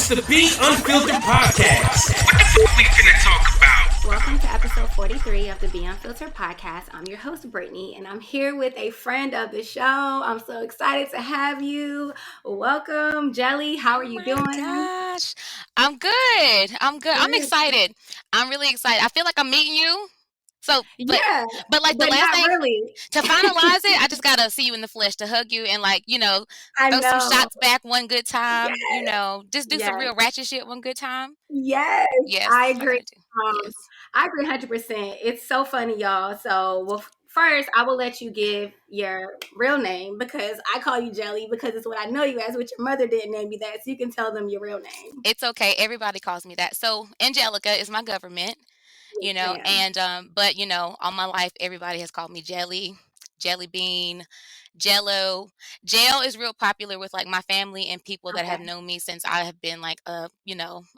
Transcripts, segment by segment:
It's the Be Unfiltered Podcast. What the fuck we finna talk about? Welcome to episode 43 of the Be Unfiltered Podcast. I'm your host, Brittney, and I'm here with a friend of the show. I'm so excited to have you. Welcome, Jelly. How are you doing? Gosh, I'm good. I'm Good. excited. I'm really excited. I feel like I'm meeting you. So, Yeah, but like the but last not thing really. to finalize it, I just gotta see you in the flesh to hug you and I throw some know. shots back one good Yes, time. Just do some yes, real ratchet shit one good time. yes. Yes, I that's what I agree. gotta do. Yes. I agree 100%. It's so funny, y'all. So, well, first, I will let you give your real name because I call you Jelly because it's what I know you as, which your mother didn't name you that. So you can tell them your real name. It's okay. Everybody calls me that. So Angelica is my government. Yes, ma'am. And but all my life everybody has called me Jelly, Jelly Bean, Jello. Jail is real popular with like my family and people that have Okay. known me since I have been like a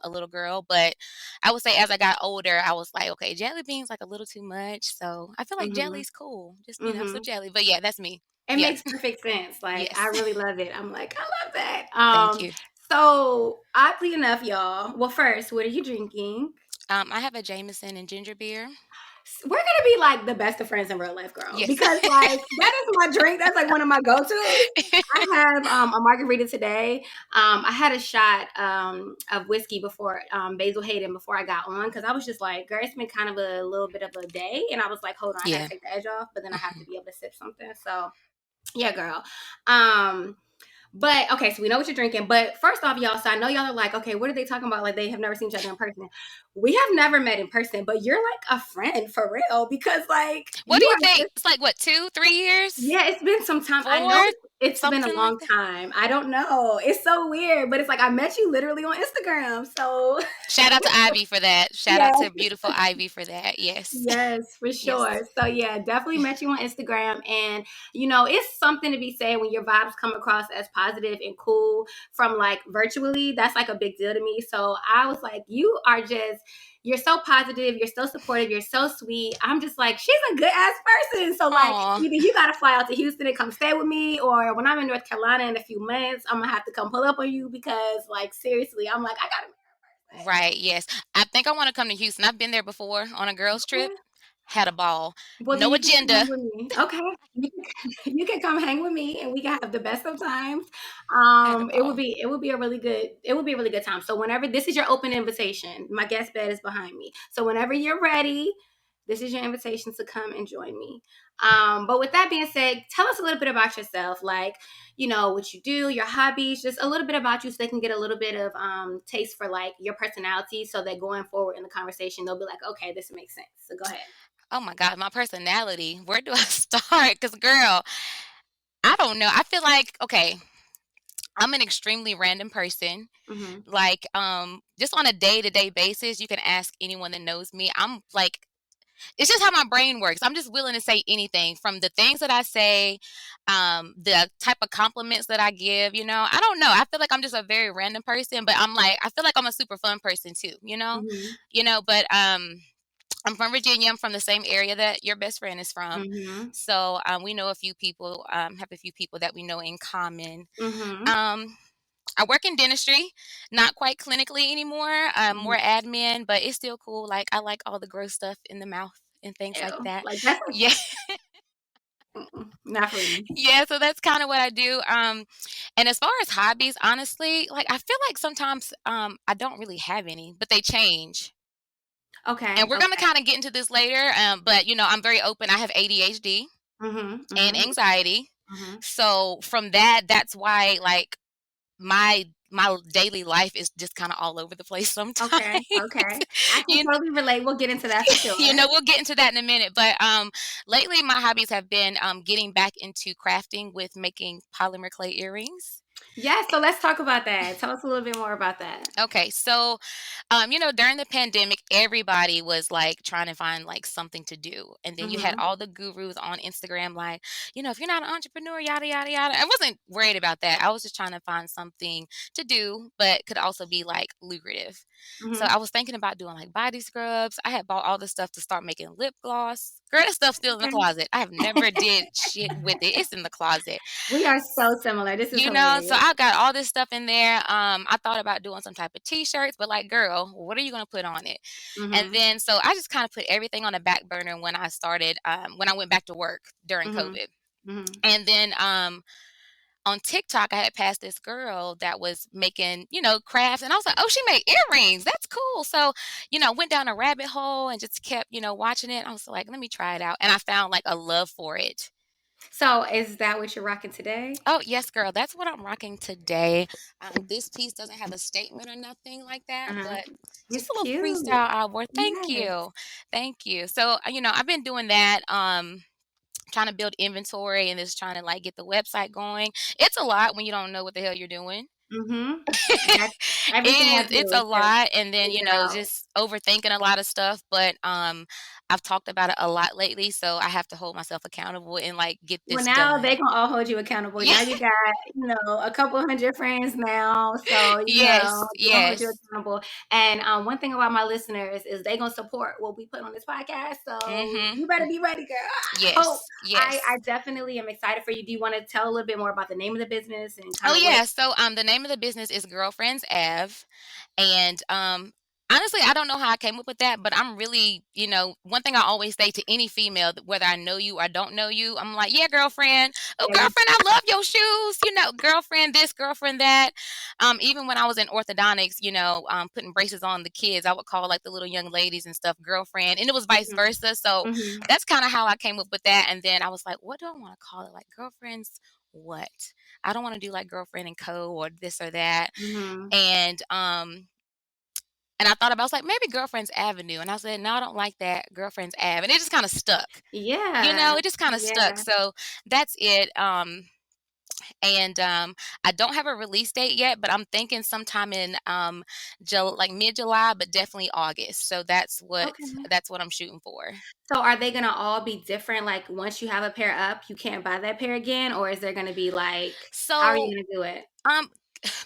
little girl. But I would say as I got older, I was like, okay, Jelly Bean's like a little too much. So I feel like Mm-hmm. Jelly's cool. Just so Mm-hmm. Jelly. But yeah, that's me. It Yeah. makes perfect sense. Like, I Yes. really love it. I'm like, I love that. Thank you. So oddly enough, y'all. Well, first, what are you drinking? I have a Jameson and ginger beer. We're gonna be like the best of friends in real life, girl. Yes. Because like that is my drink. That's like one of my go-tos. I have a margarita today. I had a shot of whiskey before Basil Hayden before I got on because I was just like, girl, it's been kind of a little bit of a day, and I was like, hold on, I gotta Yeah. take the edge off, but then I have to be able to sip something. So yeah, girl. Um, but okay, so we know what you're drinking. But first off, y'all, so I know y'all are like, okay, what are they talking about? Like they have never seen each other in person. We have never met in person, but you're like a friend for real because like What do you you are think? just, It's like what, 2-3 years? yeah, it's been some time. I know 4? it's been a Something like long that. time. I don't know. It's so weird, but it's like I met you literally on Instagram. So Shout out to Ivy for that. Shout yeah. out to beautiful Ivy for that. Yes. Yes, for Yes. sure. So yeah, definitely met you on Instagram, and it's something to be said when your vibes come across as positive and cool from like virtually. That's like a big deal to me. So I was like, you're so positive, you're so supportive, you're so sweet. I'm just like, she's a good ass person. So like, Aw. either you gotta fly out to Houston and come stay with me, or when I'm in North Carolina in a few months, I'm gonna have to come pull up on you because like seriously, I'm like, I gotta. Right. Yes. I think I want to come to Houston. I've been there before on a girls' trip. Had a ball. Well, then No you can come hang agenda. with me. Okay. You can come hang with me and we can have the best of times. Had a ball. It would be a really good time. So whenever this is your open invitation, my guest bed is behind me. So whenever you're ready, this is your invitation to come and join me. But with that being said, tell us a little bit about yourself, like, what you do, your hobbies, just a little bit about you so they can get a little bit of taste for like your personality so that going forward in the conversation, they'll be like, okay, this makes sense. So go ahead. Oh my God, my personality. Where do I start? Because, girl, I don't know. I feel like, okay, I'm an extremely random person. Mm-hmm. Like, just on a day-to-day basis, you can ask anyone that knows me. I'm like, it's just how my brain works. I'm just willing to say anything from the things that I say, the type of compliments that I give. I don't know. I feel like I'm just a very random person, but I feel like I'm a super fun person too. Mm-hmm. But I'm from Virginia. I'm from the same area that your best friend is from, Mm-hmm. so we know a few people. Have a few people that we know in common. Mm-hmm. Um, I work in dentistry, not quite clinically anymore, more Mm-hmm. admin, but it's still cool. Like, I like all the gross stuff in the mouth and things like Ew. that. Like that's Yeah. not for me. Yeah, so that's kind of what I do. And as far as hobbies, honestly, like, I feel like sometimes I don't really have any, but they change. Okay. And we're gonna Okay. kind of get into this later, but I'm very open. I have ADHD Mm-hmm. and Mm-hmm. anxiety. Mm-hmm. So from that's why like my daily life is just kind of all over the place sometimes. Okay. Okay. I can you totally relate. We'll get into that for sure. we'll get into that in a minute. But lately my hobbies have been getting back into crafting with making polymer clay earrings. Yes. So let's talk about that. Tell us a little bit more about that. Okay, so, during the pandemic, everybody was like trying to find like something to do. And then you had Mm-hmm. all the gurus on Instagram, like, if you're not an entrepreneur, yada, yada, yada. I wasn't worried about that. I was just trying to find something to do, but could also be like lucrative. So Mm-hmm. I was thinking about doing like body scrubs. I had bought all the stuff to start making lip gloss. Girl, that stuff's still in the closet. I have never did shit with it. It's in the closet. We are so similar. This is You know, so hilarious. I got all this stuff in there. I thought about doing some type of t-shirts, but like, girl, what are you gonna put on it? And Mm-hmm. then so I just kind of put everything on the back burner when I started, when I went back to work during Mm-hmm. COVID. Mm-hmm. And then on TikTok, I had passed this girl that was making, crafts, and I was like, oh, she made earrings. That's cool. So, went down a rabbit hole and just kept, watching it. I was like, let me try it out, and I found like a love for it. So is that what you're rocking today? Oh, yes, girl. That's what I'm rocking today. This piece doesn't have a statement or nothing like that, Uh-huh. but just It's a little cute. freestyle hour. Thank Yes. you. Thank you. So, I've been doing that. Trying to build inventory and just trying to like get the website going. It's a lot when you don't know what the hell you're doing. Mm-hmm. That's everything I do It's a is to lot, and then figure out. just overthinking a lot of stuff, but I've talked about it a lot lately, so I have to hold myself accountable and like get Well, this now they done. gonna all hold you accountable. Yeah. Now you got, a couple hundred friends now, so Yes, they gonna hold you yes. accountable. And one thing about my listeners is they gonna support what we put on this podcast. So Mhm. you better be ready, girl. So Yes, I yes. definitely am excited for you. Do you want to tell a little bit more about the name of the business and kind Oh of what? yeah, so the name of the business is Girlfriends Ave, and honestly, I don't know how I came up with that, but I'm really, one thing I always say to any female, whether I know you or don't know you, I'm like, yeah, girlfriend. Oh, Yeah, girlfriend, I love your shoes. Girlfriend this, girlfriend that. Even when I was in orthodontics, putting braces on the kids, I would call like the little young ladies and stuff girlfriend, and it was vice versa. So hmm that's kind of how I came up with that. And then I was like, what do I want to call it? Like girlfriends, what? I don't want to do like girlfriend and co or this or that. hmm And I thought about, I was like, maybe Girlfriends Avenue. And I said, no, I don't like that. Girlfriends Ave. And it just kind of stuck. Yeah, It just kind of stuck. yeah. So that's it. And I don't have a release date yet, but I'm thinking sometime in like mid-July, but definitely August. So Okay. that's what I'm shooting for. So are they gonna all be different? Like once you have a pair up, you can't buy that pair again, or is there gonna be like, how are you So gonna do it? um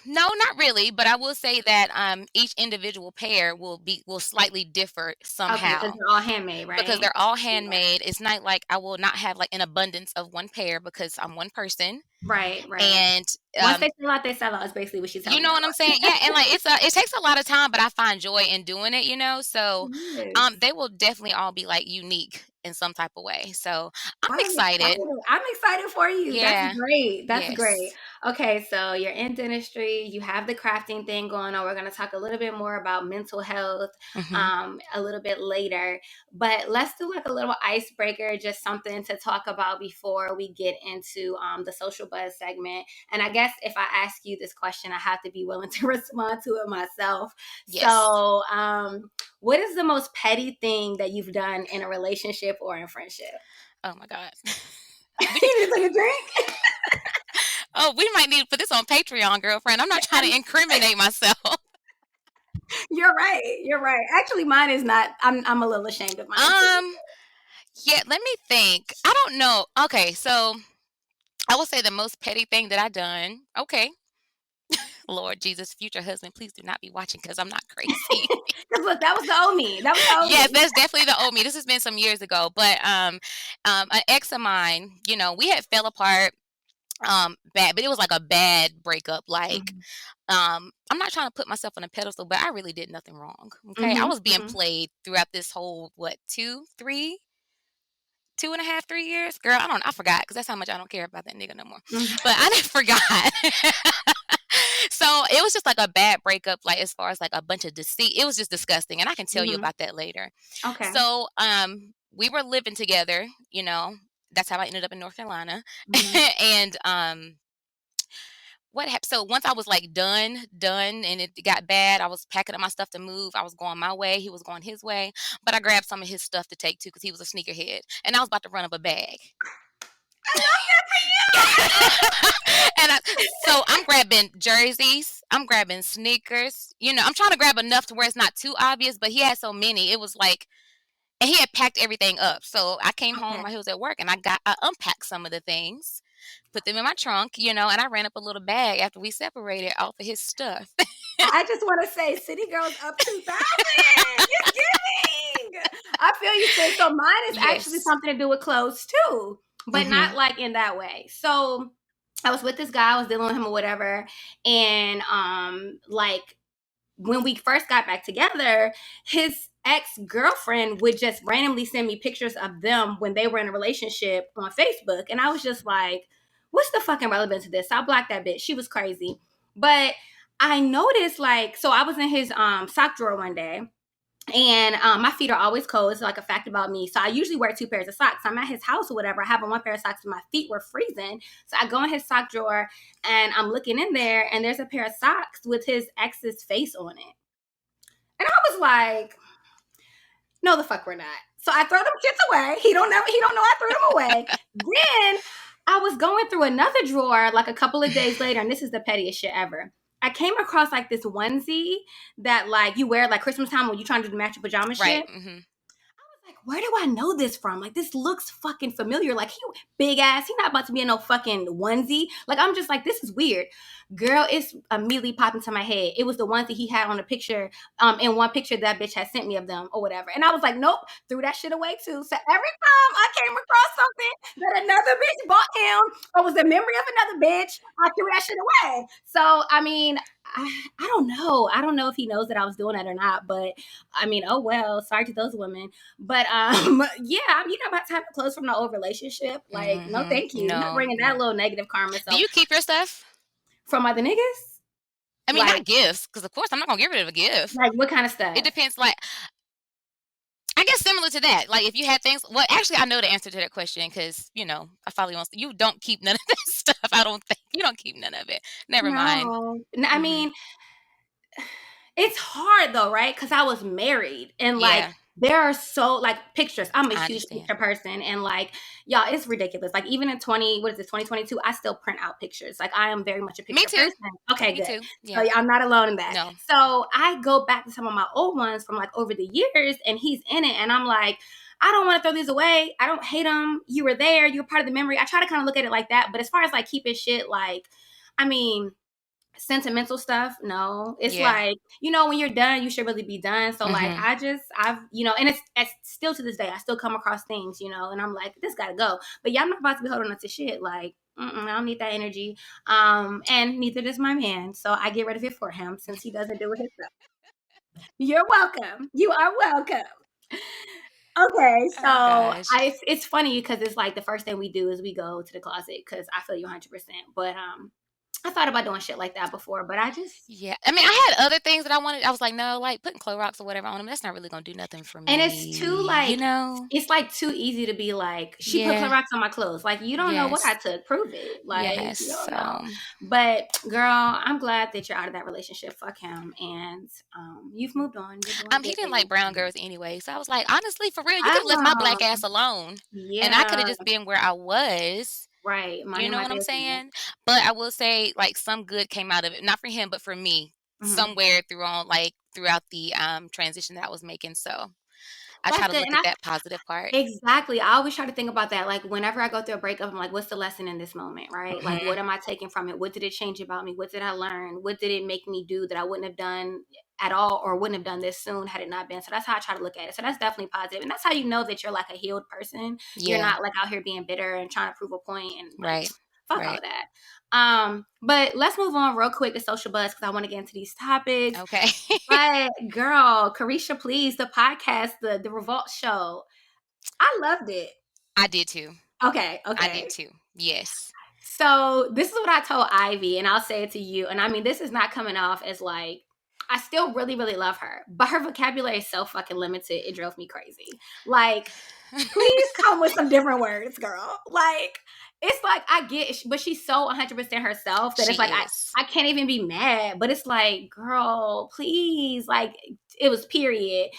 no, not really, but I will say that each individual pair will slightly differ Okay, because somehow. they're all handmade, Because right? they're all Yeah. handmade. It's not like I will not have like an abundance of one pair because I'm one person. Right, right. And Once they sell out, they sell out. Is basically what she's you telling know what I'm saying? Yeah, and like it takes a lot of time, but I find joy in doing it. So Yes. they will definitely all be like unique in some type of way. So I'm I'm excited. excited. I'm excited for you. That's Yeah. great. That's great. Yes. Okay, so you're in dentistry, you have the crafting thing going on. We're going to talk a little bit more about mental health Hmm. a little bit later. But let's do like a little icebreaker, just something to talk about before we get into the social buzz segment. And I guess if I ask you this question, I have to be willing to respond to it myself. Yes. So, what is the most petty thing that you've done in a relationship or in friendship? Oh my God. We You need to take a drink. Oh, we might need to put this on Patreon, girlfriend. I'm not trying to incriminate myself. You're right. You're right. Actually, mine is not. I'm a little ashamed of mine too. Um, yeah, let me think. I don't know. Okay, so I will say the most petty thing that I done. Okay, Lord Jesus, future husband, please do not be watching because I'm not crazy. Because look, that was the old me. That was the old Yes, me. that's definitely the old me. This has been some years ago, but an ex of mine, we had fell apart bad, but it was like a bad breakup. Like, Mhm. I'm not trying to put myself on a pedestal, but I really did nothing wrong. Okay, I Mhm. was being Mhm. played throughout this whole 2.5, 3 years, girl. I forgot because that's how much I don't care about that nigga no more. Mhm. But I didn't forgot. So it was just like a bad breakup, like as far as like a bunch of deceit. It was just disgusting, and I can tell you Mhm. about that later. Okay. So we were living together. That's how I ended up in North Carolina, Mhm. and what happened? So once I was like done, and it got bad, I was packing up my stuff to move. I was going my way. He was going his way. But I grabbed some of his stuff to take too because he was a sneakerhead, and I was about to run up a bag. I love that for So I'm grabbing jerseys. I'm grabbing sneakers. I'm trying to grab enough to where it's not too obvious. But he had so many. It was like, and he had packed everything up. So I came you. home Okay. while he was at work, and I unpacked some of the things, put them in my trunk, and I ran up a little bag after we separated off of his stuff. I just want to say, City Girls up 2000. It's giving. I feel you, sis. So mine is actually Yes. something to do with clothes too, but not like in that way. So I was with this guy, I was dealing with him or whatever, and like when we first got back together, his ex-girlfriend would just randomly send me pictures of them when they were in a relationship on Facebook. And I was just like, what's the fucking relevance of this? I blocked that bitch. She was crazy. But I noticed, like, so I was in his sock drawer one day, and my feet are always cold. It's like a fact about me. So I usually wear 2 pairs of socks. I'm at his house or whatever. I have on 1 pair of socks and my feet were freezing. So I go in his sock drawer and I'm looking in there and there's a pair of socks with his ex's face on it. And I was like, no, the fuck we're not. So I throw them shits away. He don't know I threw them away. Then I was going through another drawer like a couple of days later, and this is the pettiest shit ever. I came across like this onesie that like you wear like Christmas time when you're trying to do the matching pajama shit. Right. Mm-hmm. Like, where do I know this from? Like, this looks fucking familiar. Like, he big ass. He not about to be in no fucking onesie. Like, I'm just like, this is weird. Girl, it's immediately popped into my head. It was the onesie he had on the picture, in one picture that bitch had sent me of them or whatever. And I was like, nope, threw that shit away too. So every time I came across something that another bitch bought him or was a memory of another bitch, I threw that shit away. So, I mean, I don't know. I don't know if he knows that I was doing that or not, but I mean, oh well, sorry to those women. But yeah, you're not about to have clothes from the old relationship. Like, no, thank you. No, not bringing that little negative karma. So, do you keep your stuff from other niggas? I mean, like, not gifts, because of course I'm not gonna get rid of a gift. Like, what kind of stuff? It depends. Like, I guess similar to that. Like, if you had things. Well, actually, I know the answer to that question because I follow you on. You don't keep none of that stuff. I don't think you don't keep none of it. Never mind. I mean, it's hard though, right? Because I was married and like. Yeah. There are so like pictures. I'm a I huge understand. picture person, and like y'all, it's ridiculous. Like even in 2022, I still print out pictures. Like I am very much a picture person. Okay, Me good. too. Yeah. So I'm not alone in that. No. So I go back to some of my old ones from like over the years, and he's in it, and I'm like, I don't want to throw these away. I don't hate them. You were there. You were part of the memory. I try to kind of look at it like that. But as far as like keeping shit, like, I mean, sentimental stuff, no. It's like, when you're done, you should really be done. So like I've and it's still to this day, I still come across things, and I'm like, this gotta go. But yeah, I'm not about to be holding on to shit. Like, I don't need that energy. And neither does my man. So I get rid of it for him since he doesn't do it himself. You're welcome. You are welcome. Okay, so it's funny because it's like the first thing we do is we go to the closet because I feel you 100%. But I thought about doing shit like that before, but I just... Yeah. I mean, I had other things that I wanted. I was like, no, like putting Clorox or whatever on them, that's not really going to do nothing for me. And it's too, like... It's, like, too easy to be like, she put Clorox on my clothes. Like, you don't know what I took. Prove it. Like, you don't know. But, girl, I'm glad that you're out of that relationship. Fuck him. And you've moved on. He didn't like brown girls anyway. So I was like, honestly, for real, you could have left my black ass alone. Yeah. And I could have just been where I was. Right. You know what I'm saying? But I will say, like, some good came out of it. Not for him, but for me. Somewhere throughout the transition that I was making. So I try to look at that positive part. Exactly. I always try to think about that. Like, whenever I go through a breakup, I'm like, what's the lesson in this moment, right? Like, what am I taking from it? What did it change about me? What did I learn? What did it make me do that I wouldn't have done at all or wouldn't have done this soon had it not been? So that's how I try to look at it. So that's definitely positive. And that's how you know that you're like a healed person. Yeah. You're not like out here being bitter and trying to prove a point and like, fuck all that. But let's move on real quick to social buzz because I want to get into these topics. Okay. But girl, Caresha, please, the podcast, the Revolt show. I loved it. I did too. Okay. I did too. Yes. So this is what I told Ivy, and I'll say it to you. And I mean, this is not coming off as like, I still really, really love her, but her vocabulary is so fucking limited. It drove me crazy. Like, please come with some different words, girl. Like, it's like, I get it, but she's so 100% herself that it's like, I can't even be mad. But it's like, girl, please. Like, it was period.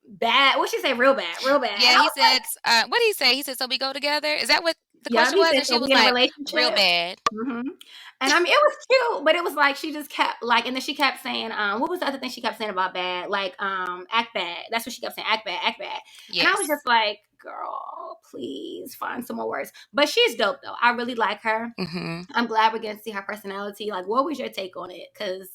Bad. What'd she say? Real bad. Yeah, he said, what did he say? He said, so we go together? Is that what the question was? And she was like, real bad. And I mean, it was cute, but it was like, she just kept like, and then she kept saying, what was the other thing she kept saying about bad? Like, act bad. That's what she kept saying. Act bad. Yes. And I was just like, girl, please find some more words. But she's dope though. I really like her. I'm glad we're getting to see her personality. Like, what was your take on it? Because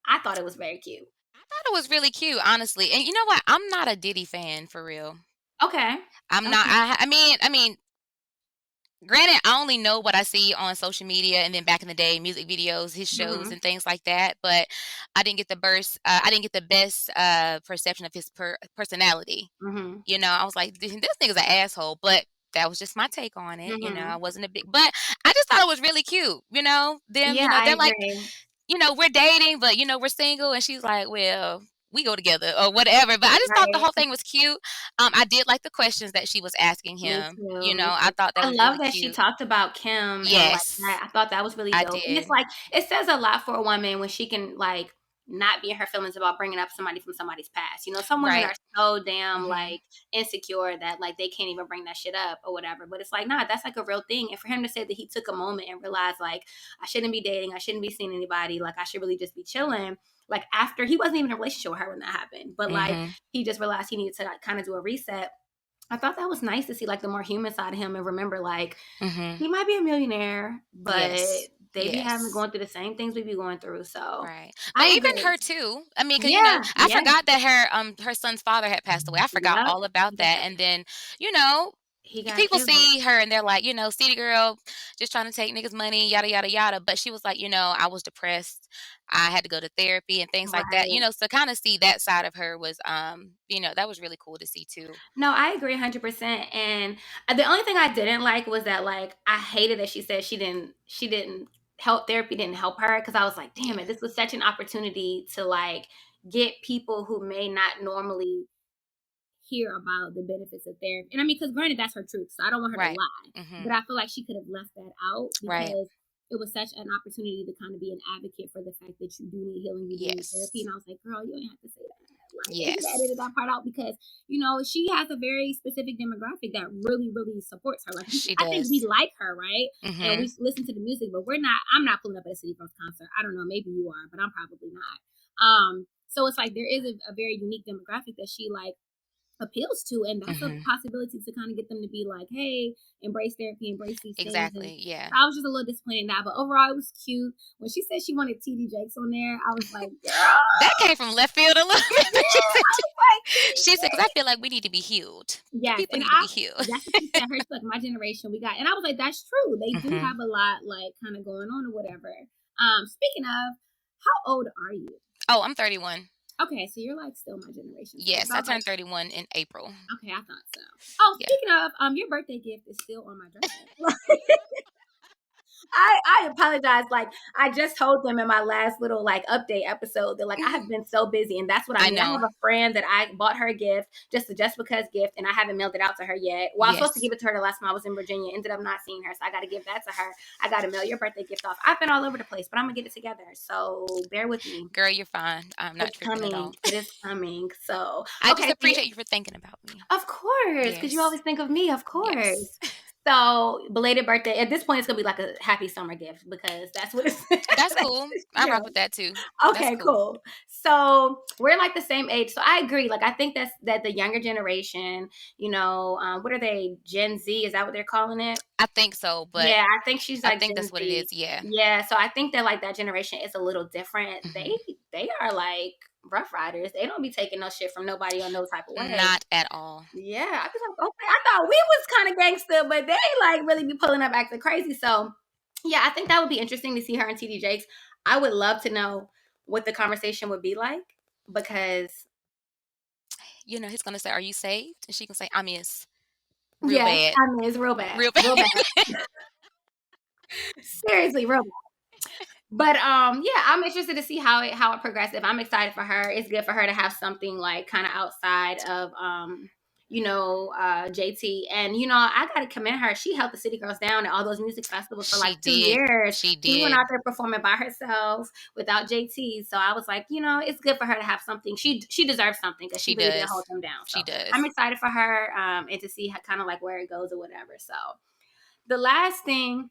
I thought it was very cute. I thought it was really cute, honestly. And you know what? I'm not a Diddy fan for real. Okay. I'm not. Okay. I mean, granted, I only know what I see on social media, and then back in the day, music videos, his shows, Mm-hmm. and things like that. But I didn't get the burst. I didn't get the best perception of his personality. Mm-hmm. You know, I was like, this nigga's an asshole. But that was just my take on it. You know, Mm-hmm. I wasn't a big, but I just thought it was really cute. You know, them. You Yeah, know, I they're like, agree. you know, we're dating, but you know, we're single, and she's like, well. We go together or whatever, but I just thought the Right. whole thing was cute. I did like the questions that she was asking Me him. too. You know, Me I too. thought that I was love really that she cute. talked about Kim and like Yes, that. I thought that was really I dope. And it's did. like it says a lot for a woman when she can like not be in her feelings about bringing up somebody from somebody's past. You know, some women Right. are so damn Mhm. like insecure that like they can't even bring that shit up or whatever. But it's like, nah, that's like a real thing. And for him to say that he took a moment and realized like I shouldn't be dating, I shouldn't be seeing anybody, like I should really just be chilling. Like after he wasn't even in a relationship with her when that happened, but like Mhm. he just realized he needed to like, kind of do a reset. I thought that was nice to see like the more human side of him and remember like Mhm. he might be a millionaire, but Yes. they be having Yes. going through the same things we be going through. So Right. But I even agree. her too. I mean, 'cause, you know, Yeah, I yeah, forgot that her son's father had passed away. I forgot yep. all about that. And then, you know, He got people killed. see her and they're like, you know, city girl just trying to take niggas money, yada yada yada. But she was like, you know, I was depressed. I had to go to therapy and things like that. You Right. know, so kind of see that side of her was you know, that was really cool to see too. No, I agree 100%. And the only thing I didn't like was that like I hated that she said she didn't help therapy didn't help her because I was like, damn Yeah. it, this was such an opportunity to like get people who may not normally hear about the benefits of therapy. And I mean, because granted, that's her truth, so I don't want her to Right. lie. But Mhm. I feel like she could have left that out Right. because it was such an opportunity to kind of be an advocate for the fact that you do need healing, you do need therapy. Yes. And I was like, girl, you ain't have to say that. Like, you could have Yes. edited that part out because, you know, she has a very specific demographic that really, really supports her. Like, She I think we does. like her, right? And we Mhm. listen to the music, but I'm not pulling up at a City Girls concert. I don't know, maybe you are, but I'm probably not. So it's like there is a very unique demographic that she like appeals to, and that's a Mhm. possibility to kind of get them to be like, hey, embrace therapy, embrace these things. And Exactly. Yeah. so I was just a little disappointed in that, but overall it was cute. When she said she wanted TD Jakes on there, I was like, girl, That came from left field a little bit. yeah, I was like, TD She said, "Because I Jakes. feel like we need to be healed. The Yes, people and need to be healed." that's what she said. Her like my generation we got, and I was like, that's true. They do Mhm. have a lot like kind of going on or whatever. Speaking of, how old are you? Oh, I'm 31. Okay, so you're like still my generation too. Yes, So I I was like, turned 31 in April. okay, I thought so. Oh, Yeah. speaking of, your birthday gift is still on my dresser. I apologize. Like I just told them in my last little like update episode that like I have been so busy, and that's what I I mean. I know. have a friend that I bought her a gift, just because gift, and I haven't mailed it out to her yet. Well, I was supposed to Yes. give it to her the last time I was in Virginia. Ended up not seeing her, so I got to give that to her. I got to mail your birthday gift off. I've been all over the place, but I'm gonna get it together. So bear with me. Girl, you're fine. I'm not It's tripping at coming. all. It is coming. So I just okay, so appreciate you for thinking about me. of course, because you Yes. always think of me, of Yes. course. So, belated birthday. At this point, it's gonna be like a happy summer gift because that's what it's. That's That's, cool. I you rock know. with that too. That's Okay, cool. cool. So we're like the same age. So I agree. Like I think that the younger generation, what are they? Gen Z? Is that what they're calling it? I think so, but Yeah, I think she's I like think Gen that's what it is. Z. Yeah. Yeah, so I think that like that generation is a little different. They Mhm. they are like rough riders. They don't be taking no shit from nobody on no type of way. Not at all. Yeah, I was like, okay, I thought we was kind of gangster, but they like really be pulling up acting crazy. So, yeah, I think that would be interesting to see her and TD Jakes. I would love to know what the conversation would be like because, You know, he's gonna say, "Are you saved?" And she can say, "I'm is." Real yes, bad. I mean, it's real bad, Real real bad. bad, seriously, real bad. But yeah, I'm interested to see how it progresses. I'm excited for her. It's good for her to have something like kind of outside of JT. And I gotta commend her. She held the City Girls down at all those music festivals for like She 2 years. did. She She went out did. there performing by herself without JT. So I was like, it's good for her to have something. She deserves something because she She really did hold does. them down. So She I'm does. excited for her and to see kind of like where it goes or whatever. So the last thing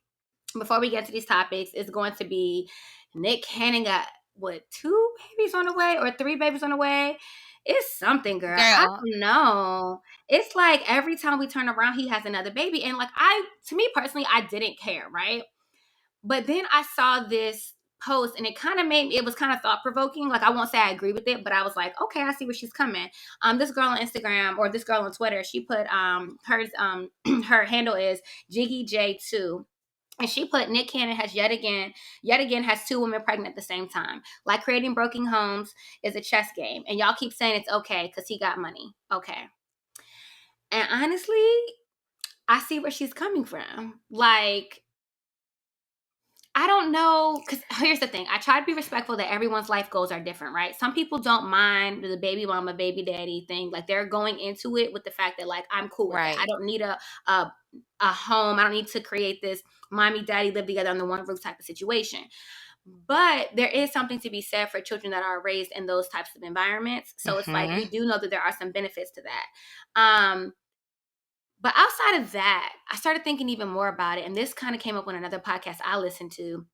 before we get to these topics is going to be Nick Cannon got what 2 babies on the way or 3 babies on the way. It's something, girl. I Girl, don't know. It's like every time we turn around, he has another baby, and like to me personally, I didn't care, right? But then I saw this post, and it was kind of thought provoking. Like, I won't say I agree with it, but I was like, okay, I see where she's coming. This girl on Instagram, or this girl on Twitter, she put hers her handle is JiggyJ2. And she put, Nick Cannon has yet again has 2 women pregnant at the same time. Like, creating broken homes is a chess game, and y'all keep saying it's okay because he got money. Okay. And honestly, I see where she's coming from. Like, I don't know, because here's the thing. I try to be respectful that everyone's life goals are different, right? Some people don't mind the baby mama, baby daddy thing. Like, they're going into it with the fact that, like, I'm cool with that. I don't need a home. I don't need to create this mommy, daddy live together on the one roof type of situation. But there is something to be said for children that are raised in those types of environments. So it's like, we do know that there are some benefits to that. But outside of that, I started thinking even more about it. And this kind of came up on another podcast I listened to.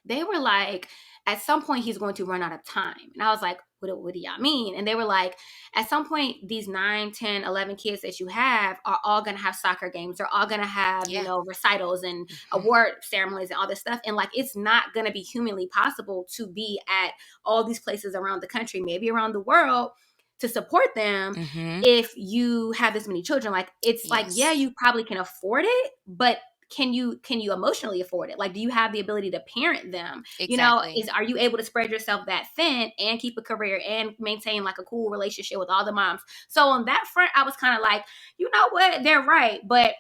They were like, at some point, he's going to run out of time. And I was like, what do y'all mean? And they were like, at some point, these 9, 10, 11 kids that you have are all going to have soccer games. They're all going to have, recitals and award ceremonies and all this stuff. And like, it's not going to be humanly possible to be at all these places around the country, maybe around the world, to support them if you have this many children. Like, it's like, yeah, you probably can afford it, but can you emotionally afford it? Like, do you have the ability to parent them? Exactly. Are you able to spread yourself that thin and keep a career and maintain like a cool relationship with all the moms? So on that front, I was kind of like, you know what, they're right. But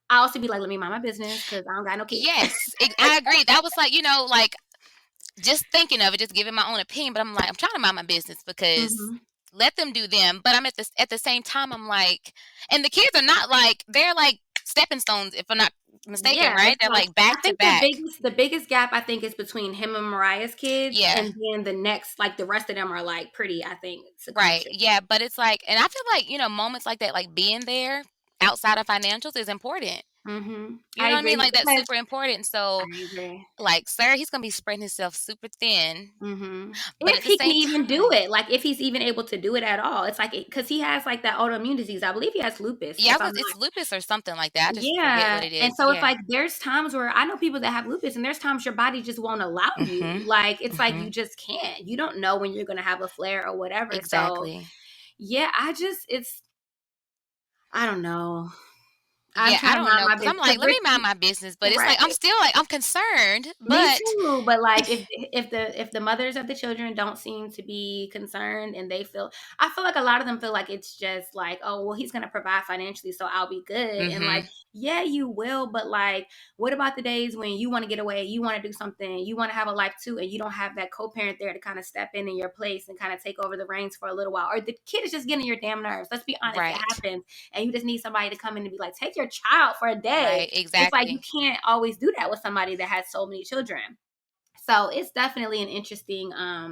I also be like, let me mind my business because I don't got no kids. Yes, I agree. That was like, like, just thinking of it, just giving my own opinion. But I'm like, I'm trying to mind my business because let them do them. But I'm at the same time, I'm like, and the kids are not like, they're like stepping stones, if I'm not mistaken, right? They're like back to back. The biggest gap, I think, is between him and Mariah's kids. Yeah. And then the next, like, the rest of them are like pretty, I think. Right. Yeah. But it's like, and I feel like, moments like that, like being there outside of financials is important. You know what I mean? Like, that's super important. So, like, sir, he's gonna be spreading himself super thin. But if he can even do it, like, if he's even able to do it at all, it's like, because he has like that autoimmune disease. I believe he has lupus. Yeah, it's lupus or something like that. I just forget what it is. And so it's like, there's times where I know people that have lupus, and there's times your body just won't allow you. Like, it's like, you just can't. You don't know when you're gonna have a flare or whatever. Exactly. So, yeah, I don't know. I don't know. I'm like, let me mind my business, but it's like, I'm still like, I'm concerned. But me too. But like, if the mothers of the children don't seem to be concerned, and I feel like a lot of them feel like it's just like, oh, well, he's gonna provide financially, so I'll be good. And like, yeah, you will, but like, what about the days when you want to get away, you want to do something, you want to have a life too, and you don't have that co-parent there to kind of step in your place and kind of take over the reins for a little while, or the kid is just getting your damn nerves. Let's be honest, it happens, and you just need somebody to come in and be like, take your child for a day. Right, exactly. It's like, you can't always do that with somebody that has so many children. So it's definitely an interesting vibe.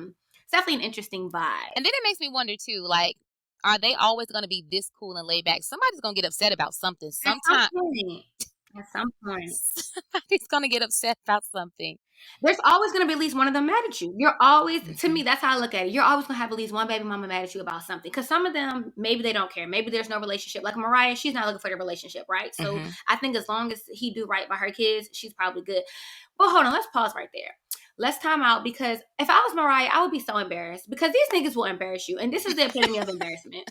And then it makes me wonder too, like, are they always going to be this cool and laid back? Somebody's going to get upset about something. At some point. Somebody's going to get upset about something. There's always going to be at least one of them mad at you. You're always, to me, that's how I look at it. You're always going to have at least one baby mama mad at you about something. Because some of them, maybe they don't care. Maybe there's no relationship. Like Mariah, she's not looking for the relationship, right? So I think as long as he do right by her kids, she's probably good. But hold on, let's pause right there. Let's time out, because if I was Mariah, I would be so embarrassed, because these niggas will embarrass you. And this is the epitome of embarrassment.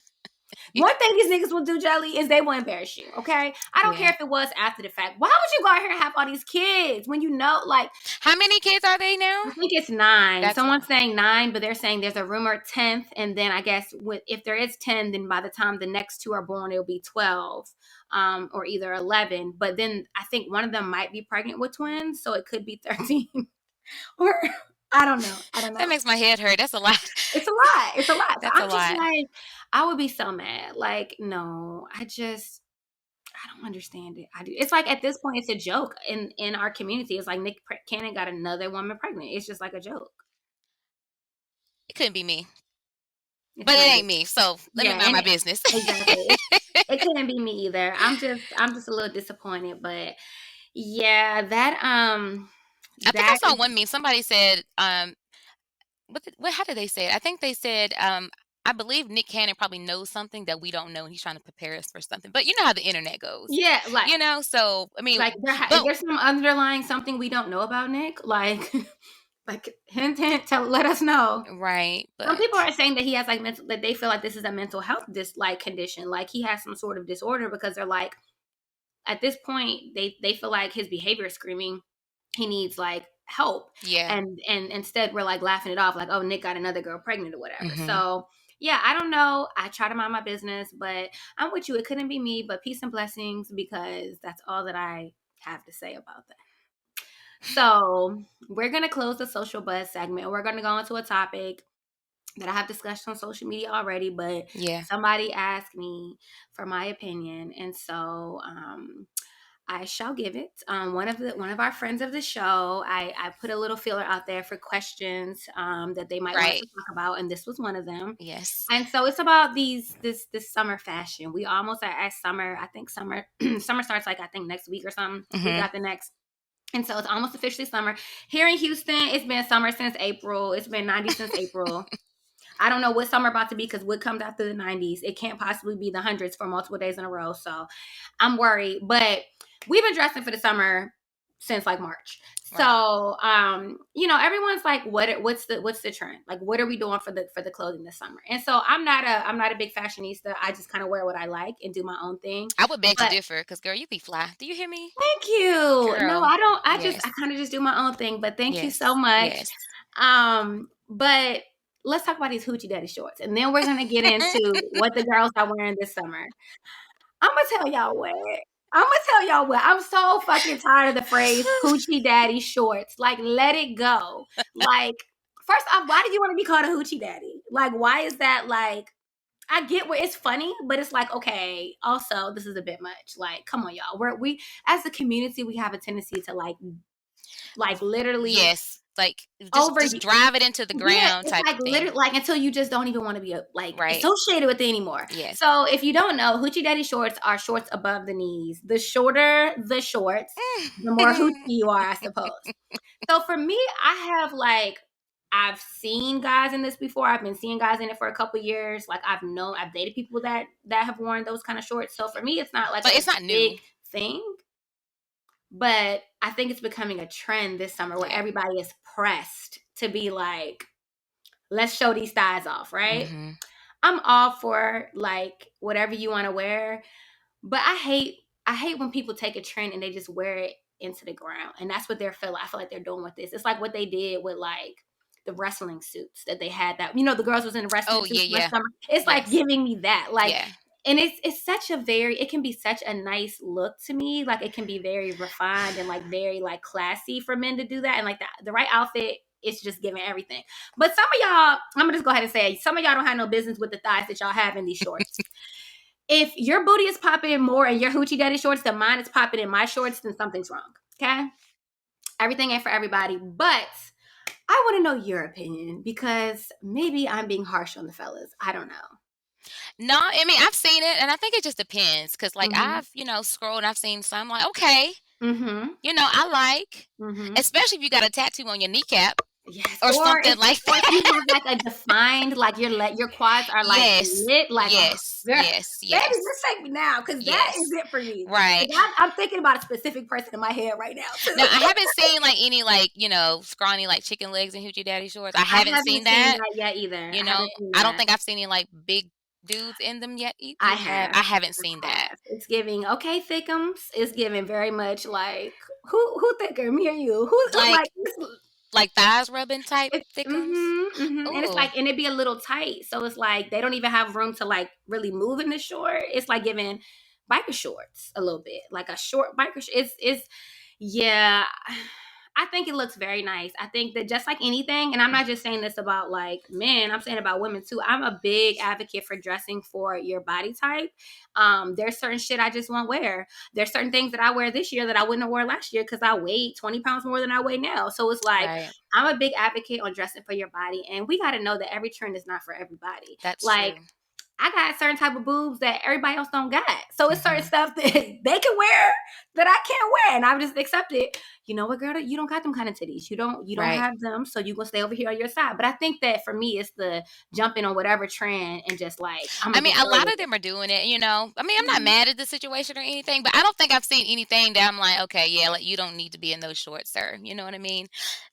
One thing these niggas will do, Jelly, is they will embarrass you, okay? I don't care if it was after the fact. Why would you go out here and have all these kids when you know, like... How many kids are they now? I think it's 9. Someone's saying 9, but they're saying there's a rumored 10th. And then I guess if there is 10, then by the time the next 2 are born, it'll be 12 or either 11. But then I think one of them might be pregnant with twins, so it could be 13. Or... I don't know. That makes my head hurt. That's a lot. It's a lot. That's a lot. Like, I would be so mad. Like, no, I don't understand it. It's like, at this point, it's a joke in our community. It's like, Nick Cannon got another woman pregnant. It's just like a joke. It couldn't be me. But it ain't me. So let me mind my business. Exactly. It couldn't be me either. I'm just a little disappointed. But yeah, I think I saw one meme. Somebody said, how did they say it? I think they said, I believe Nick Cannon probably knows something that we don't know, and he's trying to prepare us for something. But you know how the internet goes. Yeah, like, so I mean, like, there's some underlying something we don't know about Nick. Like, Like, hint, hint, let us know. Right. Some But people are saying that he has like that they feel like this is a mental health condition. Like he has some sort of disorder because they're like, at this point, they feel like his behavior is screaming he needs like help. yeah. And instead we're like laughing it off, like, oh, Nick got another girl pregnant or whatever. Mhm. So yeah, I don't know. I try to mind my business, but I'm with you. It couldn't be me, but peace and blessings, because that's all that I have to say about that. So we're gonna close the social buzz segment. We're gonna go into a topic that I have discussed on social media already, but Yeah. somebody asked me for my opinion, and so I shall give it. One of our friends of the show, I put a little feeler out there for questions that they might want us to Right. talk about, and this was one of them. Yes. And so it's about this summer fashion. We almost are at summer. I think summer summer starts like I think next week or something. We Mhm. got the next. And so it's almost officially summer. Here in Houston, it's been summer since April. It's been 90 since April. I don't know what summer about to be because what comes after the 90s? It can't possibly be the hundreds for multiple days in a row. So I'm worried. But we've been dressing for the summer since like March. Right. So everyone's like, what's the trend? Like, what are we doing for the clothing this summer? And so I'm not a big fashionista. I just kind of wear what I like and do my own thing. I would beg to But differ because, girl, you be fly. Do you hear me? thank you. No, Girl. I don't. Yes. I kind of just do my own thing. But thank you Yes. so much. Yes. But let's talk about these Hoochie Daddy shorts, and then we're gonna get into what the girls are wearing this summer. I'm gonna tell y'all what. I'm so fucking tired of the phrase Hoochie Daddy shorts. Like, let it go. Like, first off, why do you want to be called a Hoochie Daddy? Like, why is that like? I get where it's funny, but it's like, okay, also this is a bit much. Like, come on, y'all. We as a community, we have a tendency to like literally Yes. Like over just drive it into the ground it's type like of thing. literally like until you just don't even want to be Right. associated with it anymore. Yes. So if you don't know, Hoochie Daddy shorts are shorts above the knees. The shorter the shorts, the more hoochie you are, I suppose. So for me, I've seen guys in this before. I've been seeing guys in it for a couple years. Like I've dated people that have worn those kind of shorts. So for me, it's not like it's not big new thing. But I think it's becoming a trend this summer where everybody is pressed to be like, let's show these thighs off, right? Mm-hmm. I'm all for like whatever you want to wear, but I hate when people take a trend and they just wear it into the ground, and that's what I feel like they're doing with this. It's like what they did with like the wrestling suits that they had. That the girls was in the wrestling suits last summer. It's like giving me that like. Yeah. And it's such it can be such a nice look to me. Like it can be very refined and like very like classy for men to do that. And like the right outfit, it's just giving everything. But some of y'all, I'm gonna just go ahead and say, some of y'all don't have no business with the thighs that y'all have in these shorts. If your booty is popping more in your Hoochie Daddy shorts than mine is popping in my shorts, then something's wrong. Okay? Everything ain't for everybody. But I want to know your opinion because maybe I'm being harsh on the fellas. I don't know. No, I mean, I've seen it, and I think it just depends, because, like, I've, scrolled, and I've seen some, like, okay, I like, especially if you got a tattoo on your kneecap. Yes. Or something like that. Or if you have like a defined, like your quads are like lit, like yes. Baby, just take me now, because that is it for me. Right. I'm thinking about a specific person in my head right now. Too. Now I haven't seen like any like scrawny like chicken legs and Hoochie Daddy shorts. I haven't seen that yet either. I don't think I've seen any like big dudes in them yet either. I haven't seen that. It's giving thickums. It's giving very much like who thicker, me or you? Who's like thighs rubbing type thickums. And it's like, and it'd be a little tight, so it's like they don't even have room to like really move in the short. It's like giving biker shorts a little bit, like a short biker. It's yeah. I think it looks very nice. I think that just like anything, and I'm not just saying this about like men, I'm saying about women too. I'm a big advocate for dressing for your body type. There's certain shit I just won't wear. There's certain things that I wear this year that I wouldn't have worn last year because I weighed 20 pounds more than I weigh now. So it's like, I'm a big advocate on dressing for your body. And we got to know that every trend is not for everybody. That's like, true. I got certain type of boobs that everybody else don't got. So it's certain stuff that they can wear that I can't wear. And I've just accepted, you know what, girl, you don't got them kind of titties. You don't Right. have them, so you gonna stay over here on your side. But I think that for me, it's the jumping on whatever trend and just like I'm I gonna mean, just a go lot with of it. them are doing it, you know. I mean, I'm not Mhm. mad at the situation or anything, but I don't think I've seen anything that I'm like, okay, yeah, like you don't need to be in those shorts, sir. You know what I mean?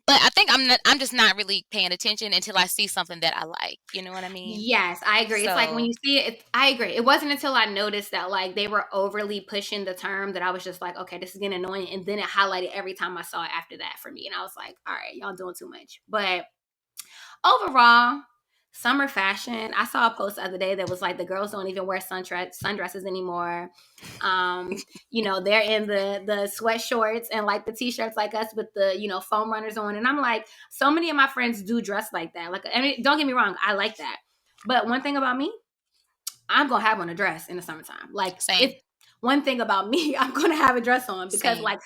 But I think I'm just not really paying attention until I see something that I like. You know what I mean? Yes, I agree. It's like when So you see it, I agree. It wasn't until I noticed that like they were overly pushing the term that I was just like, okay, this is getting annoying. And then it highlighted every time I saw it after that for me. And I was like, all right, y'all doing too much. But overall, summer fashion. I saw a post the other day that was like the girls don't even wear sundresses anymore. They're in the sweat shorts and like the t-shirts like us with the, foam runners on. And I'm like, so many of my friends do dress like that. Like, I mean, don't get me wrong, I like that. But one thing about me, I'm gonna have on a dress in the summertime. Like same, it's one thing about me, I'm gonna have a dress on because same. like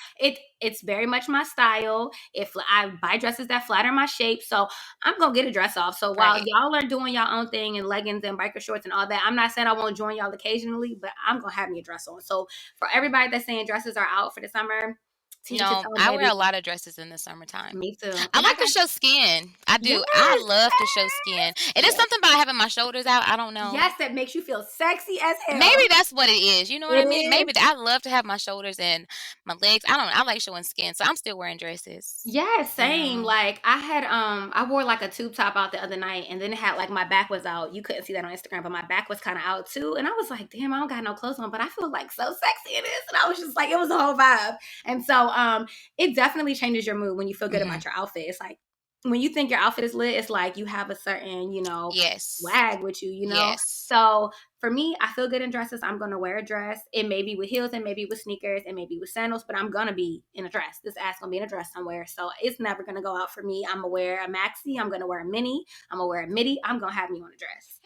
it's very much my style. If I buy dresses that flatter my shape, so I'm gonna get a dress off. So while Right. y'all are doing your own thing and leggings and biker shorts and all that, I'm not saying I won't join y'all occasionally, but I'm gonna have me a dress on. So for everybody that's saying dresses are out for the summer, to each his No, own, I wear baby. a lot of dresses in the summertime. Me too. I And I like to got show skin. I do. I yes, love to show skin. And it's yes, something about having my shoulders out. I don't know. yes, that makes you feel sexy as hell. Maybe that's what it is. You know what I It mean? is. Maybe I love to have my shoulders and my legs. I don't. I like showing skin, so I'm still wearing dresses. Yeah, You same. know. Like I wore like a tube top out the other night and then it had like my back was out. You couldn't see that on Instagram, but my back was kind of out too. And I was like, damn, I don't got no clothes on, but I feel like so sexy in this. And I was just like, it was a whole vibe. And so it definitely changes your mood when you feel good Hmm. about your outfit. It's like when you think your outfit is lit, it's like you have a certain, Yes. swag with you. Yes. So for me, I feel good in dresses. I'm gonna wear a dress. It may be with heels and maybe with sneakers and maybe with sandals, but I'm gonna be in a dress. This ass gonna be in a dress somewhere. So it's never gonna go out for me. I'm gonna wear a maxi. I'm gonna wear a mini. I'm gonna wear a midi. I'm gonna have me on a dress.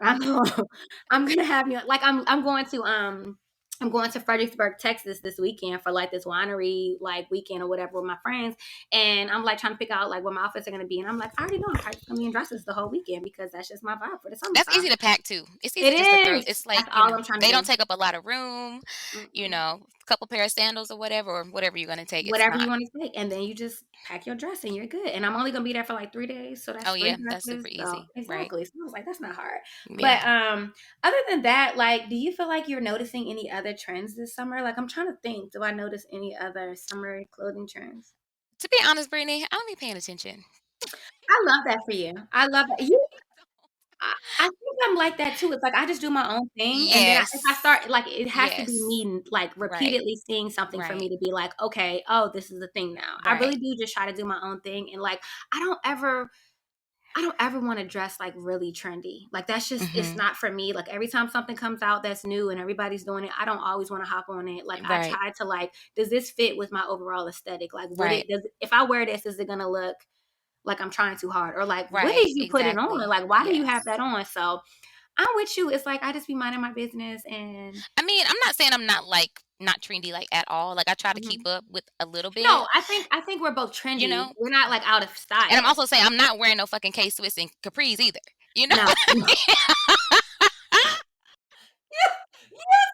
I'm gonna, I'm gonna have me like I'm going to Fredericksburg, Texas this weekend for like this winery like weekend or whatever with my friends. And I'm like trying to pick out like what my outfits are gonna be. And I'm like, I already know I'm probably gonna be in dresses the whole weekend because that's just my vibe for the That's summertime. easy to pack too. It's It easy just to throw. is. It's like That's all I'm trying to they don't do. take up a lot of room. Mm-mm. A couple pair of sandals or whatever you're gonna take. It's Whatever you not. want to take, and then you just pack your dress and you're good. And I'm only gonna be there for like 3 days, so that's Oh three yeah, that's super dresses. So easy. Right. exactly. So I was like, that's not hard. Yeah. But other than that, like, do you feel like you're noticing any other trends this summer? Like, I'm trying to think. Do I notice any other summer clothing trends? To be honest, Brittany, I don't be paying attention. I love that for you. I love that. I think I'm like that too. It's like I just do my own thing, and then if I Yes. start like it has to be Yes. me like Right. repeatedly seeing something for me Right. to be like, okay, oh, this is the thing now. I really Right. do just try to do my own thing, and like I don't ever, I don't ever want to dress like really trendy. Like that's just it's Mhm. not for me. Like every time something comes out that's new and everybody's doing it, I don't always want to hop on it. Like I Right. try to like, does this fit with my overall aesthetic? Like would Right. it does if I wear this, is it gonna look like I'm trying too hard? Or like what Right. did you put it on? Exactly. Like why do you have Yes. that on? So I'm with you. It's like I just be minding my business and I mean, I'm not saying I'm not not trendy like at all. Like I try to keep mhm. up with a little bit, No, I think we're both you trendy. know. We're not like out of And I'm style. also saying I'm not wearing no fucking K Swiss and Capris either. You know. No. You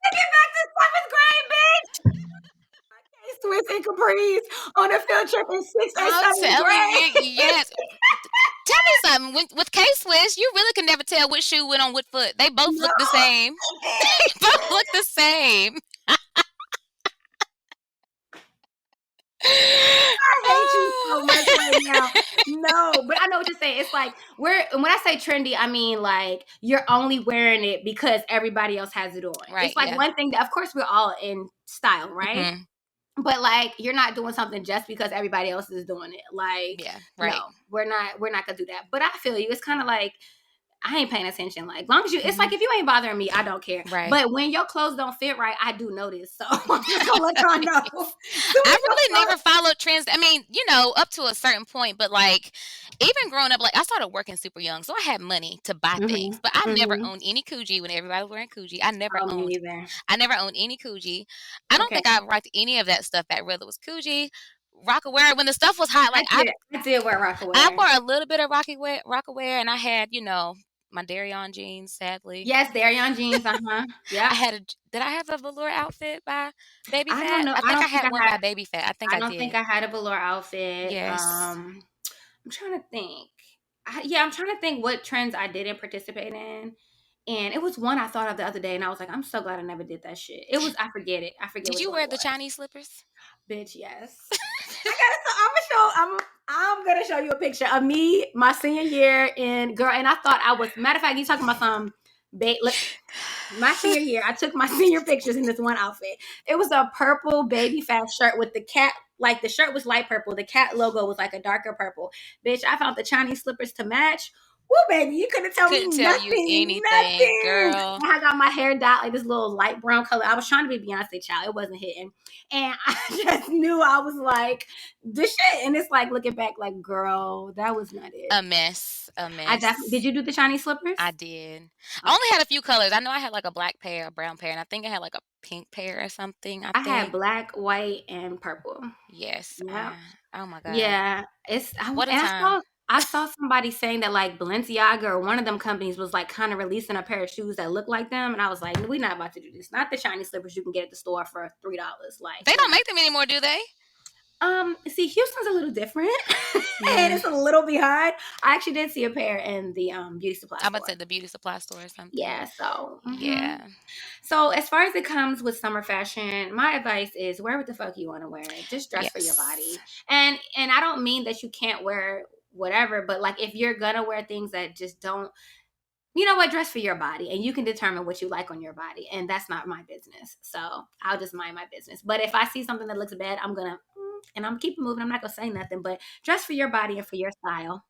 took it back to seventh grade, bitch. Swiss and Capris on a field trip in sixth or I'm seventh telling you, grade. yes. Tell me something. With K Swiss, you really can never tell which shoe went on what foot. They both No, look the same. I They both look the same. hate you so much right now. No, but I know what you're saying. It's like and when I say trendy, I mean like you're only wearing it because everybody else has it on. Right. It's like Yeah. one thing that, of course, we're all in style, right? Hmm. But like you're not doing something just because everybody else is doing it. Like Yeah. Right. no, we're not gonna do that. But I feel you. It's kind of like I ain't paying attention. Like, long as you, it's Hmm. like if you ain't bothering me, I don't care. Right. But when your clothes don't fit right, I do notice. So I'm just gonna let y'all know. Soon I as your really clothes- never followed trends. I mean, up to a certain point, but like even growing up, like I started working super young, so I had money to buy things. Mhm, But I never mhm. owned any Coogee when everybody was wearing Coogee. I never Oh, me owned. neither. I never owned any Coogee. I don't Okay, think I rocked any of that stuff back, whether it was Coogee, Rockaware. When the stuff was hot, I like did. I did wear I Rockaware. wore a little bit of Rockaware, and I had my Darion jeans, sadly. Yes, Darion jeans. Yeah. Did I have a velour outfit by Baby I don't Fat? know. I I think I don't think had I one had. by Baby Fat. I think I I don't think did. I had a velour outfit. Yes. I'm trying to think. I'm trying to think what trends I didn't participate in. And it was one I thought of the other day, and I was like, I'm so glad I never did that shit. It was, I forget it. I forget Did which you one it wear the was. Chinese slippers? Bitch, yes. I'm gonna show you a picture of me my senior year in girl, and I thought I was. Matter of fact, you talking about some. Look, my senior year, I took my senior pictures in this one outfit. It was a purple Baby Fat shirt with the cat. Like the shirt was light purple, the cat logo was like a darker purple. Bitch, I found the Chinese slippers to match. Woo, baby, you couldn't tell me Couldn't tell you nothing, anything, nothing. girl. And I got my hair dyed like this little light brown color. I was trying to be Beyonce child. It wasn't hitting. And I just knew I was like, this shit. And it's like looking back, like, girl, that was not it. A mess. A I definitely mess. did. You do the Chinese slippers? I did. I only had a few colors. I know I had like a black pair, a brown pair, and I think I had like a pink pair or something. I I had think. black, white, and purple. Yes. Yeah. Oh my God. Yeah. What a time. I saw somebody saying that like Balenciaga or one of them companies was like kind of releasing a pair of shoes that look like them, and I was like, we're not about to do this. Not the Chinese slippers you can get at the store for $3. Like They don't make them anymore, do they? See, Houston's a little different, and it's a little behind. I actually did see a pair in the beauty supply store. I'm about to say the beauty supply store or something. Yeah, so yeah. So as far as it comes with summer fashion, my advice is wear what the fuck you want to wear. Just dress for your body, and I don't mean that you can't wear whatever, but like if you're gonna wear things that just don't. You know what? Dress for your body, and you can determine what you like on your body, and that's not my business. So I'll just mind my business. But if I see something that looks bad, I'm gonna and I'm keep moving. I'm not gonna say nothing, but dress for your body and for your style.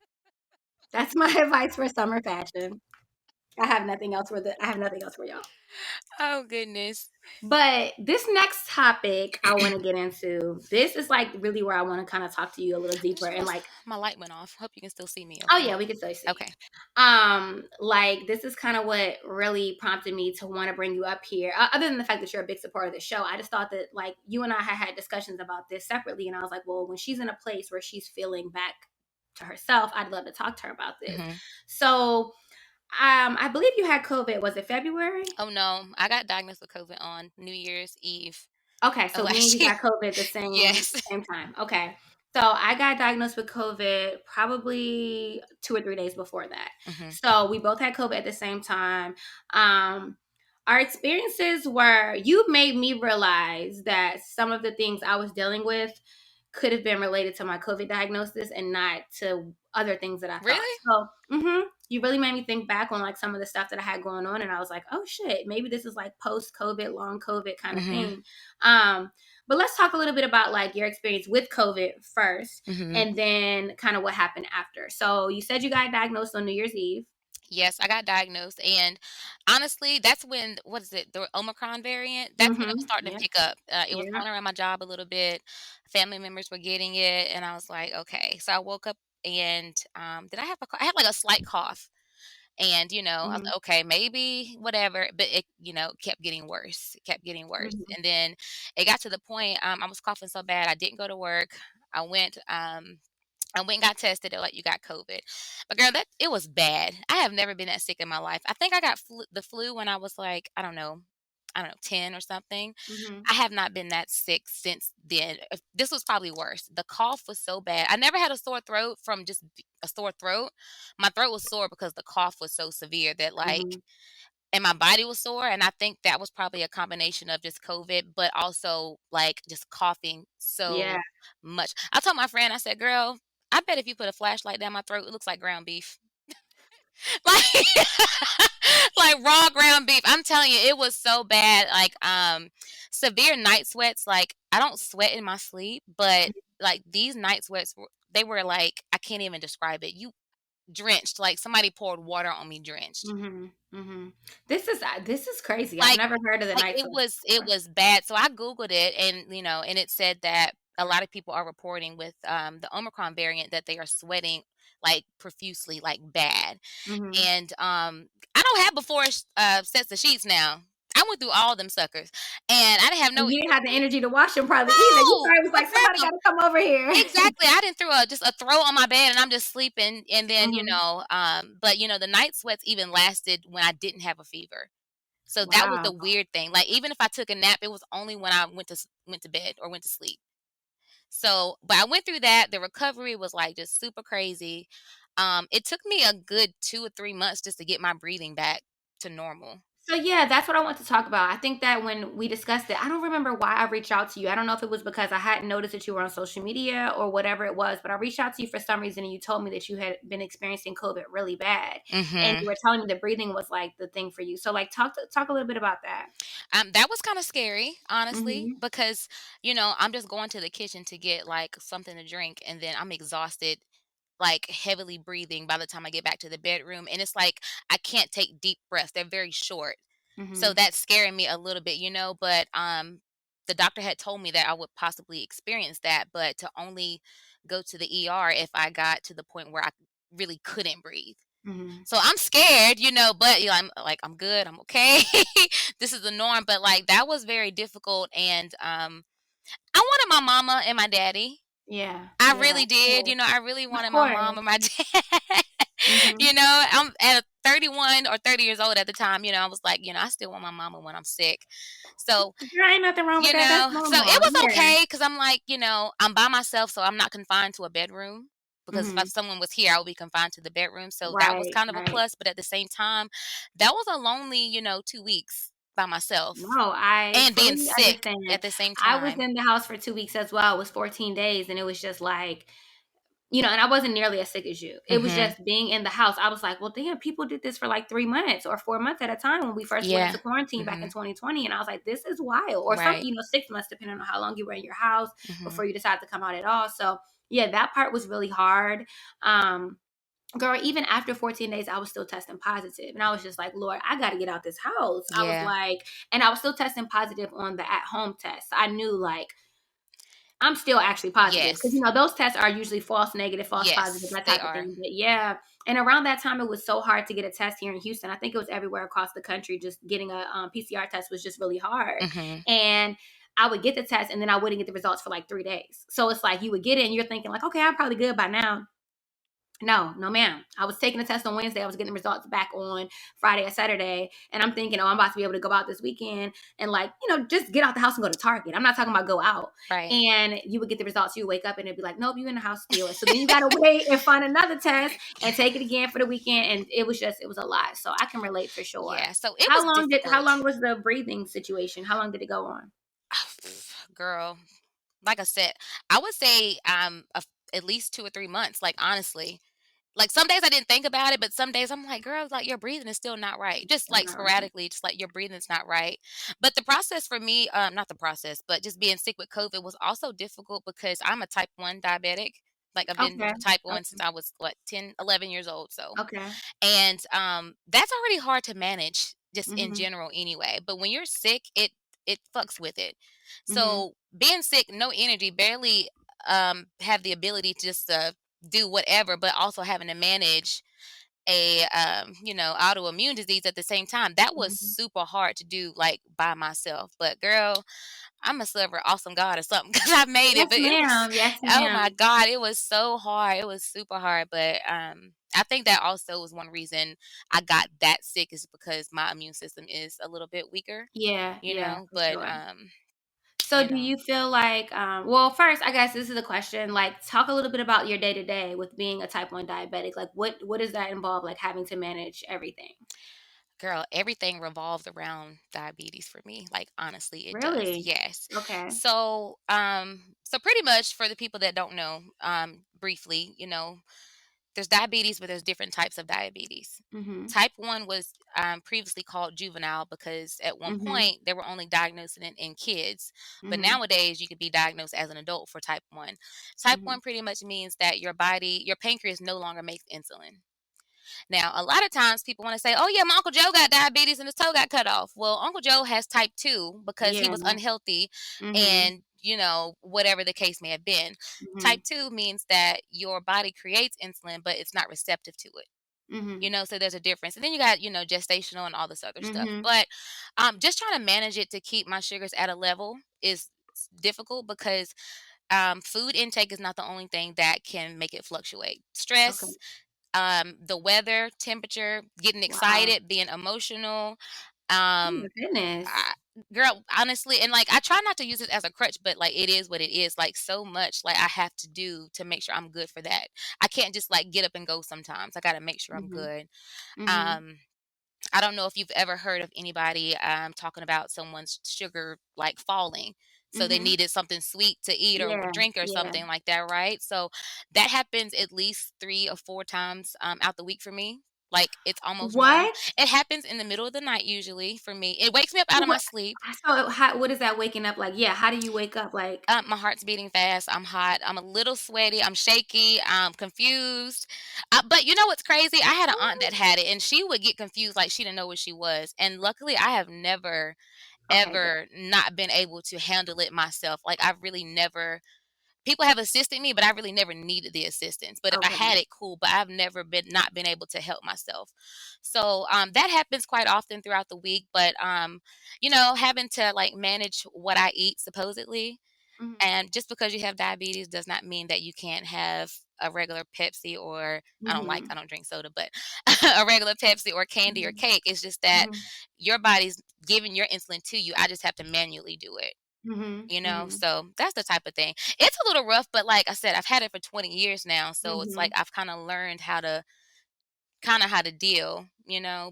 That's my advice for summer fashion. I have nothing else for y'all. Oh goodness. But this next topic I want to get into, this is like really where I want to kind of talk to you a little deeper and like my light went off. Hope you can still see me. Okay? Oh yeah, we can still see. Okay. Like this is kind of what really prompted me to want to bring you up here. Other than the fact that you're a big supporter of the show, I just thought that like you and I had discussions about this separately, and I was like, well, when she's in a place where she's feeling back to herself, I'd love to talk to her about this. Mm-hmm. So I believe you had COVID. Was it February? Oh no, I got diagnosed with COVID on New Year's Eve. Okay, so me and you got COVID the same time. Okay, so I got diagnosed with COVID probably 2 or 3 days before that. Mm-hmm. So we both had COVID at the same time. Our experiences were, you made me realize that some of the things I was dealing with could have been related to my COVID diagnosis and not to other things that I thought. Really? So, you really made me think back on like some of the stuff that I had going on, and I was like, oh shit, maybe this is like post-COVID, long COVID kind of thing. But let's talk a little bit about like your experience with COVID first, and then kind of what happened after. So you said you got diagnosed on New Year's Eve. Yes, I got diagnosed, and honestly, that's when the Omicron variant. That's when it was starting to pick up. It was going around my job a little bit. Family members were getting it, and I was like, okay. So I woke up, and did I have I had like a slight cough, and I was like, okay, maybe whatever, but it kept getting worse. It kept getting worse, and then it got to the point I was coughing so bad I didn't go to work. I went and got tested. They're like, you got COVID. But girl, it was bad. I have never been that sick in my life. I think I got the flu when I was like, I don't know, 10 or something. I have not been that sick since then. This was probably worse. The cough was so bad. I never had a sore throat from just a sore throat. My throat was sore because the cough was so severe that like, and my body was sore. And I think that was probably a combination of just COVID, but also like just coughing so much. I told my friend, I said, girl, I bet if you put a flashlight down my throat, it looks like ground beef. like, like raw ground beef. I'm telling you, it was so bad. Like, severe night sweats. Like, I don't sweat in my sleep, but like these night sweats, they were like, I can't even describe it. You drenched, like somebody poured water on me drenched. This is crazy. Like, I've never heard of the night sweats. It was bad. So I Googled it, and and it said that a lot of people are reporting with the Omicron variant that they are sweating like profusely, like bad. And I don't have before sets of sheets now. I went through all them suckers, and I didn't have And no you didn't have the energy to wash them probably either. You no, probably was like, somebody got girl. to come over here. Exactly. I didn't throw just a throw on my bed and I'm just sleeping. And then, Hmm. but the night sweats even lasted when I didn't have a fever. So that was Wow. the weird thing. Like even if I took a nap, it was only when I went to bed or went to sleep. So, but I went through that. The recovery was like just super crazy. It took me a good 2 or 3 months just to get my breathing back to normal. So yeah, that's what I want to talk about. I think that when we discussed it, I don't remember why I reached out to you. I don't know if it was because I hadn't noticed that you were on social media or whatever it was, but I reached out to you for some reason and you told me that you had been experiencing COVID really bad. And Hmm. you were telling me that breathing was like the thing for you. So like talk a little bit about that. That was kind of scary, honestly, Mhm. because I'm just going to the kitchen to get like something to drink, and then I'm exhausted, like heavily breathing by the time I get back to the bedroom, and it's like I can't take deep breaths; they're very short, so Mhm. that's scaring me a little bit, But the doctor had told me that I would possibly experience that, but to only go to the ER if I got to the point where I really couldn't breathe. Mhm. So I'm scared, but I'm like, I'm good, I'm okay. This is the norm. But like that was very difficult. And I wanted my mama and my daddy. Yeah. I Yeah. really Of did. course. I really Of wanted my mom course. and my dad. Mhm. I'm at 31 or 30 years old at the time. I was like, I still want my mama when I'm sick. So, There ain't nothing wrong with that. That's so it normal. was Yeah. okay because I'm like, I'm by myself, so I'm not confined to a bedroom. Because Mhm. if someone was here, I would be confined to the bedroom. So that was Right. kind of a Right. plus. But at the same time, that was a lonely, 2 weeks by myself No, I and being fully sick understand. at the same I was time. in the house for 2 weeks as well. It was 14 days, and it was just like, and I wasn't nearly as sick as you. It was Hmm. just being in the house. I was like, well, damn, people did this for like 3 months or 4 months at a time when we first went Yeah. into quarantine back Hmm. in 2020. And I was like, this is wild. Or some, Right. 6 months, depending on how long you were in your house Hmm. before you decided to come out at all. So yeah, that part was really hard. Um, Girl, even after 14 days, I was still testing positive. And I was just like, Lord, I got to get out this house. I was Yeah. like, and I was still testing positive on the at home test. I knew like, I'm still actually positive because Yes. those tests are usually false negative, false positive, Yes, that they type of are. thing. But yeah, and around that time, it was so hard to get a test here in Houston. I think it was everywhere across the country. Just getting a PCR test was just really hard, Hmm. and I would get the test and then I wouldn't get the results for like 3 days. So it's like you would get it and you're thinking like, okay, I'm probably good by now. No, no, ma'am. I was taking a test on Wednesday. I was getting the results back on Friday or Saturday. And I'm thinking, oh, I'm about to be able to go out this weekend and like, just get out the house and go to Target. I'm not talking about go out. Right. And you would get the results. You wake up and it'd be like, nope, you in the house still. So then you got to wait and find another test and take it again for the weekend. And it was a lot. So I can relate for sure. Yeah. So it was How difficult. long was the breathing situation? How long did it go on? Girl, like I said, I would say at least 2 or 3 months. Like honestly, like some days I didn't think about it, but some days I'm like, girl, like your breathing is still not right. Just Still like not right. sporadically, just like your breathing's not right. But the process for me, not the process, but just being sick with COVID was also difficult because I'm a type 1 diabetic. Like I've been Okay. type 1 Okay. since I was 10, 11 years old. So, Okay. and that's already hard to manage just in Mm-hmm. general anyway. But when you're sick, it fucks with it. Mm-hmm. So being sick, no energy, barely have the ability to just do whatever, but also having to manage a autoimmune disease at the same time. That was Mm-hmm. super hard to do like by myself. But girl, I'm a silver awesome God or something because I made it. Yes, But it was, ma'am. Yes, oh my ma'am. God, it was so hard. It was super hard. But I think that also was one reason I got that sick is because my immune system is a little bit weaker, Yeah, yeah, for but sure. So you do know, you feel like well, first, I guess this is a question, like talk a little bit about your day to day with being a type 1 diabetic. Like what does that involve, like having to manage everything? girl, everything revolves around diabetes for me. Like honestly, it does. Really? Yes. Okay. So pretty much for the people that don't know, briefly, there's diabetes, but there's different types of diabetes. Mhm. Type 1 was previously called juvenile because at one Mhm. point they were only diagnosing it in kids. But Mhm. nowadays you could be diagnosed as an adult for type 1. Type Mhm. 1 pretty much means that your pancreas no longer makes insulin. Now, a lot of times people want to say, oh, yeah, my Uncle Joe got diabetes and his toe got cut off. Well, Uncle Joe has type 2 because he Yeah. was unhealthy Mhm. and, whatever the case may have been. Mhm. Type 2 means that your body creates insulin, but it's not receptive to it. Mhm. So there's a difference. And then you got, gestational and all this other stuff. Mhm. But just trying to manage it to keep my sugars at a level is difficult because food intake is not the only thing that can make it fluctuate. Okay. Stress, the weather, temperature, getting Wow. excited, being emotional. Oh my Um, goodness. I, girl, honestly, and like I try not to use it as a crutch, but like it is what it is. Like so much, like I have to do to make sure I'm good for that. I can't just like get up and go. Sometimes I got to make sure I'm Mhm. good. Mhm. Um, I don't know if you've ever heard of anybody talking about someone's sugar like falling. So they Mhm. needed something sweet to eat or Yeah. drink or Yeah. something like that, right? So that happens at least 3 or 4 times out the week for me. Like it's almost normal. What? It happens in the middle of the night usually for me. It wakes me up out So of my what? sleep. So what is that waking up like? Yeah. How do you wake up? Like, My heart's beating fast. I'm hot. I'm a little sweaty. I'm shaky. I'm confused. But you know what's crazy? I had an aunt that had it, and she would get confused, like she didn't know what she was. And luckily, I have never, okay, good. ever not been able to handle it myself. Like I've really never. People have assisted me, but I really never needed the assistance. But if I Okay. had it, cool. But I've never been not been able to help myself. So that happens quite often throughout the week. But having to like manage what I eat supposedly Mhm. and just because you have diabetes does not mean that you can't have a regular Pepsi or I Mhm. don't drink soda, but a regular Pepsi or candy or Mhm. cake. It's just that Mhm. your body's giving your insulin to you. I just have to manually do it. Mhm. Mhm. So that's the type of thing. It's a little rough, but like I said, I've had it for 20 years now. So it's like Mhm. I've kind of how to deal,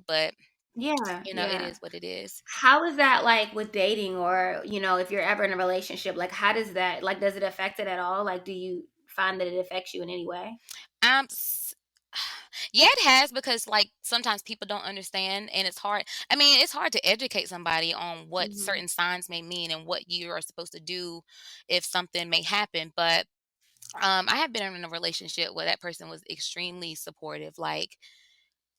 but Yeah. it Yeah. is what it is. How is that like with dating or, if you're ever in a relationship, like how does that like does it affect it at all? Like do you find that it affects you in any way? Um, s- yeah, it has because like sometimes people don't understand, and it's hard. I mean, it's hard to educate somebody on what Mhm. certain signs may mean and what you are supposed to do if something may happen. But I have been in a relationship where that person was extremely supportive. Like,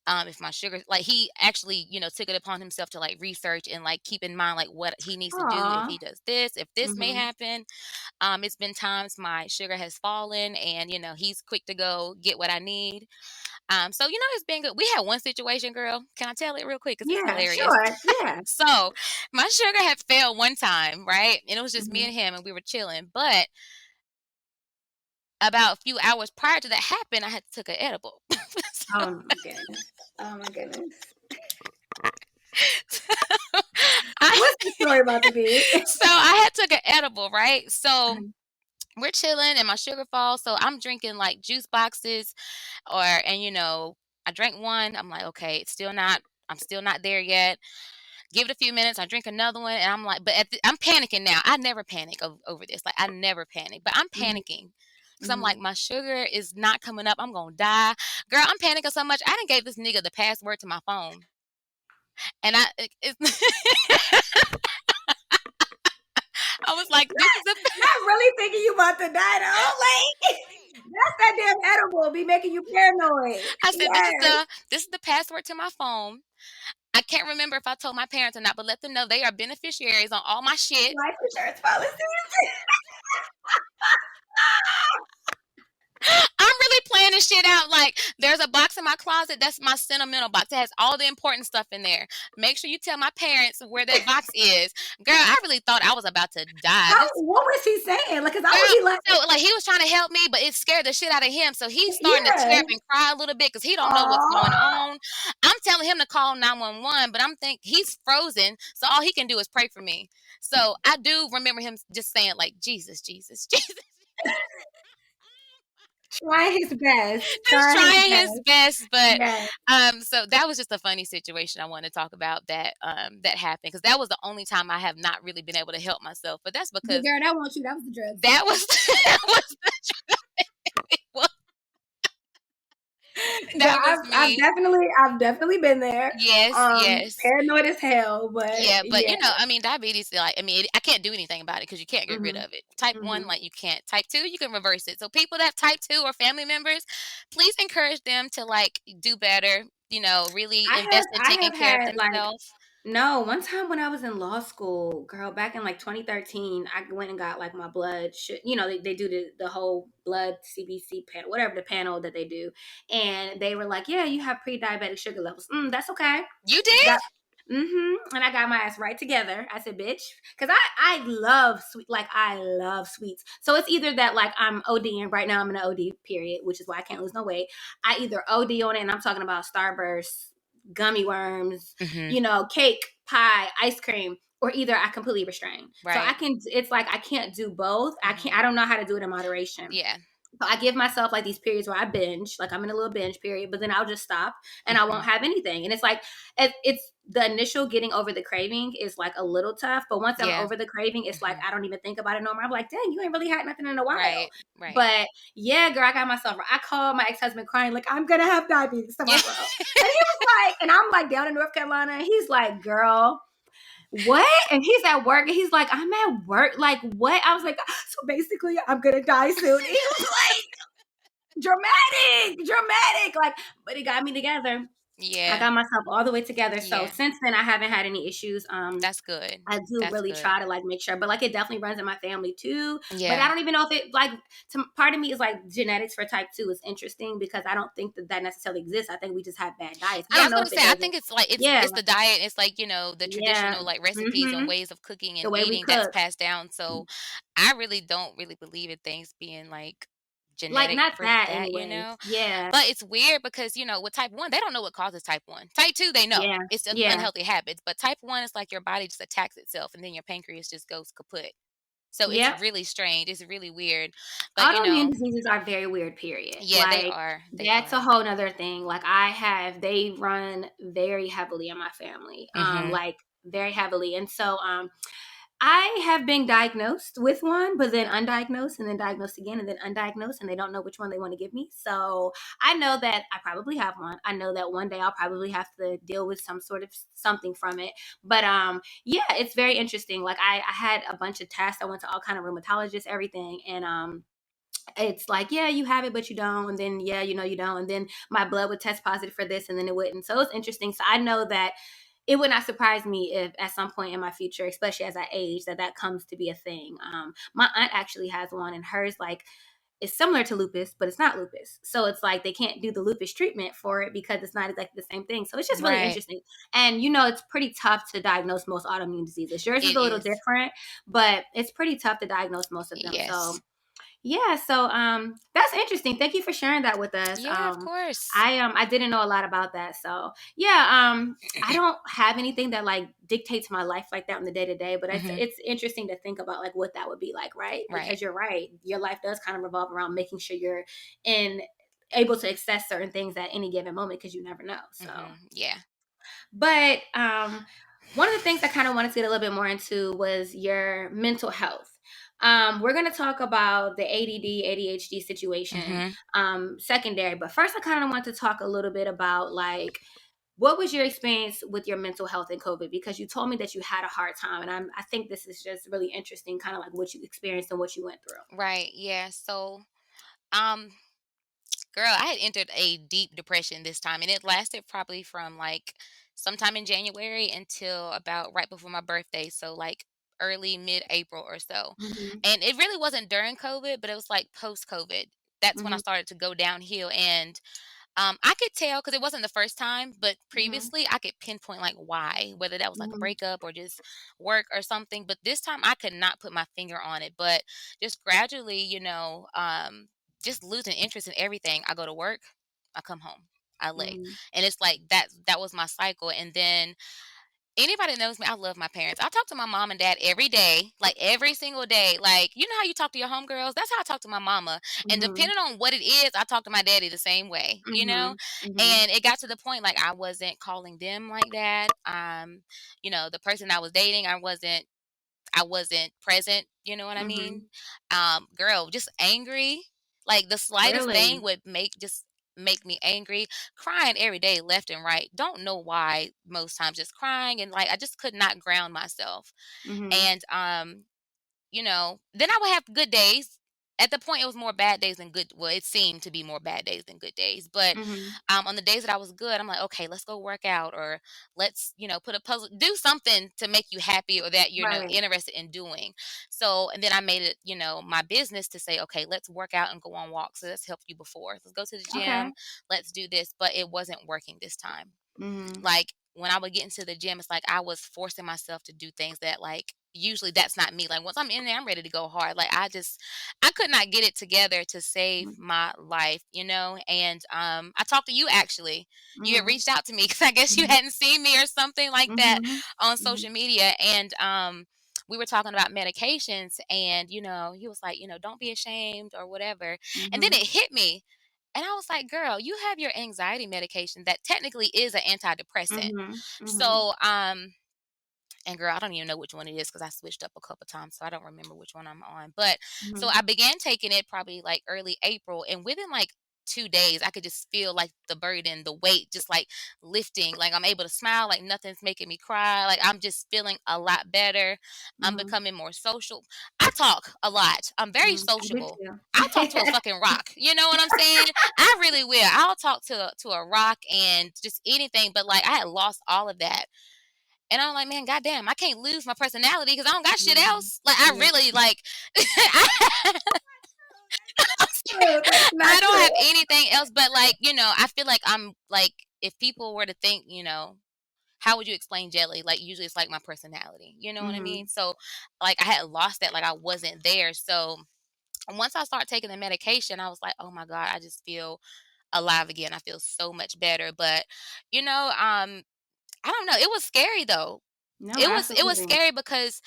if my sugar, like he actually, took it upon himself to like research and like keep in mind like what he needs to do if Aw. he does this, if this may Mhm. happen. It's been times my sugar has fallen, and he's quick to go get what I need. So it's been good. We had one situation, girl. Can I tell it real quick? Because it's Yeah, hilarious. sure. Yeah. So my sugar had failed one time, right? And it was just me Mhm. and him, and we were chilling. But about a few hours prior to that happened, I had took an edible. Oh my goodness. Oh my goodness. I, What's the story about to be? so I had took an edible, right? So Mhm. we're chilling, and my sugar falls. So I'm drinking like juice boxes, and I drank one. I'm like, okay, it's still not. I'm still not there yet. Give it a few minutes. I drink another one, and I'm like, but I'm panicking now. I never panic over this. Like I never panic, but I'm Mhm. panicking because I'm like, Mhm. my sugar is not coming up. I'm gonna die, girl. I'm panicking so much. I didn't gave this nigga the password to my phone, and I was like, this is a. Not really thinking you about to die though. Like that's that damn edible be making you paranoid. I said, this is Yes. the password to my phone. I can't remember if I told my parents or not, but let them know they are beneficiaries on all my shit. Life insurance policies. I'm really playing this shit out. Like, there's a box in my closet that's my sentimental box. It has all the important stuff in there. Make sure you tell my parents where that box is. Girl, I really thought I was about to die. How This what was he saying? Like, cause I would girl, be like, so like he was trying to help me, but it scared the shit out of him. So he's starting to yeah. tear up and cry a little bit because he don't know what's going Aw. on. I'm telling him to call 911, but I'm think he's frozen, so all he can do is pray for me. So I do remember him just saying like Jesus, Jesus, Jesus. Trying his best. Just Trying his trying his best. best, but Yes. so that was just a funny situation I want to talk about that happened because that was the only time I have not really been able to help myself, but that's But because girl, that wasn't you. That was the drugs. that was that was the, Girl, that was I've me. definitely been there. Yes, yes. Paranoid as hell, but Yeah, but yeah. I mean, diabetes, like, I mean, I can't do anything about it because you can't get rid Mhm. of it. Type 1, Mhm. like, you can't. Type 2, you can reverse it. So, people that have type 2 or family members, please encourage them to, like, do better, really invest in I taking have care of had like themselves. No, one time when I was in law school, girl, back in like 2013, I went and got like my blood. They do the whole blood CBC panel, whatever the panel that they do, and they were like, "Yeah, you have pre-diabetic sugar levels. That's okay." You did? Got And I got my ass right together. I said, "Bitch," because I love sweet, like I love sweets. So it's either that like I'm ODing right now. I'm in an OD period, which is why I can't lose no weight. I either OD on it, and I'm talking about Starburst, gummy worms, Mm-hmm. cake, pie, ice cream, or either I completely restrain. So I Right. can. It's like I can't do both. I Mm-hmm. can't. I don't know how to do it in moderation. Yeah. So I give myself like these periods where I binge, like I'm in a little binge period, but then I'll just stop and I Mm-hmm. won't have anything. And it's like it's the initial getting over the craving is like a little tough, but once I'm Yeah. over the craving, it's like Mm-hmm. I don't even think about it no more. I'm like, dang, you ain't really had nothing in a while. Right. Right. But yeah, girl, I got myself. I called my ex-husband crying like I'm gonna have diabetes tomorrow, and he was like, and I'm like down in North Carolina, and he's like, girl. What? And he's at work and he's like, I'm at work. Like, what? I was like, so basically, I'm gonna die soon. He was like, dramatic. Like, but it got me together. I Yeah. got myself all the way together. So Yeah. since then, I haven't had any issues. That's good. I do That's really good. try to like make sure, but like it definitely runs in my family too. But I Yeah. don't even know if it like part of me is like genetics for type 2 is interesting because I don't think that necessarily exists. I think we just have bad diets. I Yeah, I don't was know gonna if it say I doesn't. think it's like Yeah, it's the diet. It's like, the yeah. traditional like recipes and hmm ways of cooking The and way we eating that's cook, passed down. So I really don't really believe in things being like like genetic not for that, that, anyways. Yeah, But it's weird because, with type 1, they don't know what causes type 1. Type 2, they know. yeah, It's yeah. unhealthy habits. But type 1 is like your body just attacks itself and then your pancreas just goes kaput. So it's Yep. really strange. It's really weird. But, Autoimmune diseases are very weird, period. yeah, they Like are. They that's a are. whole nother thing. Like they run very heavily in my family. Mhm. Like very heavily. And so I have been diagnosed with one, but then undiagnosed and then diagnosed again and then undiagnosed and they don't know which one they want to give me. So I know that I probably have one. I know that one day I'll probably have to deal with some sort of something from it. But yeah, it's very interesting. Like I had a bunch of tests. I went to all kind of rheumatologists, everything, and it's like, yeah, you have it, but you don't. And then, yeah, you don't. And then my blood would test positive for this and then it wouldn't. So it's interesting. So I know that it would not surprise me if at some point in my future, especially as I age, that comes to be a thing. My aunt actually has one and hers like is similar to lupus, but it's not lupus. So it's like they can't do the lupus treatment for it because it's not exactly the same thing. So it's just really Right. interesting. And it's pretty tough to diagnose most autoimmune diseases. Yours is It a little is. different, but it's pretty tough to diagnose most of them. So Yes. yeah, so that's interesting. Thank you for sharing that with us. Yeah, of course. I didn't know a lot about that. So yeah, I don't have anything that like dictates my life like that in the day to day, but Mhm. it's interesting to think about like what that would be like, right? Right. Because you're right. Your life does kind of revolve around making sure you're in able to access certain things at any given moment because you never know. So Yeah. but one of the things I kind of wanted to get a little bit more into was your mental health. We're going to talk about the ADD, ADHD situation Mhm. secondary. But first, I kind of want to talk a little bit about like, what was your experience with your mental health in COVID? Because you told me that you had a hard time. And I think this is just really interesting, kind of like what you experienced and what you went through. Right. Yeah. So, um girl, I had entered a deep depression this time, and it lasted probably from like sometime in January until about right before my birthday. So, like early mid April or so. Mm-hmm. And it really wasn't during COVID, but it was like post COVID. That's when I Mm-hmm. started to go downhill. And I could tell because it wasn't the first time, but Mm-hmm. previously I could pinpoint like why, whether that was like a Mm-hmm. breakup or just work or something. But this time I could not put my finger on it. But just gradually, just losing interest in everything. I go to work, I come home, I lay, Mm-hmm. and it's like that was my cycle. And then anybody that knows me, I love my parents. I talk to my mom and dad every day, like every single day. Like, you know how you talk to your homegirls? That's how I talk to my mama. And Mm-hmm. depending on what it is, I talk to my daddy the same way. Mm-hmm. And it got to the point like I wasn't calling them like that. The person I was dating, I wasn't present, you know what I Mm-hmm. mean? Girl, just angry. Like the slightest thing Really? would make me angry, crying every day left and right. Don't know why most times just crying and like I just could not ground myself. Mm-hmm. And then I would have good days at the point, it was more bad days than good. Well, it seemed to be more bad days than good days. But Mhm. on the days that I was good, I'm like, okay, let's go work out, or let's, put a puzzle, do something to make you happy, or that you're Right. interested in doing. So, and then I made it, my business to say, okay, let's work out and go on walks. So that's helped you before. Let's go to the Okay. gym. Let's do this. But it wasn't working this time. Mhm. Like when I would get into the gym, it's like I was forcing myself to do things that, like, usually that's not me. Like once I'm in there, I'm ready to go hard. Like I could not get it together to save my life, And I talked to you actually. You had Mhm. reached out to me because I guess you Mhm. hadn't seen me or something like that Mhm. on Mhm. social media, and we were talking about medications, and he was like, don't be ashamed or whatever. And then Mhm. it hit me, and I was like, girl, you have your anxiety medication that technically is an antidepressant. Mhm. Mhm. So, and girl, I don't even know which one it is because I switched up a couple times, so I don't remember which one I'm on. But so Mhm. I began taking it probably like early April, and within like 2 days, I could just feel like the burden, the weight, just like lifting. Like I'm able to smile, like nothing's making me cry. Like I'm just feeling a lot better. I'm Mhm. becoming more social. I talk a lot. I'm very Mhm. I do sociable. I'll talk to a too. fucking rock. You know what I'm saying? I really will. I'll talk to a rock and just anything. But like I had lost all of that. And I'm like, man, goddamn, I can't lose my personality because I don't got shit Mhm. else. Like, I Yeah. really like, I, True. That's not I don't true. have anything else. But like, I feel like I'm like, if people were to think, how would you explain jelly? Like, usually it's like my personality. You know what I mean? Mhm. So, like, I had lost that. Like, I wasn't there. So, once I started taking the medication, I was like, oh my God, I just feel alive again. I feel so much better. But, I don't know. It was scary though. No, It was absolutely. scary because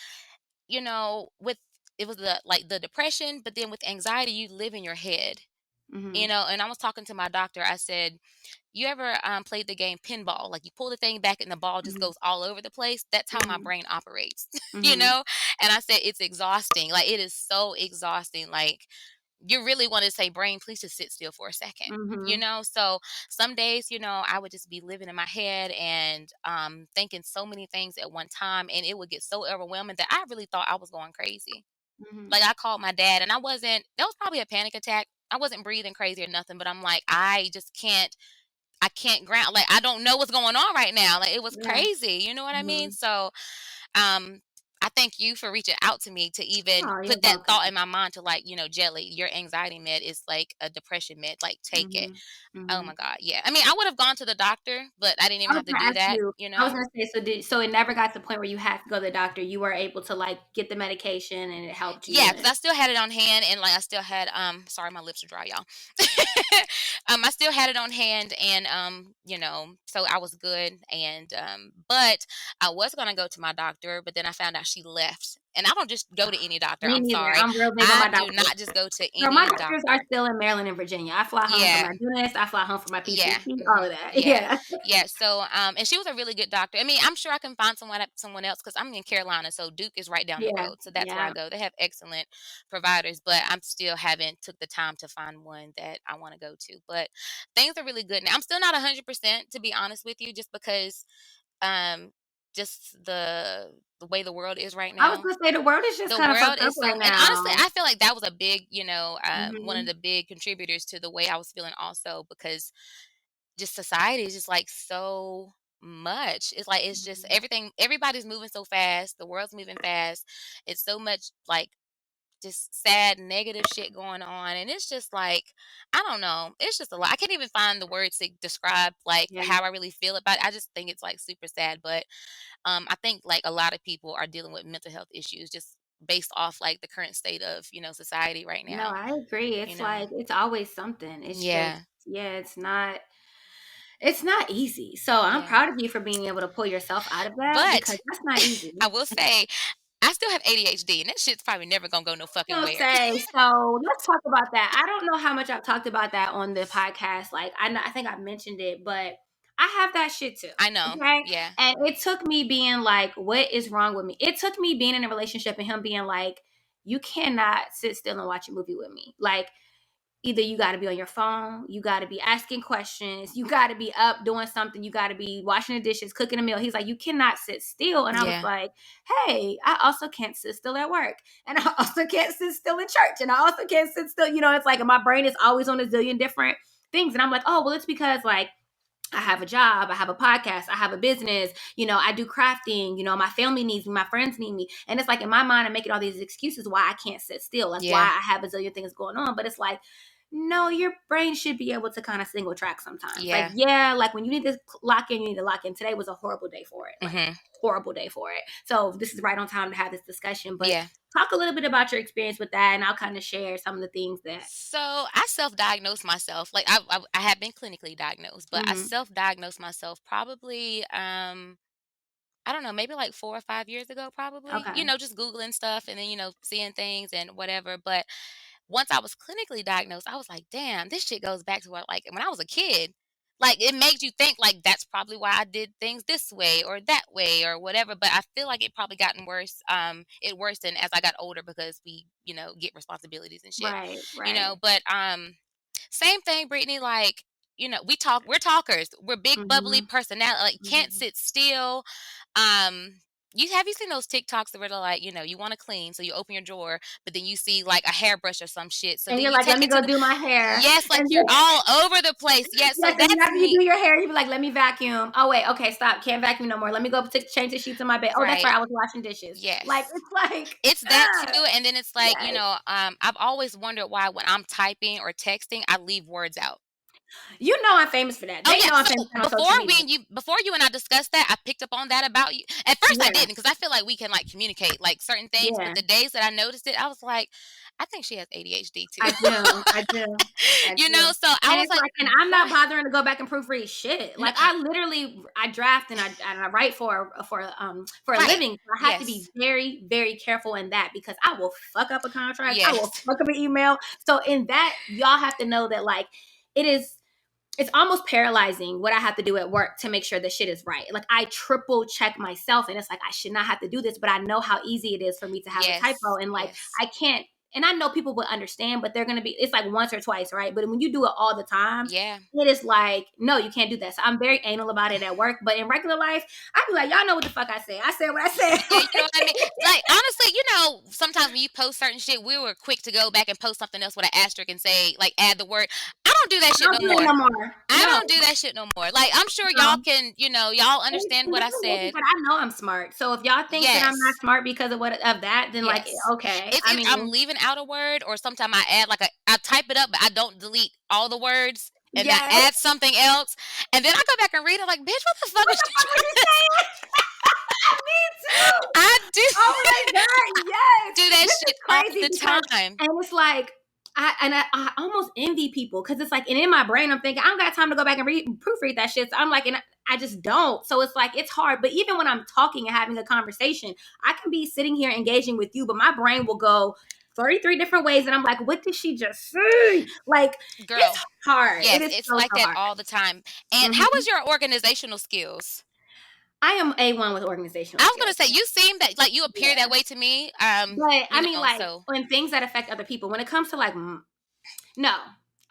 with it was the depression, but then with anxiety, you live in your head, Mhm. and I was talking to my doctor. I said, you ever played the game pinball? Like you pull the thing back and the ball just Mhm. goes all over the place. That's how my Mhm. brain operates, you Mhm. know? And I said, it's exhausting. Like it is so exhausting. Like you really want to say, brain, please just sit still for a second. Mhm. So some days, I would just be living in my head and thinking so many things at one time, and it would get so overwhelming that I really thought I was going crazy. Mhm. Like I called my dad, and that was probably a panic attack. I wasn't breathing crazy or nothing, but I'm like, I can't ground. Like I don't know what's going on right now. Like it was Yeah. crazy. You know what I mean? Mhm. So, um, I thank you for reaching out to me to even Oh, you're put that thought welcome. in my mind to like, Jelly, your anxiety med is like a depression med. Like take it. Mhm. Oh Mhm. my God. Yeah. I mean, I would have gone to the doctor, but I didn't I even was have to gonna do ask that, you. you I was know? gonna say, so it never got to the point where you had to go to the doctor. You were able to like get the medication and it helped you. Yeah, because And I still had it on hand, and like I still had sorry, my lips are dry, y'all. I still had it on hand, and so I was good, and but I was gonna go to my doctor, but then I found out she left. And I don't just go to any doctor. me I'm neither. sorry. I'm real big on I my do doctors. not just go to Girl, my any doctors are doctor. still in Maryland and Virginia. I fly home for Yeah. my dentist. I fly home for my Yeah. PCP. All of that. Yeah. Yeah. Yeah. So, and she was a really good doctor. I mean, I'm sure I can find someone else because I'm in Carolina, so Duke is right down the Yeah. road. So that's where I Yeah. go. They have excellent providers, but I'm still haven't took the time to find one that I want to go to. But things are really good now. I'm still not 100% to be honest with you, just because, um, just the way the world is right I was now. gonna say the world is just The kind of world fucked up is so, right and honestly, now. I feel like that was a big, one of Mhm. the big contributors to the way I was feeling also, because just society is just like so much. It's like it's just Mhm. everything. Everybody's moving so fast. The world's moving fast. It's so much like just sad, negative shit going on, and it's just like I don't know. It's just a lot. I can't even find the words to describe like Yeah. how I really feel about it. I just think it's like super sad. But I think like a lot of people are dealing with mental health issues just based off like the current state of society right No, now. I agree. You It's know. like it's always something. It's just Yeah. yeah, it's not easy. So I'm Yeah. proud of you for being able to pull yourself out of that because But that's not easy. I will say I still have ADHD, and that shit's probably never gonna go no fucking Gonna where. say, so let's talk about that. I don't know how much I've talked about that on the podcast. Like I think I mentioned it, but I have that shit too. I know. Okay. Yeah. And it took me being like, what is wrong with me? It took me being in a relationship and him being like, you cannot sit still and watch a movie with me. Like either you got to be on your phone, you got to be asking questions, you got to be up doing something, you got to be washing the dishes, cooking a meal. He's like, you cannot sit still. And I was Yeah. like, hey, I also can't sit still at work. And I also can't sit still in church. And I also can't sit still. You know, it's like my brain is always on a zillion different things. And I'm like, oh, well, it's because like, I have a job, I have a podcast, I have a business, you know, I do crafting, you know, my family needs me, my friends need me. And it's like in my mind, I'm making all these excuses why I can't sit still. That's why I have a zillion things going on. But it's like, no, your brain should be able to kind of single track sometimes. Yeah. Like, like when you need to lock in, you need to lock in. Today was a horrible day for it. Like, horrible day for it. So this is right on time to have this discussion. But talk a little bit about your experience with that, and I'll kind of share some of the things that. So I self-diagnosed myself. Like I have been clinically diagnosed, but I self-diagnosed myself probably I don't know, maybe like 4 or 5 years ago, probably. Okay. You know, just Googling stuff and then, you know, seeing things and whatever. But once I was clinically diagnosed, I was like, damn, this shit goes back to what, like, when I was a kid. Like, it makes you think, like, that's probably why I did things this way or that way or whatever. But I feel like it probably gotten worse. It worsened as I got older because we, you know, get responsibilities and shit. Right. You know, but same thing, Brittney, like, you know, we're talkers. We're big, bubbly personality. Like, can't sit still. You seen those TikToks where they're like, you know, you want to clean, so you open your drawer, but then you see like a hairbrush or some shit. So and then you're you like, take let me it go to do my hair. Yes, like you're all over the place. Yes, so that's after me. you do your hair, you be like, let me vacuum. Oh wait, okay, stop. Can't vacuum no more. Let me go change the sheets in my bed. Oh, that's right. I was washing dishes. Yes. Like it's that too. And then it's like, you know, I've always wondered why when I'm typing or texting, I leave words out. You know I'm famous for that. They know I'm famous for that. Before you and I discussed that, I picked up on that about you. At first I didn't, because I feel like we can like communicate like certain things. But the days that I noticed it, I was like, I think she has ADHD too. I do. You know, so I was like, and I'm not bothering to go back and proofread shit. Like I draft and I write for a living. So I have to be very, very careful in that, because I will fuck up a contract. I will fuck up an email. So in that, y'all have to know that like it's almost paralyzing what I have to do at work to make sure the shit is right. Like I triple check myself, and it's like I should not have to do this, but I know how easy it is for me to have a typo, and like I can't. And I know people would understand, but they're going to be, it's like once or twice, right? But when you do it all the time, it is like, no, you can't do that. So I'm very anal about it at work. But in regular life, I'd be like, y'all know what the fuck I said. I said what I said. Yeah, you know what I mean? Like, honestly, you know, sometimes when you post certain shit, we were quick to go back and post something else with an asterisk and say, like, add the word. I don't do that shit no more. I don't do that shit no more. Like, I'm sure y'all can, you know, y'all understand what I said. But I know I'm smart. So if y'all think that I'm not smart because of that, then like, okay. If I'm leaving out a word, or sometimes I add like I type it up, but I don't delete all the words, and then I add something else, and then I go back and read it like, bitch, what the fuck is you saying? Me too. I do. Oh my god, yes. Do that shit all the time. And it's like I almost envy people, because it's like, and in my brain I'm thinking I don't got time to go back and proofread that shit. So I'm like, and I just don't. So it's like, it's hard. But even when I'm talking and having a conversation, I can be sitting here engaging with you, but my brain will go 33 different ways, and I'm like, what did she just say? Like, girl, it's hard. Yes, it's so like that all the time. And how is your organizational skills? I am A1 with organizational skills. I was going to say, you seem that, like, you appear that way to me. But I mean, like, when things that affect other people, when it comes to like, no,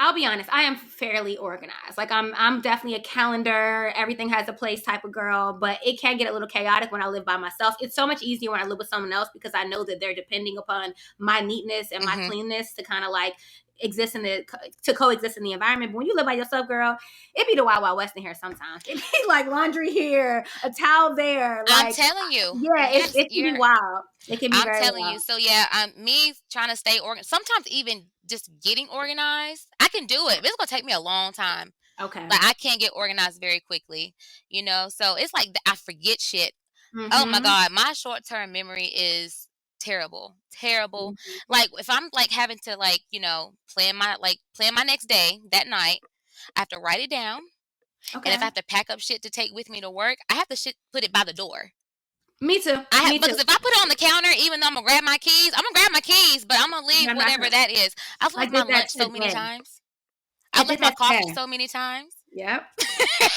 I'll be honest, I am fairly organized. Like I'm definitely a calendar, everything has a place type of girl, but it can get a little chaotic when I live by myself. It's so much easier when I live with someone else, because I know that they're depending upon my neatness and my cleanness to kind of like coexist in the environment. But when you live by yourself, girl, it be the Wild Wild West in here sometimes. It be like laundry here, a towel there. Like, I'm telling you. Yeah, it can be wild. It can be very wild. I'm telling you. So yeah, me trying to stay organized, sometimes even just getting organized, I can do it, but it's gonna take me a long time. Okay. Like I can't get organized very quickly, you know. So it's like I forget shit. Oh my god, my short-term memory is terrible. Like if I'm like having to like, you know, plan my next day that night, I have to write it down. Okay. And if I have to pack up shit to take with me to work, I have to put it by the door. Me too. Because if I put it on the counter, even though I'm gonna grab my keys, but I'm gonna leave whatever that is. I've left my lunch so many times. I've left my coffee so many times. Yep.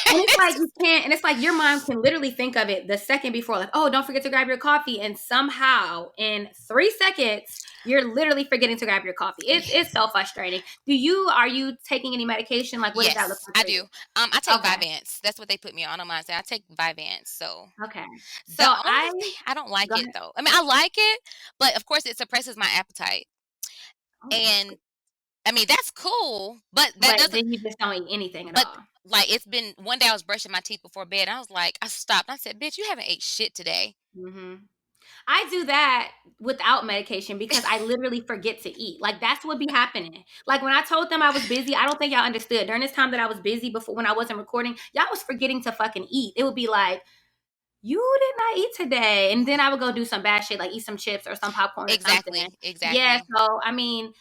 And it's like you can't, and it's like your mind can literally think of it the second before, like, oh, don't forget to grab your coffee. And somehow in 3 seconds, you're literally forgetting to grab your coffee. It's so frustrating. Are you taking any medication? Like, what does that look Yes, like I for you? do. I take Okay. Vyvanse. That's what they put me on. I don't mind saying I take Vyvanse. So Okay. So the only thing I don't like go it ahead. though. I mean, I like it, but of course it suppresses my appetite. Oh, that's good. And I mean, that's cool, but that But doesn't. then you just don't eat anything at But all. like, it's been one day I was brushing my teeth before bed. I was like, I stopped. I said, "Bitch, you haven't ate shit today." Hmm. I do that without medication because I literally forget to eat. Like that's what be happening. Like when I told them I was busy, I don't think y'all understood. During this time that I was busy before when I wasn't recording, y'all was forgetting to fucking eat. It would be like, you did not eat today. And then I would go do some bad shit, like eat some chips or some popcorn or something. Exactly, Yeah. exactly. So I mean,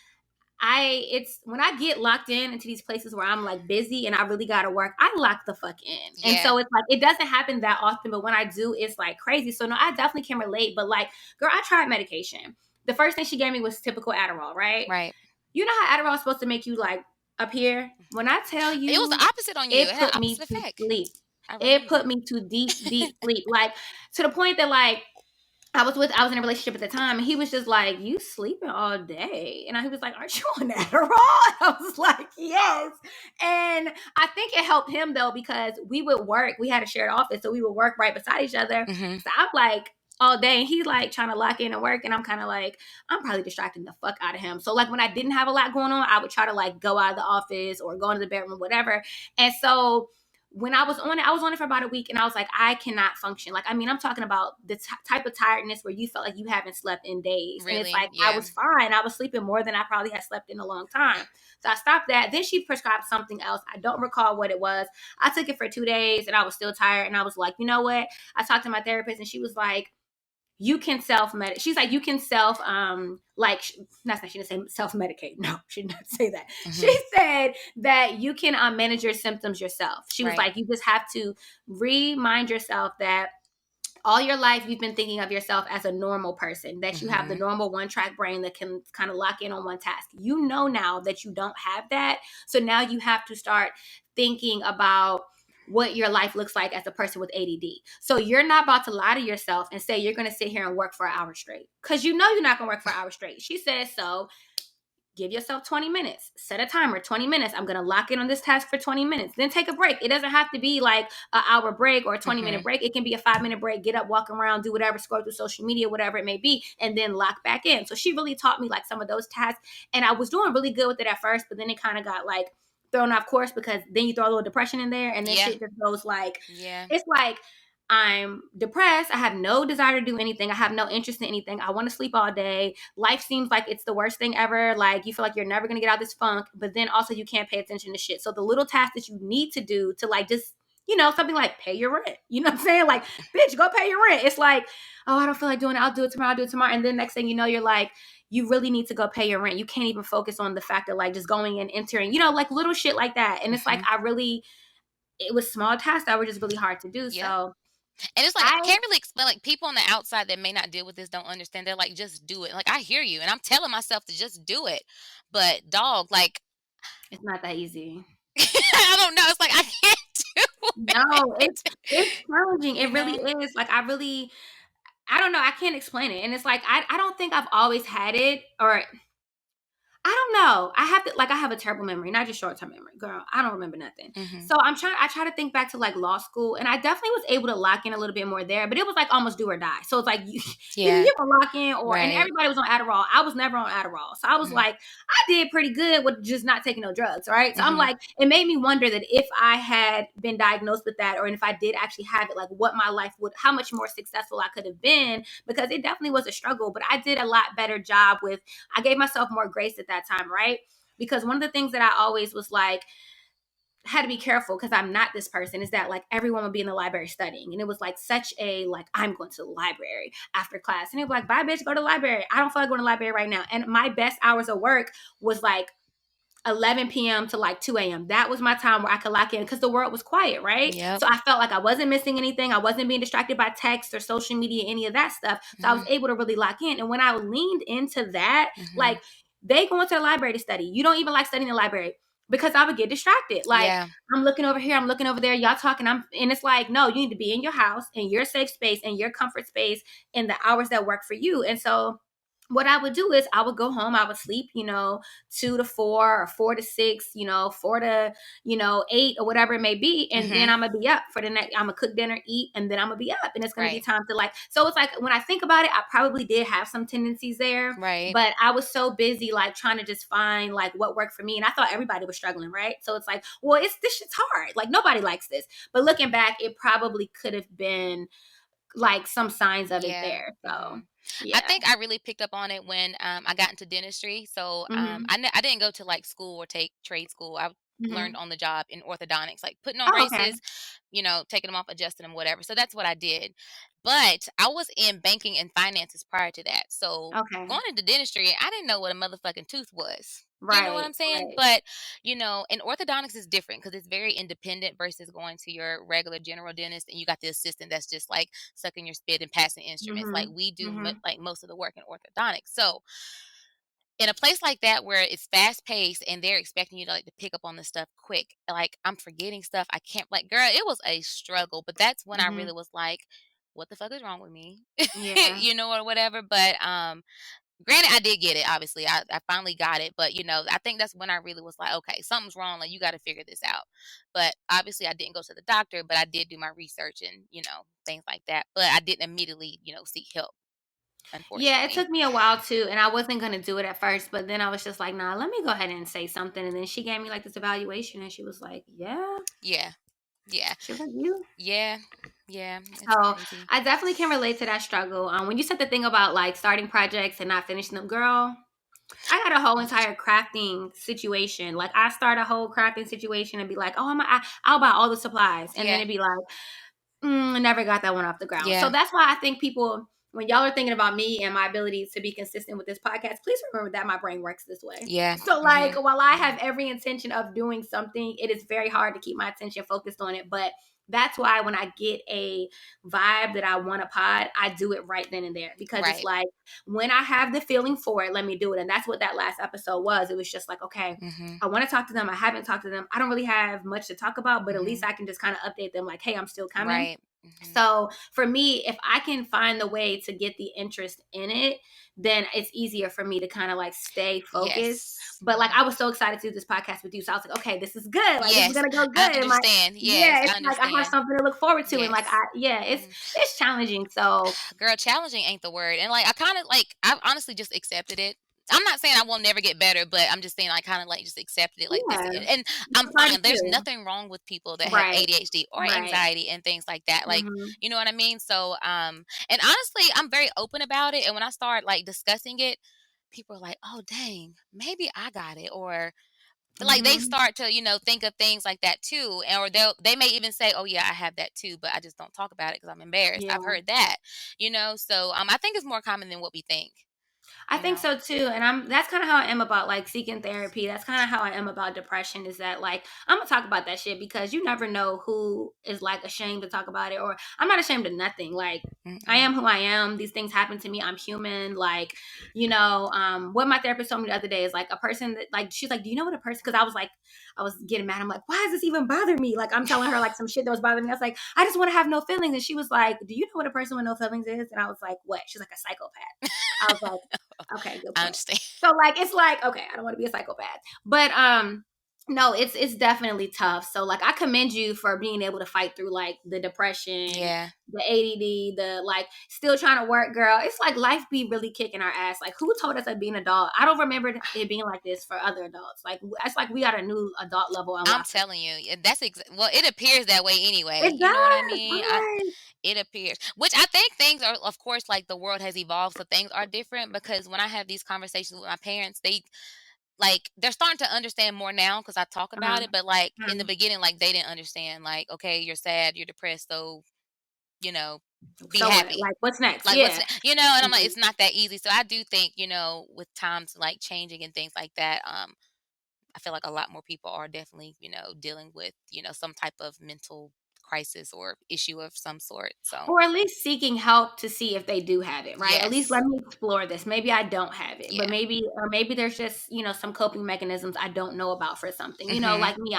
it's when I get locked into these places where I'm like busy and I really gotta work, I lock the fuck in. And Yeah, so it's like it doesn't happen that often, but when I do, it's like crazy. So no, I definitely can relate. But like, girl, I tried medication. The first thing she gave me was typical Adderall, right? right. You know how Adderall is supposed to make you like appear? When I tell It was you, the opposite on you. it It had put the me opposite to effect. sleep. I It put remember. me to deep, deep sleep. Like to the point that like I was in a relationship at the time, and he was just like, "You sleeping all day?" And he was like, "Aren't you on Adderall?" I was like, "Yes." And I think it helped him though because we would work. We had a shared office, so we would work right beside each other. Hmm. So I'm like all day, and he's like trying to lock in and work, and I'm kind of like, I'm probably distracting the fuck out of him. So like when I didn't have a lot going on, I would try to like go out of the office or go into the bedroom, whatever. And so when I was on it for about a week and I was like, I cannot function. Like, I mean, I'm talking about the type of tiredness where you felt like you haven't slept in days. And it's Really? like, I Yeah. was fine. I was sleeping more than I probably had slept in a long time. So I stopped that. Then she prescribed something else. I don't recall what it was. I took it for 2 days and I was still tired. And I was like, you know what? I talked to my therapist and she was like, you can self-medicate. She's like, you can like, that's not, she didn't say self-medicate. No, she didn't say that. Hmm. She said that you can manage your symptoms yourself. She was Right. like, you just have to remind yourself that all your life you've been thinking of yourself as a normal person, that you have the Hmm. normal one-track brain that can kind of lock in on one task. You know now that you don't have that. So now you have to start thinking about what your life looks like as a person with ADD. So you're not about to lie to yourself and say you're going to sit here and work for an hour straight because you know you're not going to work for an hour straight. She says so. Give yourself 20 minutes. Set a timer, 20 minutes. I'm going to lock in on this task for 20 minutes. Then take a break. It doesn't have to be like an hour break or a 20-minute Hmm. break. It can be a 5-minute break. Get up, walk around, do whatever, scroll through social media, whatever it may be, and then lock back in. So she really taught me like some of those tasks. And I was doing really good with it at first, but then it kind of got like thrown off course because then you throw a little depression in there and then Yeah. shit just goes like, Yeah. it's like, I'm depressed. I have no desire to do anything. I have no interest in anything. I want to sleep all day. Life seems like it's the worst thing ever. Like you feel like you're never going to get out of this funk, but then also you can't pay attention to shit. So the little tasks that you need to do to like just, something like pay your rent. You know what I'm saying? Like, bitch, go pay your rent. It's like, oh, I don't feel like doing it. I'll do it tomorrow. I'll do it tomorrow. And then next thing you know, you're like, you really need to go pay your rent. You can't even focus on the fact of like just going and entering, like little shit like that. And it's like, Hmm. it was small tasks that were just really hard to do. Yeah. So And it's like I I can't really explain. Like, people on the outside that may not deal with this don't understand. They're like, just do it. Like, I hear you, and I'm telling myself to just do it. But dog, like, It's not that easy. I don't know. It's like I can't do No, it's it. it's challenging. It You really know? is. Like I don't know. I can't explain it. And it's like I don't think I've always had it or I don't know. I have a terrible memory, not just short term memory, girl. I don't remember nothing. Hmm. So I try to think back to like law school, and I definitely was able to lock in a little bit more there, but it was like almost do or die. So it's like Yeah. you can lock in, and Right. everybody was on Adderall. I was never on Adderall, so I was Hmm. like, I did pretty good with just not taking no drugs, right? So I'm Hmm. like, it made me wonder that if I had been diagnosed with that, or if I did actually have it, like what my life would, how much more successful I could have been, because it definitely was a struggle, but I did a lot better job with. I gave myself more grace at that time, right? Because one of the things that I always was like, had to be careful because I'm not this person is that like everyone would be in the library studying. And it was like such a like, I'm going to the library after class. And it was like, bye bitch, go to the library. I don't feel like going to the library right now. And my best hours of work was like 11 p.m. to like 2 a.m. That was my time where I could lock in because the world was quiet, right? Yep. So I felt like I wasn't missing anything. I wasn't being distracted by text or social media, any of that stuff. So I was Hmm. able to really lock in. And when I leaned into that, Hmm. like they go into the library to study. You don't even like studying in the library. because I would get distracted. Like, Yeah. I'm looking over here, I'm looking over there, y'all talking, and it's like, no, you need to be in your house, in your safe space, in your comfort space, in the hours that work for you. And so what I would do is I would go home, I would sleep, 2 to 4 or 4 to 6, 4 to 8 or whatever it may be. And then I'm gonna be up for the next, I'm gonna cook dinner, eat, and then I'm gonna be up. And it's gonna be Right. time to like, so it's like when I think about it, I probably did have some tendencies there. Right. But I was so busy like trying to just find like what worked for me. And I thought everybody was struggling, right? So it's like, well, this shit's hard. Like nobody likes this. But looking back, it probably could have been like some signs of it Yeah. there. So I yeah. think I really picked up on it when I got into dentistry. So I didn't go to like school or take trade school. I learned on the job in orthodontics, like putting on Oh, okay. braces, taking them off, adjusting them, whatever. So that's what I did. But I was in banking and finances prior to that. So Okay. going into dentistry, I didn't know what a motherfucking tooth was. You know what Right. I'm saying? Right. But, and orthodontics is different because it's very independent versus going to your regular general dentist and you got the assistant that's just like sucking your spit and passing instruments. Like we do like most of the work in orthodontics. So in a place like that where it's fast paced and they're expecting you to like to pick up on the stuff quick, like I'm forgetting stuff. I can't like, girl, it was a struggle. But that's when I really was like, what the fuck is wrong with me? Yeah. Or whatever. But granted, I did get it. Obviously, I finally got it. But I think that's when I really was like, okay, something's wrong. Like you got to figure this out. But obviously, I didn't go to the doctor, but I did do my research and things like that. But I didn't immediately seek help. Yeah, it Unfortunately. took me a while too, and I wasn't gonna do it at first, but then I was just like, nah, let me go ahead and say something. And then she gave me like this evaluation, and she was like, yeah, Yeah. Yeah. she was like, you. Yeah. Yeah. It's So crazy. I definitely can relate to that struggle. When you said the thing about like starting projects and not finishing them, girl, I got a whole entire crafting situation. Like I start a whole crafting situation and be like, oh, I'll buy all the supplies, and then Yeah. it'd be like, I never got that one off the ground. So Yeah. that's why I think people, when y'all are thinking about me and my ability to be consistent with this podcast, please remember that my brain works this way. Yeah. So, like, while I have every intention of doing something, it is very hard to keep my attention focused on it. But that's why when I get a vibe that I want to pod, I do it right then and there because it's Right. like when I have the feeling for it, let me do it. And that's what that last episode was. It was just like, okay, I want to talk to them. I haven't talked to them. I don't really have much to talk about, but at least I can just kind of update them like, hey, I'm still coming. Right. So for me, if I can find the way to get the interest in it, then it's easier for me to kind of like stay focused. Yes. But like I was so excited to do this podcast with you, so I was like, okay, this is good. Like this is Yes. gonna go good. I And like, understand. yeah, Yes. it's I like I have understand. something to look forward to, and like Yes. it's challenging. So Girl, challenging ain't the word. And like I kind of like I've honestly just accepted it. I'm not saying I will never get better, but I'm just saying I kind of like just accepted it like this. yeah, And I'm it's hard to fine. There's do. nothing wrong with people that have Right, ADHD or right. anxiety and things like that. Like, Mhm. you know what I mean? So, and honestly, I'm very open about it. And when I start like discussing it, people are like, oh, dang, maybe I got it. Or like they Mhm. start to think of things like that too, or they may even say, oh yeah, I have that too, but I just don't talk about it because I'm embarrassed. Yeah. I've heard that. So I think it's more common than what we think. I think so too. And that's kind of how I am about like seeking therapy. That's kind of how I am about depression is that like I'm gonna talk about that shit because you never know who is like ashamed to talk about it, or I'm not ashamed of nothing. Like I am who I am. These things happen to me. I'm human. Like, what my therapist told me the other day is like a person that like she's like, do you know what a person, because I was getting mad. I'm like, why does this even bother me? Like I'm telling her like some shit that was bothering me. I was like, I just want to have no feelings. And she was like, do you know what a person with no feelings is? And I was like, what? She's like a psychopath. I was like, okay, good I point. understand. So like it's like, okay, I don't want to be a psychopath. But no, it's definitely tough. So like I commend you for being able to fight through like the depression, Yeah. the ADD, the like still trying to work, girl. It's like life be really kicking our ass. Like who told us that being an adult? I don't remember it being like this for other adults. Like it's like we got a new adult level I'm unlocked. telling you, that's well, it appears that way anyway. It You know what I does. mean? Right. It appears, which I think things are, of course, like the world has evolved, so things are different. Because when I have these conversations with my parents, they're starting to understand more now because I talk about Uh-huh. it. But like in the Mhm. beginning, like they didn't understand. Like, okay, you're sad, you're depressed, so be So what? happy. Like what's next? Like Yeah. and I'm like, Mhm. it's not that easy. So I do think, with times like changing and things like that, I feel like a lot more people are definitely, dealing with, some type of mental crisis or issue of some sort. So Or at least seeking help to see if they do have it, right? At least let yes, me explore this. Maybe I don't have it, but yeah. maybe there's just, some coping mechanisms I don't know about for something. Hmm. Like me,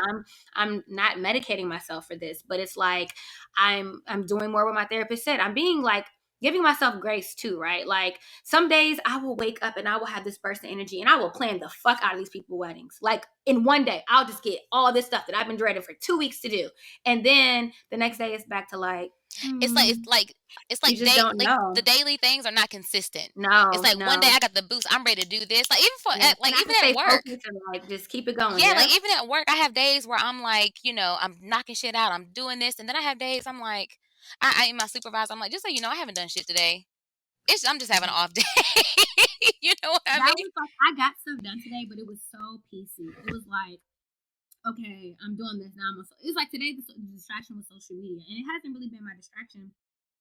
I'm not medicating myself for this, but it's like I'm doing more what my therapist said. I'm being like giving myself grace too, right? Like some days I will wake up and I will have this burst of energy and I will plan the fuck out of these people's weddings. Like in one day, I'll just get all this stuff that I've been dreading for 2 weeks to do. And then the next day it's back to like, It's like it's like it's you like just don't the know. daily things are not consistent. It's No, like one day no. I got the boost, I'm ready to do this. Like even for Yeah, and I even can at stay work. focused and, like, just keep it going, Yeah, like yep. even at work, I have days where I'm like, I'm knocking shit out, I'm doing this, and then I have days I'm like, I my supervisor, I'm like, just so you know, I haven't done shit today. I'm just having an off day. You know what I That mean? was like I got stuff done today, but it was so PC. It was like, okay, I'm doing this now. It was like today the distraction was social media, and it hasn't really been my distraction.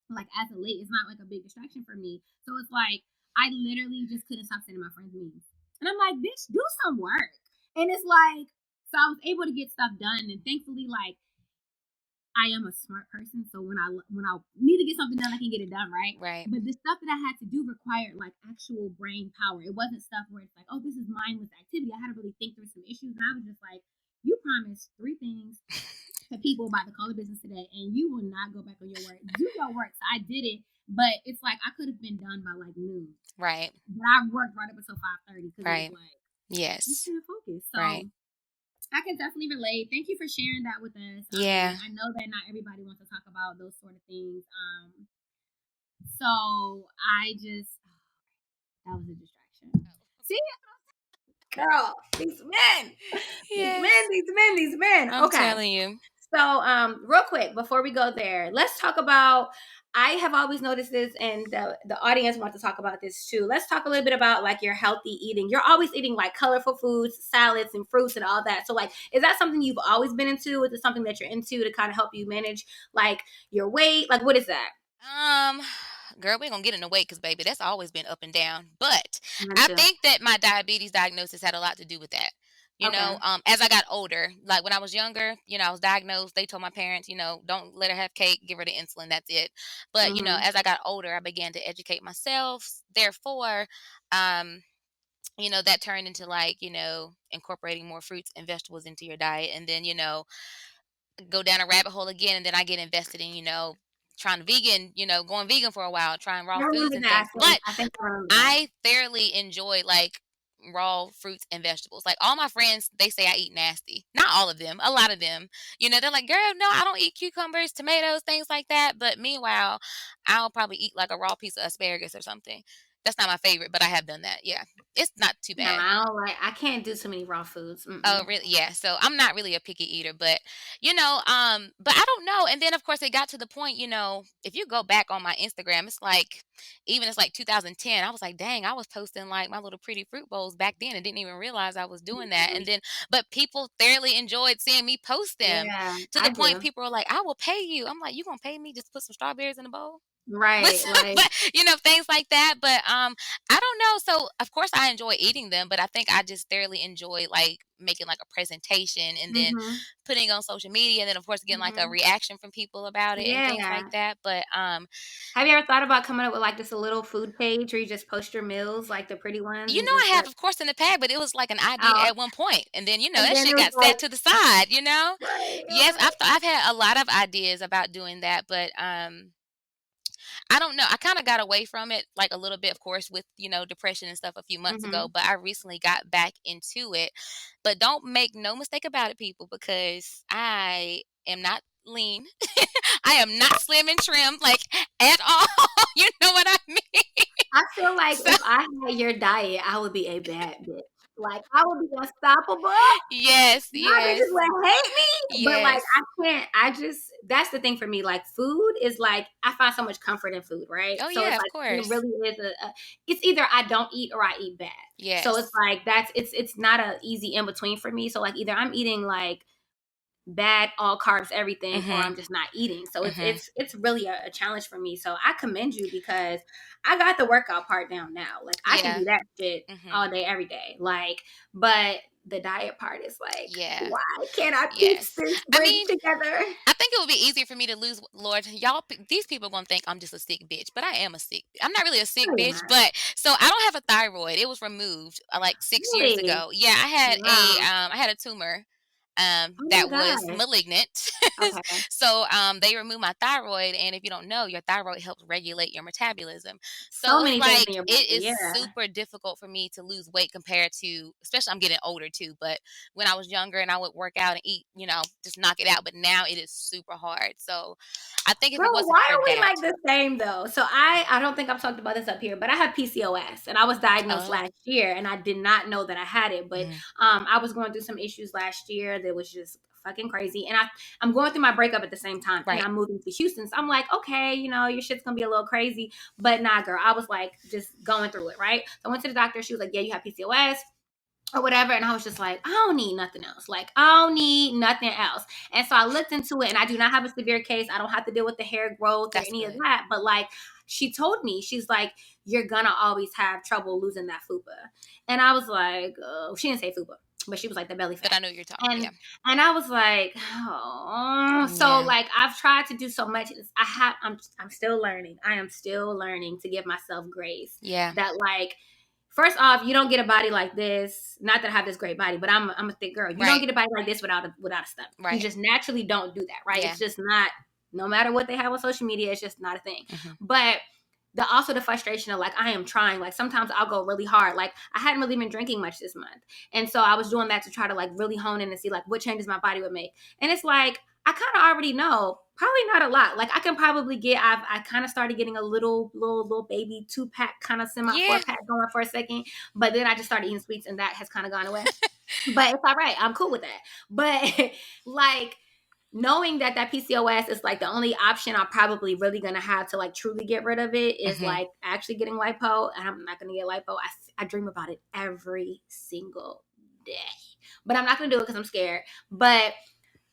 Like as of late, it's not like a big distraction for me. So it's like I literally just couldn't stop sending my friends memes, and I'm like, bitch, do some work. And it's like, so I was able to get stuff done, and thankfully, like I am a smart person, so when I need to get something done, I can get it done, right? Right. But the stuff that I had to do required like actual brain power. It wasn't stuff where it's like, oh, this is mindless activity. I had to really think through some issues, and I was just like, you promised 3 things to people about the color business today, and you will not go back on your word. Do your work. So I did it, but it's like I could have been done by like noon, Right. but I worked right up until 5:30 because it Right. was like you Yes. couldn't focus. So. Right. I can definitely relate. Thank you for sharing that with us. Yeah. I know that not everybody wants to talk about those sort of things. So I just that was a distraction. See, girl, Yes. these men. I'm Okay. telling you. So, real quick before we go there, let's talk about. I have always noticed this, and the audience wants to talk about this too. Let's talk a little bit about like your healthy eating. You're always eating like colorful foods, salads, and fruits, and all that. So, like, is that something you've always been into? Is it something that you're into to kind of help you manage like your weight? Like, what is that? Um, Girl, we ain't gonna get in the weight because, baby, that's always been up and down. But Mine I too. think that my diabetes diagnosis had a lot to do with that. Okay. As I got older, like when I was younger, I was diagnosed. They told my parents, don't let her have cake, give her the insulin, that's it. But, Mm-hmm. as I got older, I began to educate myself. Therefore, um, that turned into like, incorporating more fruits and vegetables into your diet. And then, go down a rabbit hole again, and then I get invested in, trying vegan, going vegan for a while, trying I raw foods remember and that. things. But I think I remember that. I thoroughly enjoy like raw fruits and vegetables. Like all my friends, they say I eat nasty. Not all of them, a lot of them. They're like, girl, no, I don't eat cucumbers, tomatoes, things like that. But meanwhile, I'll probably eat like a raw piece of asparagus or something. That's not my favorite, but I have done that. Yeah. It's not too No, bad. I can't do too many raw foods. Oh, Mm-mm. really? Yeah. So I'm not really a picky eater, but but I don't know. And then of course it got to the point, if you go back on my Instagram, it's like 2010. I was like, dang, I was posting like my little pretty fruit bowls back then and didn't even realize I was doing that. And then, but people thoroughly enjoyed seeing me post them Yeah, to the I point do. people are like, I will pay you. I'm like, you gonna pay me just to put some strawberries in a bowl? But Right, like but things like that. But I don't know. So of course I enjoy eating them, but I think I just thoroughly enjoy like making like a presentation and then mhm, putting it on social media, and then of course getting like a mhm. reaction from people about it and things like Yeah. that. But Have you ever thought about coming up with, like, just a little food page where you just post your meals, like the pretty ones, and I just have like, of course in the past, but it was like an idea oh, at one point, and then and that then it shit was got like set to the side. right, Yes, I've had a lot of ideas about doing that, but I don't know. I kind of got away from it like a little bit, of course, with, depression and stuff a few months ago, mhm. but I recently got back into it. But don't make no mistake about it, people, because I am not lean. I am not slim and trim, like at all. You know what I mean? I feel like So, if I had your diet, I would be a bad bitch. Like, I would be unstoppable. yes, My yes, bitches would hate me, but, like, yes. I just that's the thing for me, like, food is, like I find so much comfort in food, right? Oh, So it's yeah, of like, it course. really is it's either I don't eat or I eat bad. So it's Yes. like, it's not a easy in between for me, so, like, either I'm eating, like, bad, all carbs, everything, or Mhm. I'm just not eating. So it's Mhm. it's it's really a challenge for me. So I commend you because I got the workout part down now. Like I can Yeah. do that shit Mhm. all day, every day. Like, but the diet part is like, Yeah. why can't I Yes. piece this I bridge mean, together? I think it would be easier for me to lose. Lord, y'all, these people gonna think I'm just a sick bitch, but I am a sick. I'm not really a sick No, you're bitch, not. but so I don't have a thyroid. It was removed like 6 years Really? ago. Yeah, Wow. I had a tumor Oh my that was gosh. malignant. Okay. So they removed my thyroid, and if you don't know, your thyroid helps regulate your metabolism. So So it's many things in like your body. it is Yeah. super difficult for me to lose weight compared to, especially I'm getting older too. But when I was younger and I would work out and eat, just knock it out. But now it is super hard. So I think if Girl, it wasn't why for are we that, like the same though? So I don't think I've talked about this up here, but I have PCOS and I was diagnosed oh, last year and I did not know that I had it. But mhm, I was going through some issues last year that was just fucking crazy. And I'm going through my breakup at the same time and right, I'm moving to Houston. So I'm like, okay, your shit's gonna be a little crazy. But nah, girl, I was like just going through it, right? So I went to the doctor, she was like, yeah, you have PCOS or whatever. And I was just like, I don't need nothing else. Like, I don't need nothing else. And so I looked into it and I do not have a severe case. I don't have to deal with the hair growth or that's any of good. that. But like, she told me, she's like, you're gonna always have trouble losing that fupa. And I was like, oh, she didn't say fupa, but she was like the belly But fat. I know what you're talking. And Yeah, and I was like, oh, so yeah, like I've tried to do so much. I'm still learning. I am still learning to give myself grace. yeah, That like, first off, you don't get a body like this. Not that I have this great body, but I'm a thick girl. You don't right, get a body like this without a stomach. You right. just naturally don't do that, right? Yeah. It's just not. No matter what they have on social media, it's just not a thing. Hmm. But the frustration of like I am trying. Like sometimes I'll go really hard. Like I hadn't really been drinking much this month, and so I was doing that to try to like really hone in and see like what changes my body would make. And it's like I kind of already know. Probably not a lot. Like I can probably get. I kind of started getting a little baby 2-pack, kind of semi Yeah. 4-pack going for a second, but then I just started eating sweets, and that has kind of gone away. But it's all right. I'm cool with that. But like knowing that PCOS is like the only option I'm probably really gonna have to like truly get rid of it is Hmm. like actually getting lipo, and I'm not gonna get lipo. I dream about it every single day, but I'm not gonna do it because I'm scared. But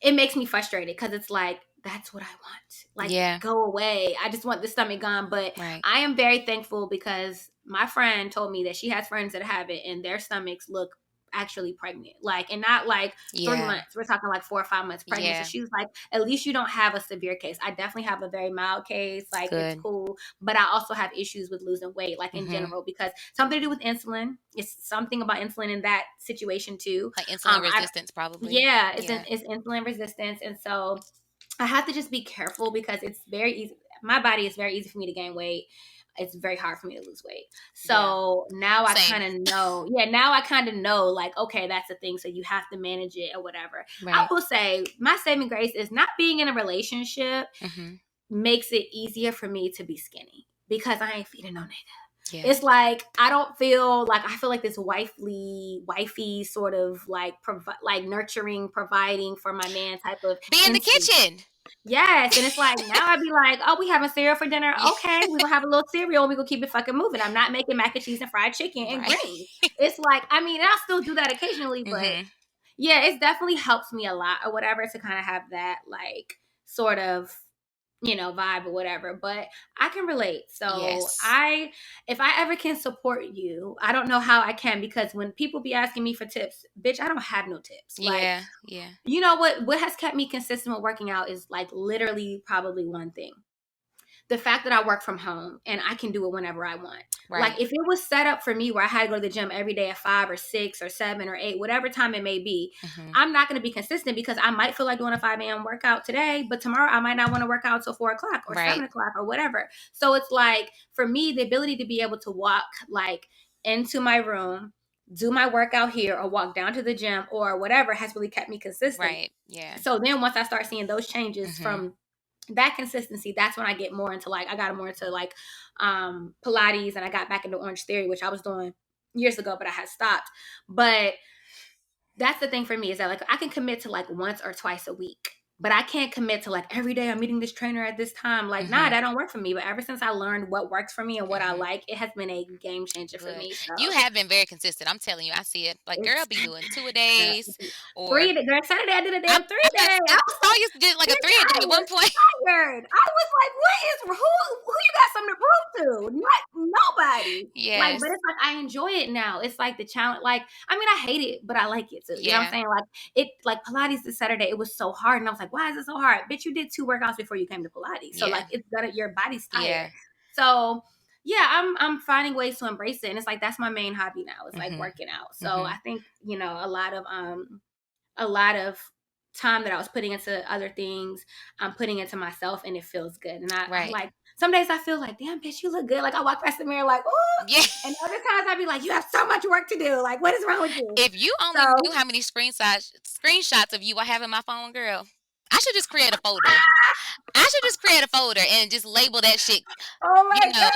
it makes me frustrated because it's like that's what I want. Like Yeah. go away. I just want the stomach gone. But Right. I am very thankful because my friend told me that she has friends that have it and their stomachs look actually pregnant, like, and not like 3 Yeah. months, we're talking like 4 or 5 months pregnant. Yeah. So she was like, at least you don't have a severe case. I definitely have a very mild case, like it's Good. cool, but I also have issues with losing weight, like in Hmm. general, because something to do with insulin. It's something about insulin in that situation too. Like insulin I resistance, probably. Yeah, Yeah. it's insulin resistance, and so I have to just be careful because it's very easy. My body is very easy for me to gain weight. It's very hard for me to lose weight. So now I Same. kind of know. Yeah, now I kind of know. Like, okay, that's the thing. So you have to manage it or whatever. I Right. will say my saving grace is not being in a relationship Hmm. makes it easier for me to be skinny because I ain't feeding no nigga. Yeah. It's like I feel like this wifey sort of like like nurturing, providing for my man type of Be in the instinct. kitchen. Yes, and it's like now I'd be like, oh, we having cereal for dinner. Yeah. Okay, we're gonna have a little cereal and we're gonna keep it fucking moving. I'm not making mac and cheese and fried chicken and Right. greens. It's like, I mean, I'll still do that occasionally, but Hmm. yeah, it's definitely helps me a lot or whatever to kind of have that like sort of vibe or whatever. But I can relate. So Yes. if I ever can support you, I don't know how I can, because when people be asking me for tips, bitch, I don't have no tips. Like, Yeah. Yeah. you know what has kept me consistent with working out is like literally probably one thing. The fact that I work from home and I can do it whenever I want. Right. Like if it was set up for me where I had to go to the gym every day at 5 or 6 or 7 or 8, whatever time it may be, Hmm. I'm not going to be consistent because I might feel like doing a 5 a.m. workout today, but tomorrow I might not want to work out until 4 o'clock or Right. 7 o'clock or whatever. So it's like, for me, the ability to be able to walk like into my room, do my workout here or walk down to the gym or whatever has really kept me consistent. Right. Yeah. So then once I start seeing those changes Hmm. from that consistency, that's when I get more into like, I got more into like Pilates, and I got back into Orange Theory, which I was doing years ago, but I had stopped. But that's the thing for me is that like I can commit to like once or twice a week, but I can't commit to like every day I'm meeting this trainer at this time. Like, nah, that don't work for me. But ever since I learned what works for me and what I like, it has been a game changer for Good. me. So You have been very consistent. I'm telling you, I see it. Like, girl, it's be doing 2-a-days or 3 girl, Saturday I did a damn 3-day. I saw you did like a 3-a-day at one point. Tired. I was like, what is who you got something to prove to? Not Pilates. Like, Yes. but it's like I enjoy it now. It's like the challenge. Like, I mean, I hate it, but I like it too. You know what I'm saying? Like like Pilates this Saturday, it was so hard, and I was like, why is it so hard? Bitch, you did 2 workouts before you came to Pilates, so like it's gonna your body's tired. So yeah, I'm finding ways to embrace it, and it's like that's my main hobby now. It's like working out. So I think a lot of time that I was putting into other things, I'm putting into myself, and it feels good. And I like some days I feel like, damn, bitch, you look good. Like I walk past the mirror, like, oh, Yeah. and other times I'd be like, you have so much work to do. Like, what is wrong with you? If you only knew how many screenshots of you I have in my phone, girl, I should just create a folder. I should just create a folder and just label that shit. Oh my God.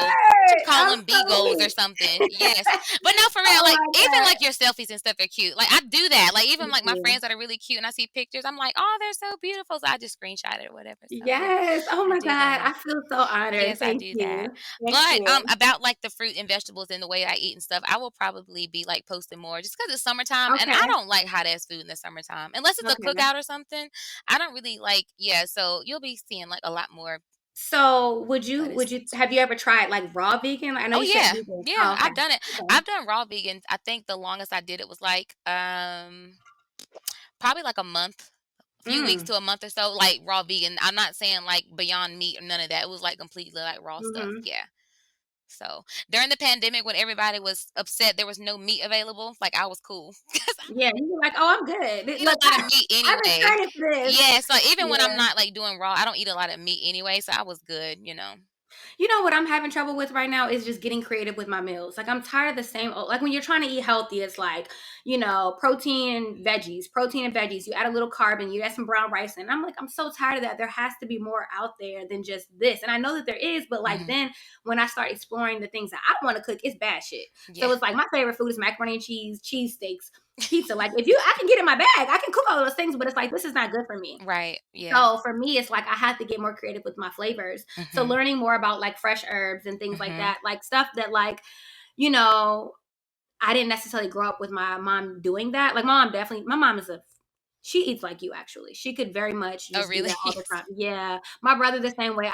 To call them B goals or something. Yes. But no, for real, like even like your selfies and stuff are cute. Like I do that. Like even like my friends that are really cute and I see pictures, I'm like, oh, they're so beautiful. So I just screenshot it or whatever. So, yes. Oh my God. I feel so honored. Yes, Thank I do you. that. Thank But you. about like the fruit and vegetables and the way I eat and stuff, I will probably be like posting more just because it's summertime and I don't like hot ass food in the summertime. Unless it's a cookout or something. I don't really like so you'll be seeing like a lot more. So would you have you ever tried like raw vegan? I know you said vegan. Yeah, I've done it. I've done raw vegan. I think the longest I did it was like probably like a month, a few weeks to a month or so, like raw vegan. I'm not saying like Beyond Meat or none of that. It was like completely like raw stuff. Yeah. So during the pandemic, when everybody was upset there was no meat available, like I was cool. Yeah, you were like, oh, I'm good. I eat a lot of meat anyway. I've been training for this. Yeah, so even when I'm not like doing raw, I don't eat a lot of meat anyway, so I was good, You know what I'm having trouble with right now is just getting creative with my meals. Like I'm tired of the same like when you're trying to eat healthy, it's like, protein and veggies. You add a little carb and you add some brown rice. And I'm like, I'm so tired of that. There has to be more out there than just this. And I know that there is, but like then when I start exploring the things that I want to cook, it's bad shit. Yeah. So it's like my favorite food is macaroni and cheese steaks, pizza. Like I can get in my bag, I can cook all those things, but it's like this is not good for me. Right. Yeah. So for me, it's like I have to get more creative with my flavors. So learning more about like fresh herbs and things like that, like stuff that like, I didn't necessarily grow up with my mom doing that. Like my mom she eats like you actually. She could very much just do that all the time. Yeah. My brother the same way.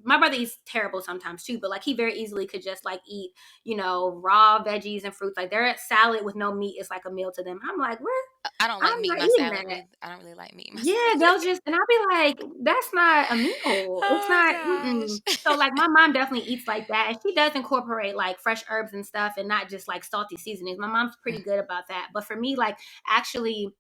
My brother eats terrible sometimes too, but like he very easily could just like eat, raw veggies and fruits. Like their salad with no meat is like a meal to them. I'm like, where? I don't like meat in my salad. I don't really like meat in my salad. Yeah, they'll just, and I'll be like, that's not a meal. It's not. So like my mom definitely eats like that. And she does incorporate like fresh herbs and stuff and not just like salty seasonings. My mom's pretty good about that. But for me, like actually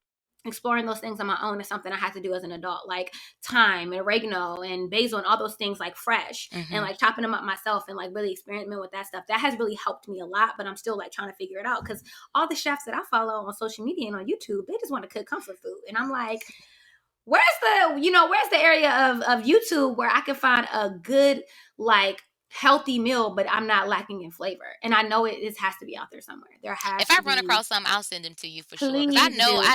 exploring those things on my own is something I have to do as an adult, like thyme and oregano and basil and all those things like fresh and like chopping them up myself and like really experimenting with that stuff. That has really helped me a lot, but I'm still like trying to figure it out because all the chefs that I follow on social media and on YouTube, they just want to cook comfort food. And I'm like, where's the area of YouTube where I can find a good, like, healthy meal, but I'm not lacking in flavor. And I know it has to be out there somewhere. If I run across some, I'll send them to you for sure. Because I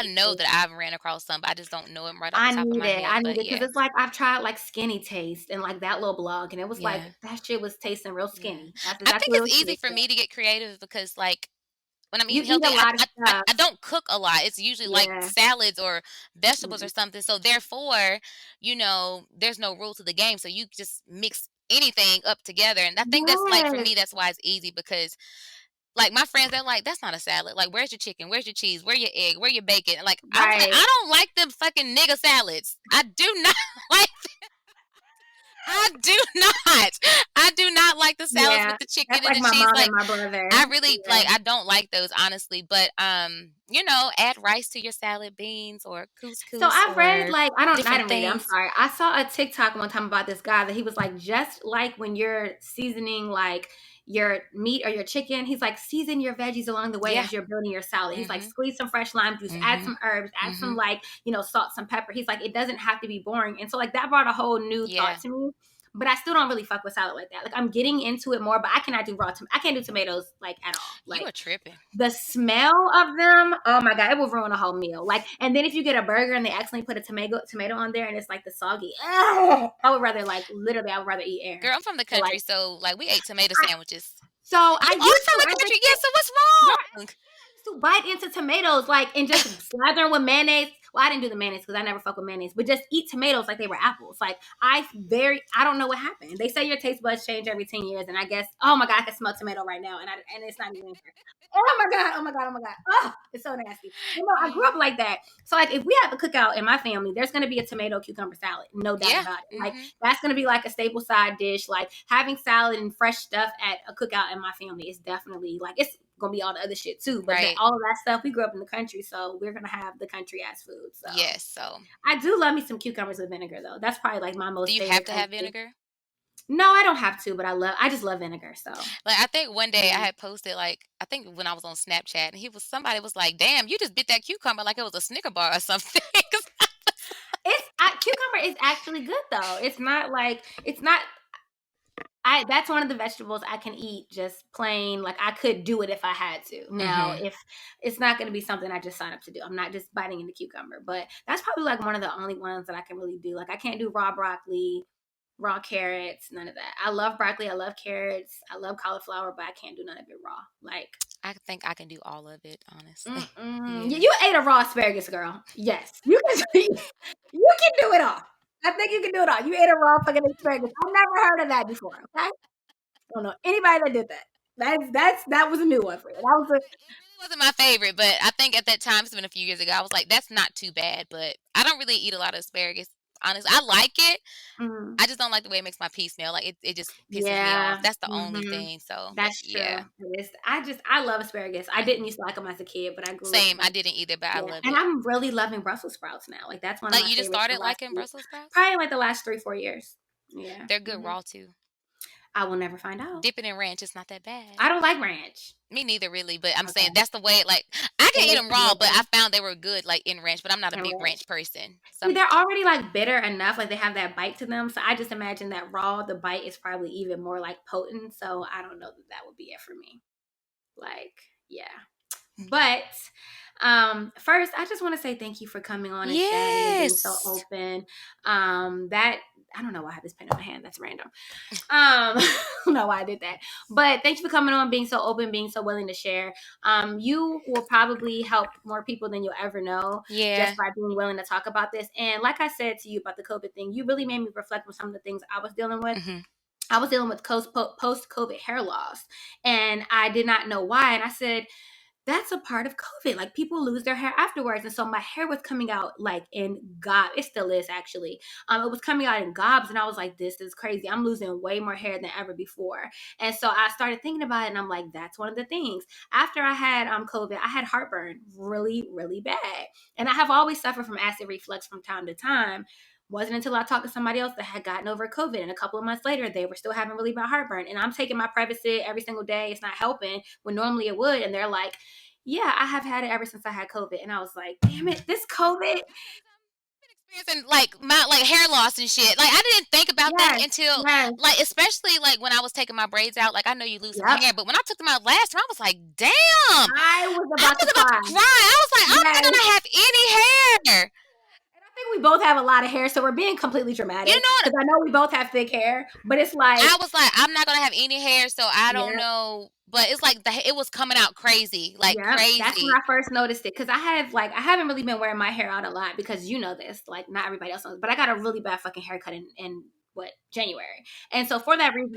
know that I've ran across some, but I just don't know them right off the top of my head. I need it because it's like I've tried like Skinny Taste and like that little blog, and it was like that shit was tasting real skinny. I think it's easy for me to get creative because like when I'm eating healthy, I don't cook a lot. It's usually like salads or vegetables or something. So therefore, there's no rule to the game. So you just mix anything up together. And I think that's like, for me, that's why it's easy because like my friends, they're like, that's not a salad. Like, where's your chicken? Where's your cheese? Where's your egg? Where your bacon? And like, I don't like them fucking nigga salads. I do not like them. I do not like the salads with the chicken and the cheese. Like my brother. I really like. I don't like those honestly. But add rice to your salad, beans or couscous. So I've read like I didn't read it. I'm sorry. I saw a TikTok one time about this guy that he was like, just like when you're seasoning like your meat or your chicken, he's like, season your veggies along the way as you're building your salad. He's like, squeeze some fresh lime juice, add some herbs, add some like, salt, some pepper. He's like, it doesn't have to be boring. And so like that brought a whole new thought to me. But I still don't really fuck with salad like that. Like I'm getting into it more, but I cannot do I can't do tomatoes like at all. Like you are tripping. The smell of them, oh my God, it will ruin a whole meal. Like, and then if you get a burger and they accidentally put a tomato on there and it's like the soggy, I would rather eat air. Girl, I'm from the country, so like we ate tomato sandwiches. So I used from the country. Yeah, so what's wrong? to bite into tomatoes, like, and just slather with mayonnaise. Well, I didn't do the mayonnaise because I never fuck with mayonnaise, but just eat tomatoes like they were apples. Like, I don't know what happened. They say your taste buds change every 10 years, and I guess, oh my God, I can smell tomato right now, and it's not even fair. Oh my God, oh my God, oh my God. Oh, it's so nasty. You know, I grew up like that. So, like, if we have a cookout in my family, there's going to be a tomato cucumber salad. No doubt about it. Like, that's going to be like a staple side dish. Like, having salad and fresh stuff at a cookout in my family is definitely, like, it's going to be all the other shit too. But all of that stuff, we grew up in the country, so we're going to have the country ass food. So, yes. So, I do love me some cucumbers with vinegar, though. That's probably, like, my most favorite. Do you have to have vinegar? No, I don't have to, but I just love vinegar. So, like, I think one day I had posted, like, I think when I was on Snapchat, and somebody was like, "Damn, you just bit that cucumber like it was a Snicker bar or something." Cucumber is actually good though. It's not. That's one of the vegetables I can eat just plain. Like, I could do it if I had to. Now, if it's not going to be something I just sign up to do, I'm not just biting into cucumber. But that's probably like one of the only ones that I can really do. Like, I can't do raw broccoli, raw carrots, none of that. I love broccoli, I love carrots, I love cauliflower, but I can't do none of it raw. Like, I think I can do all of it, honestly. Yeah. You ate a raw asparagus, girl. Yes, you can. You can do it all. I think you can do it all. You ate a raw fucking asparagus. I've never heard of that before. Okay, I don't know anybody that did that. That was a new one for you. It wasn't my favorite, but I think at that time, it's been a few years ago, I was like, that's not too bad. But I don't really eat a lot of asparagus. Honestly, I like it. I just don't like the way it makes my pee smell. Like, it just pisses me off. That's the only thing. So that's true. Yeah. I love asparagus. I didn't used to like them as a kid, but I grew up. I didn't either, but I love it. And I'm really loving Brussels sprouts now. Like, that's one of my you just started liking Brussels sprouts? Probably like the last 3-4 years. Yeah. They're good raw too. I will never find out. Dip it in ranch. It's not that bad. I don't like ranch. Me neither, really. But I'm saying that's the way. Like, I can eat them raw, but I found they were good, like, in ranch. But I'm not a big ranch person. So they're already, like, bitter enough. Like, they have that bite to them. So I just imagine that raw, the bite is probably even more, like, potent. So I don't know that would be it for me. Like, yeah. But first, I just want to say thank you for coming on and chatting and being so open. I don't know why I have this pen in my hand. That's random. I don't know why I did that. But thank you for coming on, being so open, being so willing to share. You will probably help more people than you'll ever know. Yeah. Just by being willing to talk about this. And like I said to you about the COVID thing, you really made me reflect on some of the things I was dealing with. I was dealing with post-COVID hair loss. And I did not know why. And I said, that's a part of COVID. Like, people lose their hair afterwards. And so my hair was coming out like in gobs. It still is, actually. It was coming out in gobs. And I was like, this is crazy. I'm losing way more hair than ever before. And so I started thinking about it. And I'm like, that's one of the things. After I had COVID, I had heartburn really, really bad. And I have always suffered from acid reflux from time to time. Wasn't until I talked to somebody else that had gotten over COVID, and a couple of months later, they were still having really bad heartburn. And I'm taking my Prevacid every single day. It's not helping when normally it would. And they're like, yeah, I have had it ever since I had COVID. And I was like, damn it, this COVID. Experiencing like hair loss and shit. Like, I didn't think about that until like, especially like when I was taking my braids out. Like, I know you lose some hair, but when I took them out last time, I was like, damn. I was about to cry. I was like, I'm not gonna have any hair. I think we both have a lot of hair, so we're being completely dramatic. You know, because I know we both have thick hair, but it's like, I was like, I'm not gonna have any hair, so I don't know. But it's like it was coming out crazy, like crazy. That's when I first noticed it, because I haven't really been wearing my hair out a lot, because you know this, like, not everybody else knows, but I got a really bad fucking haircut in January, and so for that reason,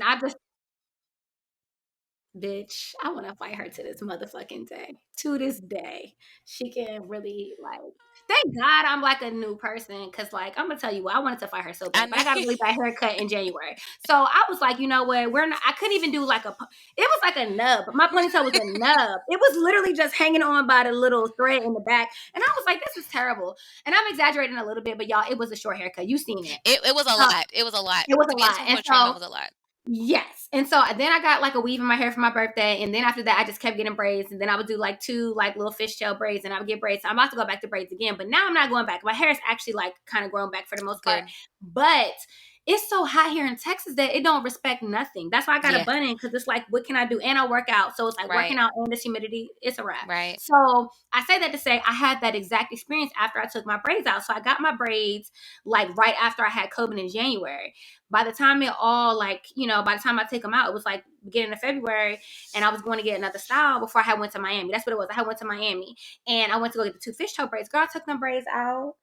bitch, I want to fight her to this motherfucking day. To this day, she can really, like, thank God I'm like a new person, because, like, I'm gonna tell you what, I wanted to fight her so bad, but I got a really bad haircut in January. So I was like, you know what, I couldn't even do like it was like a nub. My ponytail was a nub. It was literally just hanging on by the little thread in the back. And I was like, this is terrible. And I'm exaggerating a little bit, but y'all, it was a short haircut. You seen it. It was a lot. It was a lot. It was a lot. And so, it was a lot. Yes. And so then I got like a weave in my hair for my birthday. And then after that, I just kept getting braids. And then I would do like 2 like little fishtail braids, and I would get braids. So I'm about to go back to braids again. But now I'm not going back. My hair is actually like kind of growing back for the most part. But it's so hot here in Texas that it don't respect nothing. That's why I got a Yeah. bun in, because it's like, what can I do? And I work out. So it's like working Right. out and this humidity, it's a wrap. Right. So I say that to say I had that exact experience after I took my braids out. So I got my braids like right after I had COVID in January. By the time it all like, you know, by the time I take them out, it was like beginning of February, and I was going to get another style before I had went to Miami. That's what it was. I had went to Miami and I went to go get the 2 fishtail braids. Girl, I took them braids out.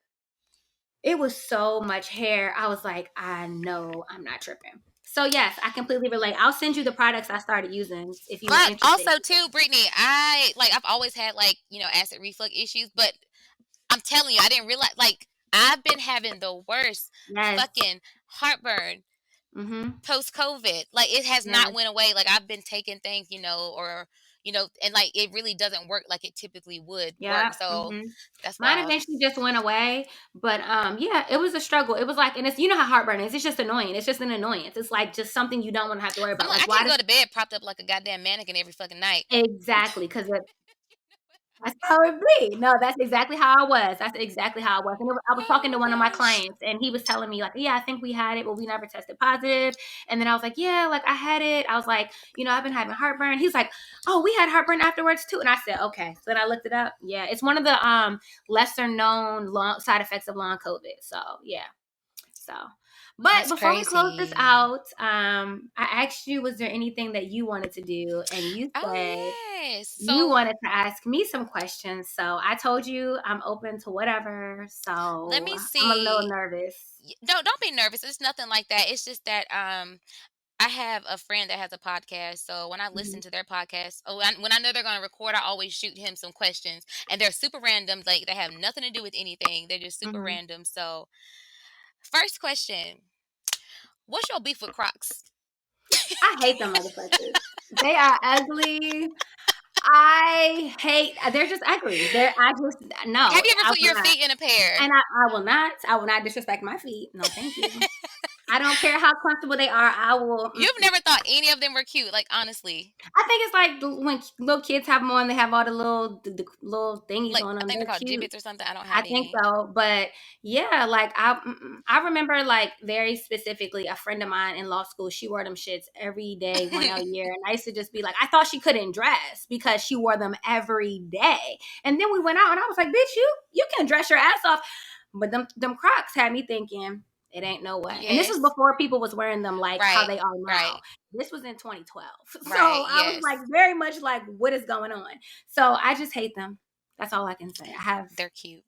It was so much hair. I was like, I know I'm not tripping. So yes, I completely relate. I'll send you the products I started using if you're But interested. also too, Brittney, I've always had like, you know, acid reflux issues, but I'm telling you, I didn't realize, like, I've been having the worst Yes. fucking heartburn Mm-hmm. post COVID. Like, it has Yes. not went away. Like, I've been taking things, you know, or, you know, and like, it really doesn't work like it typically would Yeah. work. So Mm-hmm. that's Mine wild. eventually just went away, but yeah, it was a struggle. It was like, and it's, you know how heartburn is. It's just annoying. It's just an annoyance. It's like just something you don't want to have to worry I'm about. like, Like I why can't does go to bed propped up like a goddamn mannequin every fucking night. exactly? Because that's how it be. No, that's exactly how I was. That's exactly how I was. And I was talking to Oh one of my gosh. clients, and he was telling me like, yeah, I think we had it, but we never tested positive. And then I was like, yeah, like I had it. I was like, you know, I've been having heartburn. He's like, oh, we had heartburn afterwards too. And I said, okay. So then I looked it up. Yeah, it's one of the lesser known long side effects of long COVID. So yeah. So, but That's before we close this crazy. out, I asked you, was there anything that you wanted to do? And you Oh said yes. you So wanted to ask me some questions. So I told you I'm open to whatever. let So me I'm a little see. nervous. Don't be nervous. It's nothing like that. It's just that I have a friend that has a podcast, so when I listen Mhm. to their podcast, when I know they're going to record, I always shoot him some questions, and they're super random. Like they have nothing to do with anything. They're just super Mhm. random. So, first question: what's your beef with Crocs? I hate them motherfuckers. They are ugly. I hate. They're just ugly. I just Have no. you ever I put will your not. feet in a pair? And I will not. I will not disrespect my feet. No, thank you. I don't care how comfortable they are. I will. You've never thought any of them were cute, like honestly. I think it's like when little kids have them on, they have all the little thingies Like on I them. think they're They're called cute. gibbets or something. I don't I have think any. so, but yeah, like I remember like very specifically a friend of mine in law school. She wore them shits every day, one a year, and I used to just be like, I thought she couldn't dress because she wore them every day. And then we went out, and I was like, bitch, you can dress your ass off, but them Crocs had me thinking. It ain't no way. And this was Yes. before people was wearing them like how Right. they are now. Right. This was in 2012. So Right. I was Yes. like very much like, what is going on? So I just hate them. That's all I can say. I have They're cute.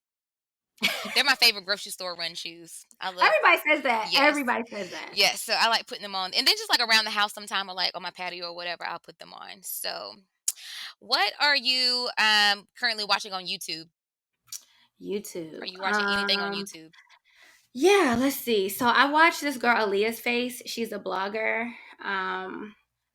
They're my favorite grocery store run shoes. I love. everybody says that. Yes. Everybody says that. Yes. So I like putting them on, and then just like around the house, sometime or like on my patio or whatever, I'll put them on. So, what are you currently watching on YouTube? Are YouTube. you watching anything on YouTube? Yeah, let's see. So I watched this girl, Aaliyah's Face. She's a blogger.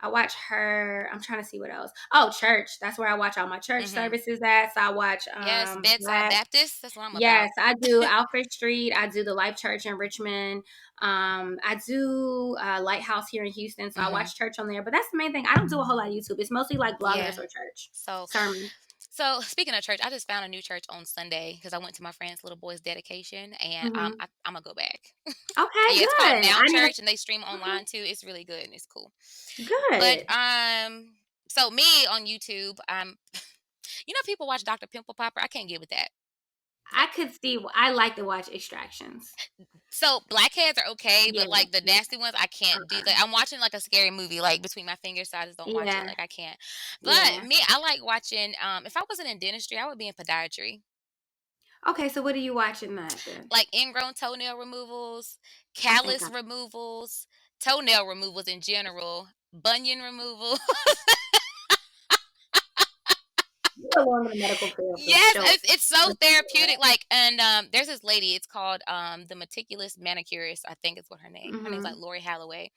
I watch her. I'm trying to see what else. Oh, church. That's where I watch all my church Mm-hmm. services at. So I watch Yes, Bedside Black. Baptist. That's what I'm about. Yes, I do Alfred Street. I do the Life Church in Richmond. I do Lighthouse here in Houston. So I Mm-hmm. watch church on there. But that's the main thing. I don't do a whole lot of YouTube. It's mostly like bloggers Yeah. or church So sermons. So speaking of church, I just found a new church on Sunday because I went to my friend's little boy's dedication, and Mhm. I'm gonna go back. Okay, Yeah, it's called good. Now I need Church, and they stream okay, online too. It's really good and it's cool. But good. so me on YouTube, you know, people watch Dr. Pimple Popper. I can't get with that. I could see. I like to watch Extractions. So blackheads are okay, Yeah, but like the yeah. nasty ones, I can't do that. I'm watching like a scary movie, like Between My Fingers, so I just don't watch it. Yeah, Like I can't. yeah. But me, I like watching. If I wasn't in dentistry, I would be in podiatry. Okay, so what are you watching that then? Like ingrown toenail removals, I think callus I'm removals, toenail removals in general, bunion removal. along with the medical field for Yes, sure. it's so therapeutic. Like, and there's this lady. It's called the meticulous manicurist. I think is what her name. Her name's Mm-hmm. like Lori Halloway.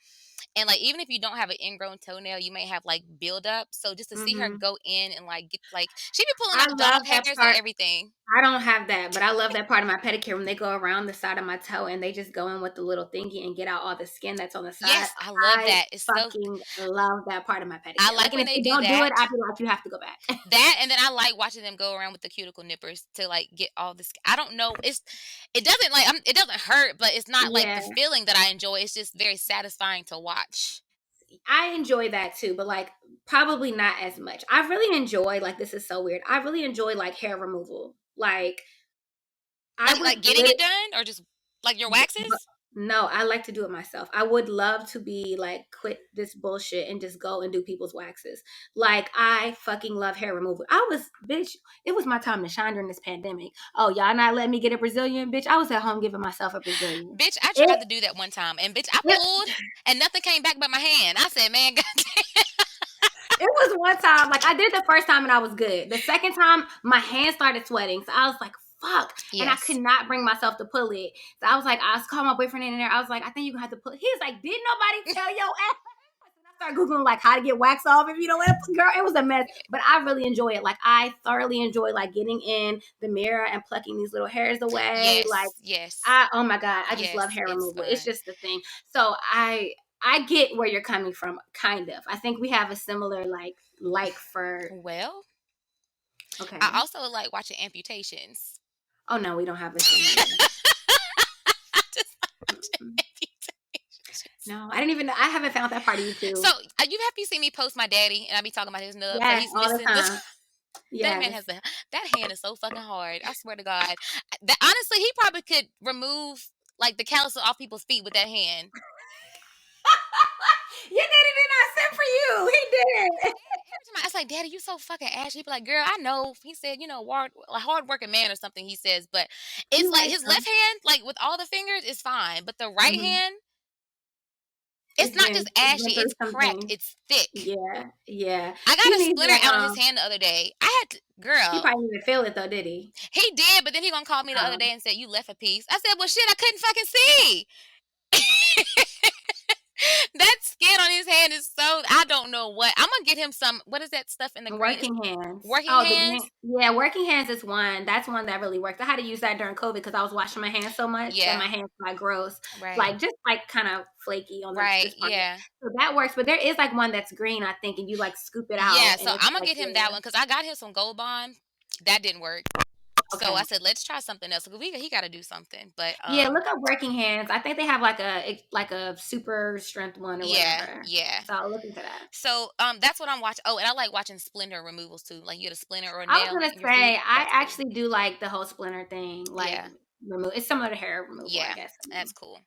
And like even if you don't have an ingrown toenail, you may have like buildup. So just to see her Mm-hmm. go in and like get like she be pulling I out love dog that hairs and part. everything. I don't have that, but I love that part of my pedicure when they go around the side of my toe and they just go in with the little thingy and get out all the skin that's on the side. Yes, I love I that. It's so fucking love that part of my I pedicure. Like, like and when if they they do don't do it, that. I feel like you have to go back. That and then I like watching them go around with the cuticle nippers to like get all this. I don't know. It doesn't like it doesn't hurt, but it's not like Yeah, the feeling that I enjoy. It's just very satisfying to watch. I enjoy that too, but like probably not as much. I really enjoy, like, this is so weird. I really enjoy like hair removal. Like, I Like would getting it done or just like your but waxes. no, I like to do it myself. I would love to be like quit this bullshit and just go and do people's waxes. Like, I fucking love hair removal. I was bitch. It was my time to shine during this pandemic. Oh, y'all not letting me get a Brazilian, bitch. I was at home giving myself a Brazilian. Bitch, I It, tried to do that one time, and bitch, I it, pulled, and nothing came back but my hand. I said, "Man, goddamn." it was one time, like, I did the first time and I was good. The second time, my hand started sweating. So I was like, fuck. And I could Yes, not bring myself to pull it. So I was like, I was calling my boyfriend in there. I was like, I think you're going to have to pull it. He was like, did nobody tell your ass? I started Googling like how to get wax off if you don't want to. Girl, it was a mess. But I really enjoy it. Like, I thoroughly enjoy like getting in the mirror and plucking these little hairs away. Like, yes, yes, oh my God, I just love yes. hair It's removal. It's fun. just the thing. So I get where you're coming from, kind of. I think we have a similar like for Well, okay. I also like watching amputations. Oh no, we don't have the same either. I just like watching Mm-mm. amputations. No, I didn't even know. I haven't found that part of you So too. you seen me post my daddy, and I be talking about his nubs, like Yes, he's all the missing the. time. That man Yes. has that hand is so fucking hard. I swear to God. That honestly, he probably could remove like the calluses off people's feet with that hand. You did it and I sent for you. He did it. Every time I was like, "Daddy, you so fucking ashy." He be like, "Girl, I know." He said, "You know, a hard-working man or something." He says, but it's You like like his left them. hand, like with all the fingers, is fine, but the right Mhm. hand, it's not just It's been ashy; through it's some cracked. things. It's thick. Yeah, yeah. I He got a needs splinter to out on his hand the other day. I had to, he girl. probably didn't even feel it though, did he? He did, but then he gonna call me the other day and said, "You left a piece." I said, "Well, shit, I couldn't fucking see." That skin on his hand is so. I don't know what. I'm gonna get him some. What is that stuff in the green? Working hands. Working Oh, hands. yeah, working hands is one. That's one that really works. I had to use that during COVID because I was washing my hands so much and Yeah. my hands were like gross, Right. like just like kind of flaky on Right. this part. Yeah. So that works. But there is like one that's green, I think, and you like scoop it out. Yeah. And So it's I'm gonna like, get him that one because I got him some Gold Bond. That didn't work. So okay. I said, let's try something else. He got to do something. But Yeah, look up working hands. I think they have like a super strength one or whatever. yeah. So I'll look into that. So that's what I'm watching. Oh, and I like watching splinter removals too. Like you get a splinter or a I was nail gonna in your say feet. I That's cool. actually do like the whole splinter thing. Like Yeah. remove. It's similar to hair removal, Yeah, I guess. that's cool.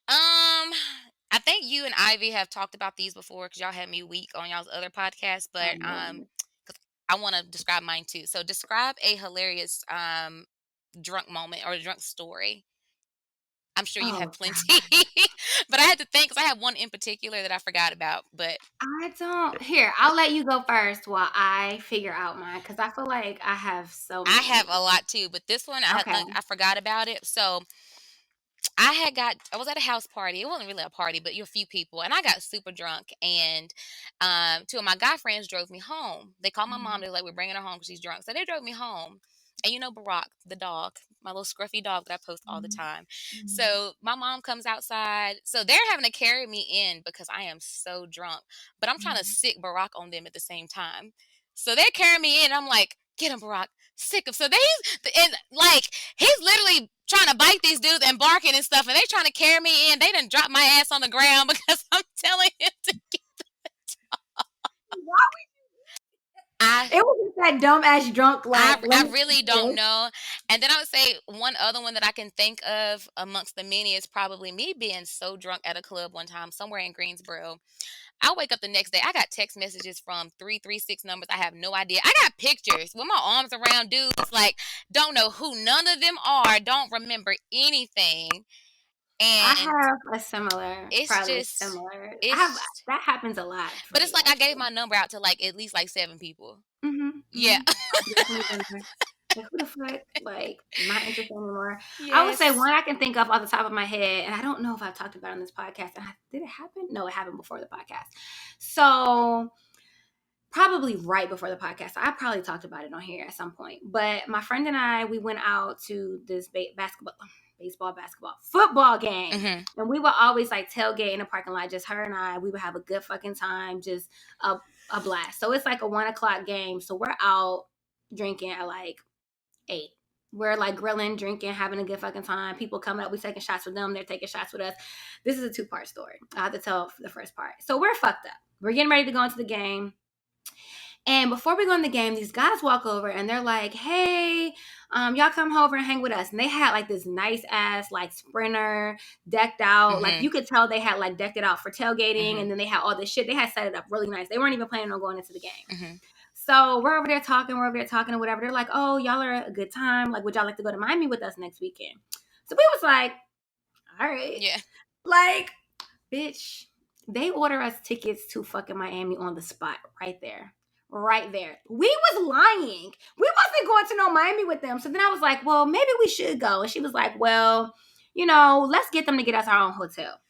I think you and Ivy have talked about these before because y'all had me weak on y'all's other podcast, but Lord. 'cause I want to describe mine too. So describe a hilarious drunk moment or a drunk story. I'm sure you have Oh, plenty, but I had to think because I have one in particular that I forgot about. But I don't. Here, I'll let you go first while I figure out mine because I feel like I have so I many. have a lot too. But this one, Okay. I forgot about it. So I was at a house party. It wasn't really a party, but a few people, and I got super drunk. And two of my guy friends drove me home. They called my mom. They're like, "We're bringing her home because she's drunk." So they drove me home. And you know Barack, the dog, my little scruffy dog that I post all the time. Mhm. So my mom comes outside. So they're having to carry me in because I am so drunk. But I'm trying to sick Barack on them at the same time. So they're carrying me in. I'm like, "Get him, Barack. Sick him." So and like he's literally trying to bite these dudes and barking and stuff, and they trying to carry me in. They done drop my ass on the ground because I'm telling him to get. It was just that dumb ass drunk I let me really see don't this. know. And then I would say one other one that I can think of amongst the many is probably me being so drunk at a club one time somewhere in Greensboro. I wake up the next day. I got text messages from 336 numbers. I have no idea. I got pictures with my arms around dudes. Like, don't know who none of them are. Don't remember anything. I And have a similar, it's probably just, similar. it's, That happens a lot for but it's me, like I gave actually. my number out to like at least like 7 people. Mm-hmm, Yeah. mm-hmm. I've definitely been there. Like, who the fuck? Like, not interested anymore. I would say Yes. one I can think of off the top of my head, and I don't know if I've talked about it on this podcast. Did it happen? No, it happened before the podcast. So probably right before the podcast. I probably talked about it on here at some point. But my friend and I, we went out to this football game. Mm-hmm. And we would always like tailgate in the parking lot, just her and I. We would have a good fucking time, just a blast. So it's like a 1:00 game. So we're out drinking at like 8. We're like grilling, drinking, having a good fucking time. People coming up, we taking shots with them. They're taking shots with us. This is a 2-part story. I have to tell the first part. So we're fucked up. We're getting ready to go into the game. And before we go in the game, these guys walk over and they're like, hey, y'all come over and hang with us. And they had like this nice ass like Sprinter decked out. Like you could tell they had like decked it out for tailgating. And then they had all this shit. They had set it up really nice. They weren't even planning on going into the game. So we're over there talking or whatever. They're like, oh, y'all are a good time. Like, would y'all like to go to Miami with us next weekend? So we was like, all right. Yeah. Like, bitch, they order us tickets to fucking Miami on the spot right there. Right there. We was lying. We wasn't going to no Miami with them. So then I was like, well, maybe we should go. And she was like, well, you know, let's get them to get us our own hotel.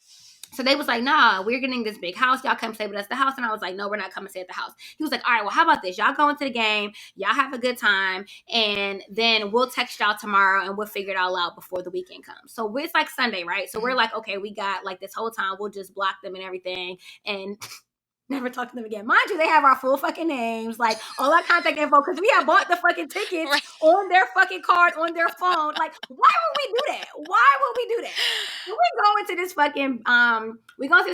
So they was like, nah, we're getting this big house. Y'all come stay with us at the house. And I was like, no, we're not coming to stay at the house. He was like, all right, well, how about this? Y'all go into the game. Y'all have a good time. And then we'll text y'all tomorrow and we'll figure it all out before the weekend comes. So it's like Sunday, right? So we're like, okay, we got like this whole time. We'll just block them and everything. And never talk to them again. Mind you, they have our full fucking names, like all our contact info, because we have bought the fucking tickets on their fucking card, on their phone. Like, why would we do that? Why would we do that? So we go into this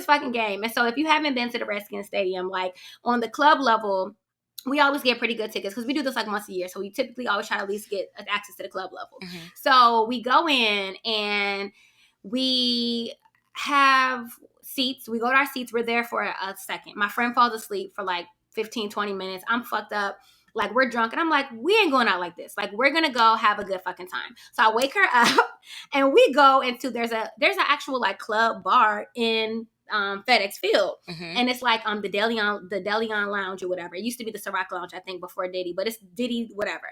fucking game. And so if you haven't been to the Redskins Stadium, like on the club level, we always get pretty good tickets because we do this like once a year. So we typically always try to at least get access to the club level. So we go in and we have seats. We go to our seats. We're there for a second. My friend falls asleep for like 15, 20 minutes. I'm fucked up. Like, we're drunk. And I'm like, we ain't going out like this. Like, we're going to go have a good fucking time. So I wake her up and we go into, there's an actual like club bar in FedEx Field. And it's like the Deleon Lounge or whatever. It used to be the Ciroc Lounge, I think, before Diddy, but it's Diddy, whatever.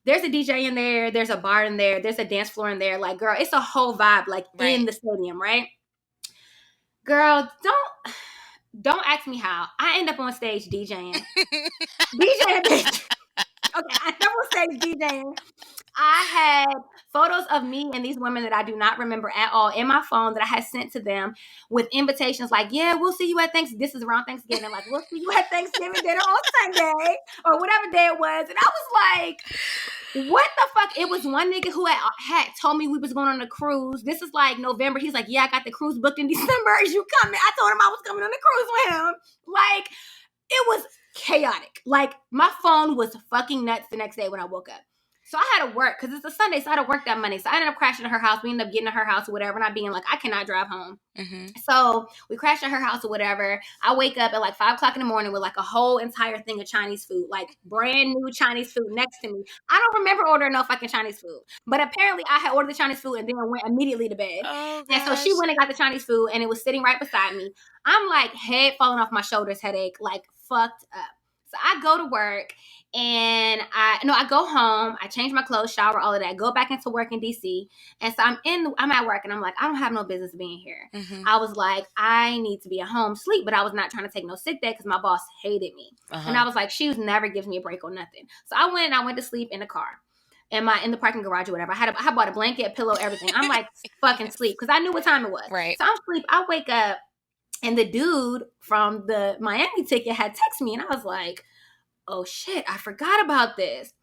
There's a DJ in there. There's a bar in there. There's a dance floor in there. Like, girl, it's a whole vibe, like, in the stadium, right? Girl, don't ask me how. I end up on stage DJing. bitch. Okay, I end up on stage DJing. I had photos of me and these women that I do not remember at all in my phone that I had sent to them with invitations like, yeah, we'll see you at Thanksgiving. This is around Thanksgiving. Like, we'll see you at Thanksgiving dinner on Sunday or whatever day it was. And I was like, what the fuck? It was one nigga who had told me we was going on a cruise. This is like November. He's like, yeah, I got the cruise booked in December. Is you coming? I told him I was coming on the cruise with him. Like, it was chaotic. Like, my phone was fucking nuts the next day when I woke up. So I had to work because it's a Sunday, so I had to work that Monday. So I ended up crashing at her house. We ended up getting to her house or whatever, not being like, I cannot drive home. So we crashed at her house or whatever. I wake up at like 5 o'clock in the morning with like a whole entire thing of Chinese food, like brand new Chinese food next to me. I don't remember ordering no fucking Chinese food, but apparently I had ordered the Chinese food and then went immediately to bed. Oh, and so she went and got the Chinese food and it was sitting right beside me. I'm like head falling off my shoulders, headache, like fucked up. So I go to work and I go home, I change my clothes, shower, all of that, go back into work in DC. And so I'm at work and I'm like, I don't have no business being here. I was like, I need to be at home, sleep, but I was not trying to take no sick day because my boss hated me. And I was like, she never gives me a break or nothing. So I went to sleep in the car. In the parking garage or whatever. I bought a blanket, pillow, everything. I'm like fucking sleep because I knew what time it was. Right. So I'm asleep. I wake up and the dude from the Miami ticket had texted me and I was like, oh shit, I forgot about this.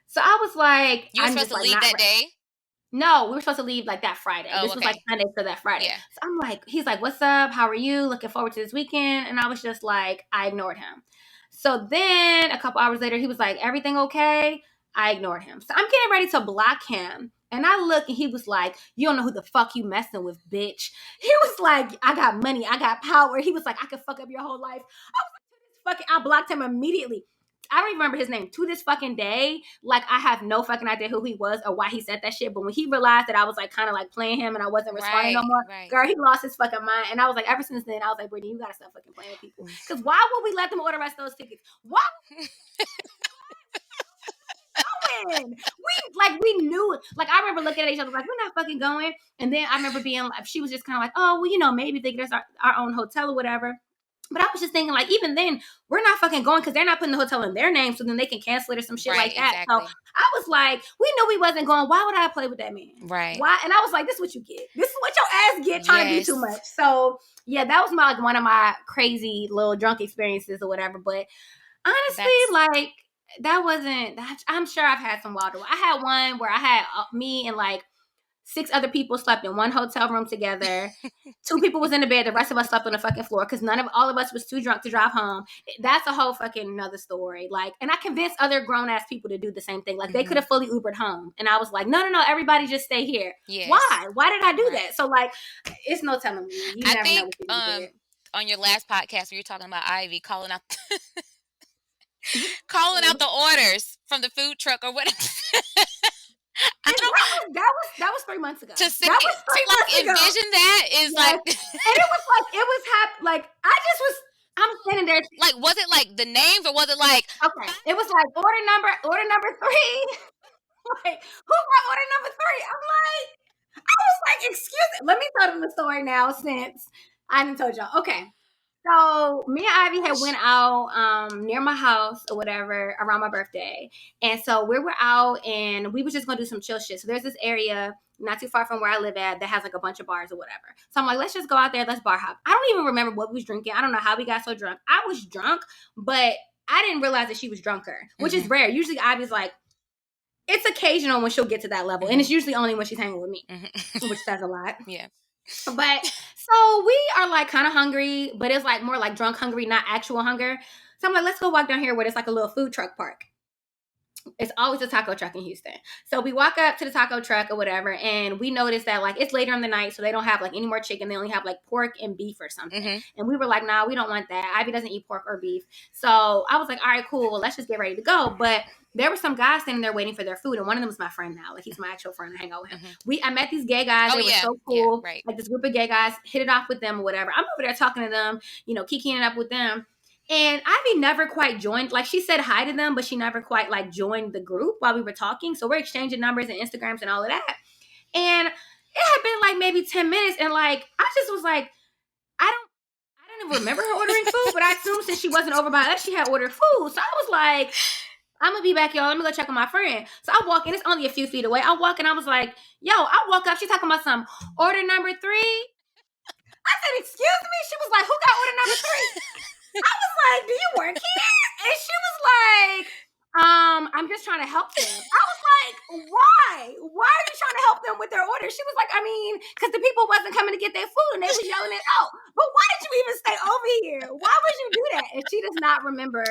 So I was like, you were supposed to leave that day? No, we were supposed to leave like that Friday. Oh, this was like Sunday for that Friday. Yeah. So I'm like, he's like, what's up? How are you? Looking forward to this weekend. And I was just like, I ignored him. So then a couple hours later, he was like, everything okay? I ignored him. So I'm getting ready to block him. And I look and he was like, you don't know who the fuck you messing with, bitch. He was like, I got money. I got power. He was like, I could fuck up your whole life. I blocked him immediately. I don't even remember his name to this fucking day. Like, I have no fucking idea who he was or why he said that shit. But when he realized that I was like kind of like playing him and I wasn't responding no more, girl, he lost his fucking mind. And I was like, ever since then, I was like, Brittney, you gotta stop fucking playing with people. Because why would we let them order us those tickets? Why? going. We knew it. Like, I remember looking at each other like, we're not fucking going. And then I remember being like, she was just kind of like, oh, well, maybe they get us our own hotel or whatever. But I was just thinking, like, even then, we're not fucking going because they're not putting the hotel in their name, so then they can cancel it or some shit like that. Exactly. So I was like, we knew we wasn't going. Why would I play with that man? Right. Why? And I was like, this is what you get. This is what your ass get trying to be too much. So yeah, that was one of my crazy little drunk experiences or whatever. But honestly, that wasn't. I'm sure I've had some wild. I had one where I had me and like 6 other people slept in one hotel room together. 2 people was in the bed. The rest of us slept on the fucking floor because all of us was too drunk to drive home. That's a whole fucking another story. Like, and I convinced other grown ass people to do the same thing. Like, they could have fully Ubered home, and I was like, no, everybody just stay here. Yes. Why did I do that? So like, it's no telling me. You never know what you did. On your last podcast, when you were talking about Ivy calling out the orders from the food truck or whatever. That was 3 months ago. That was 3 months ago. Envision that is like, and I'm standing there. Like, was it like the names or was it like? Okay, it was like order number 3. Like, who brought order number 3? I was like, excuse me. Let me tell them the story now since I didn't told y'all. Okay. So me and Ivy had went out near my house or whatever around my birthday. And so we were out and we were just going to do some chill shit. So there's this area not too far from where I live at that has like a bunch of bars or whatever. So I'm like, let's just go out there. Let's bar hop. I don't even remember what we was drinking. I don't know how we got so drunk. I was drunk, but I didn't realize that she was drunker, which is rare. Usually Ivy's like, it's occasional when she'll get to that level. And it's usually only when she's hanging with me, which says a lot. Yeah. But so we are like kind of hungry, but it's like more like drunk hungry, not actual hunger. So I'm like, let's go walk down here where there's like a little food truck park. It's always a taco truck in Houston. So we walk up to the taco truck or whatever, and we notice that like it's later in the night, so they don't have like any more chicken. They only have like pork and beef or something. And we were like, nah, we don't want that. Ivy doesn't eat pork or beef. So I was like, all right, cool. Well, let's just get ready to go. But there were some guys standing there waiting for their food, and one of them was my friend now. Like, he's my actual friend. I hang out with him. I met these gay guys. They were so cool. Yeah, right. Like, this group of gay guys, hit it off with them or whatever. I'm over there talking to them, kikiing it up with them. And Ivy never quite joined. Like, she said hi to them, but she never quite, like, joined the group while we were talking. So we're exchanging numbers and Instagrams and all of that. And it had been, like, maybe 10 minutes. And, like, I just was like, I don't even remember her ordering food. But I assumed since she wasn't over by us, she had ordered food. So I was like, I'm going to be back, y'all. Let me go check on my friend. So I walk in. It's only a few feet away. I walk in. I was like, yo, I walk up. She's talking about some order number 3. I said, excuse me? She was like, who got order number 3? I was like, do you work here? And she was like, I'm just trying to help them. I was like, why? Why are you trying to help them with their order? She was like, because the people wasn't coming to get their food and they was yelling it out. But why did you even stay over here? Why would you do that? And she does not remember.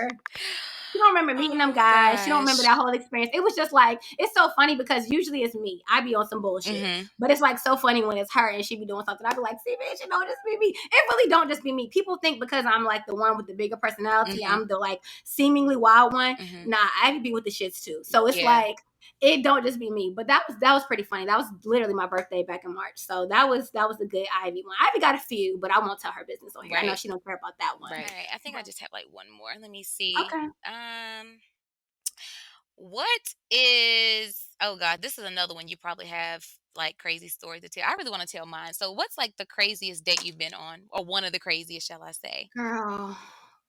She don't remember meeting them guys. She don't remember that whole experience. It was just like, it's so funny because usually it's me. I be on some bullshit. But it's like so funny when it's her and she be doing something. I be like, see, bitch, it don't just be me. It really don't just be me. People think because I'm like the one with the bigger personality, I'm the like seemingly wild one. Nah, I be with the shits too. So it's like, it don't just be me. But that was pretty funny. That was literally my birthday back in March. So that was a good Ivy one. Ivy got a few, but I won't tell her business on here. Right. I know she don't care about that one. Right. I think I just have like one more. Let me see. Okay. What is, oh God, this is another one you probably have like crazy stories to tell. I really want to tell mine. So what's like the craziest date you've been on, or one of the craziest, shall I say? Girl,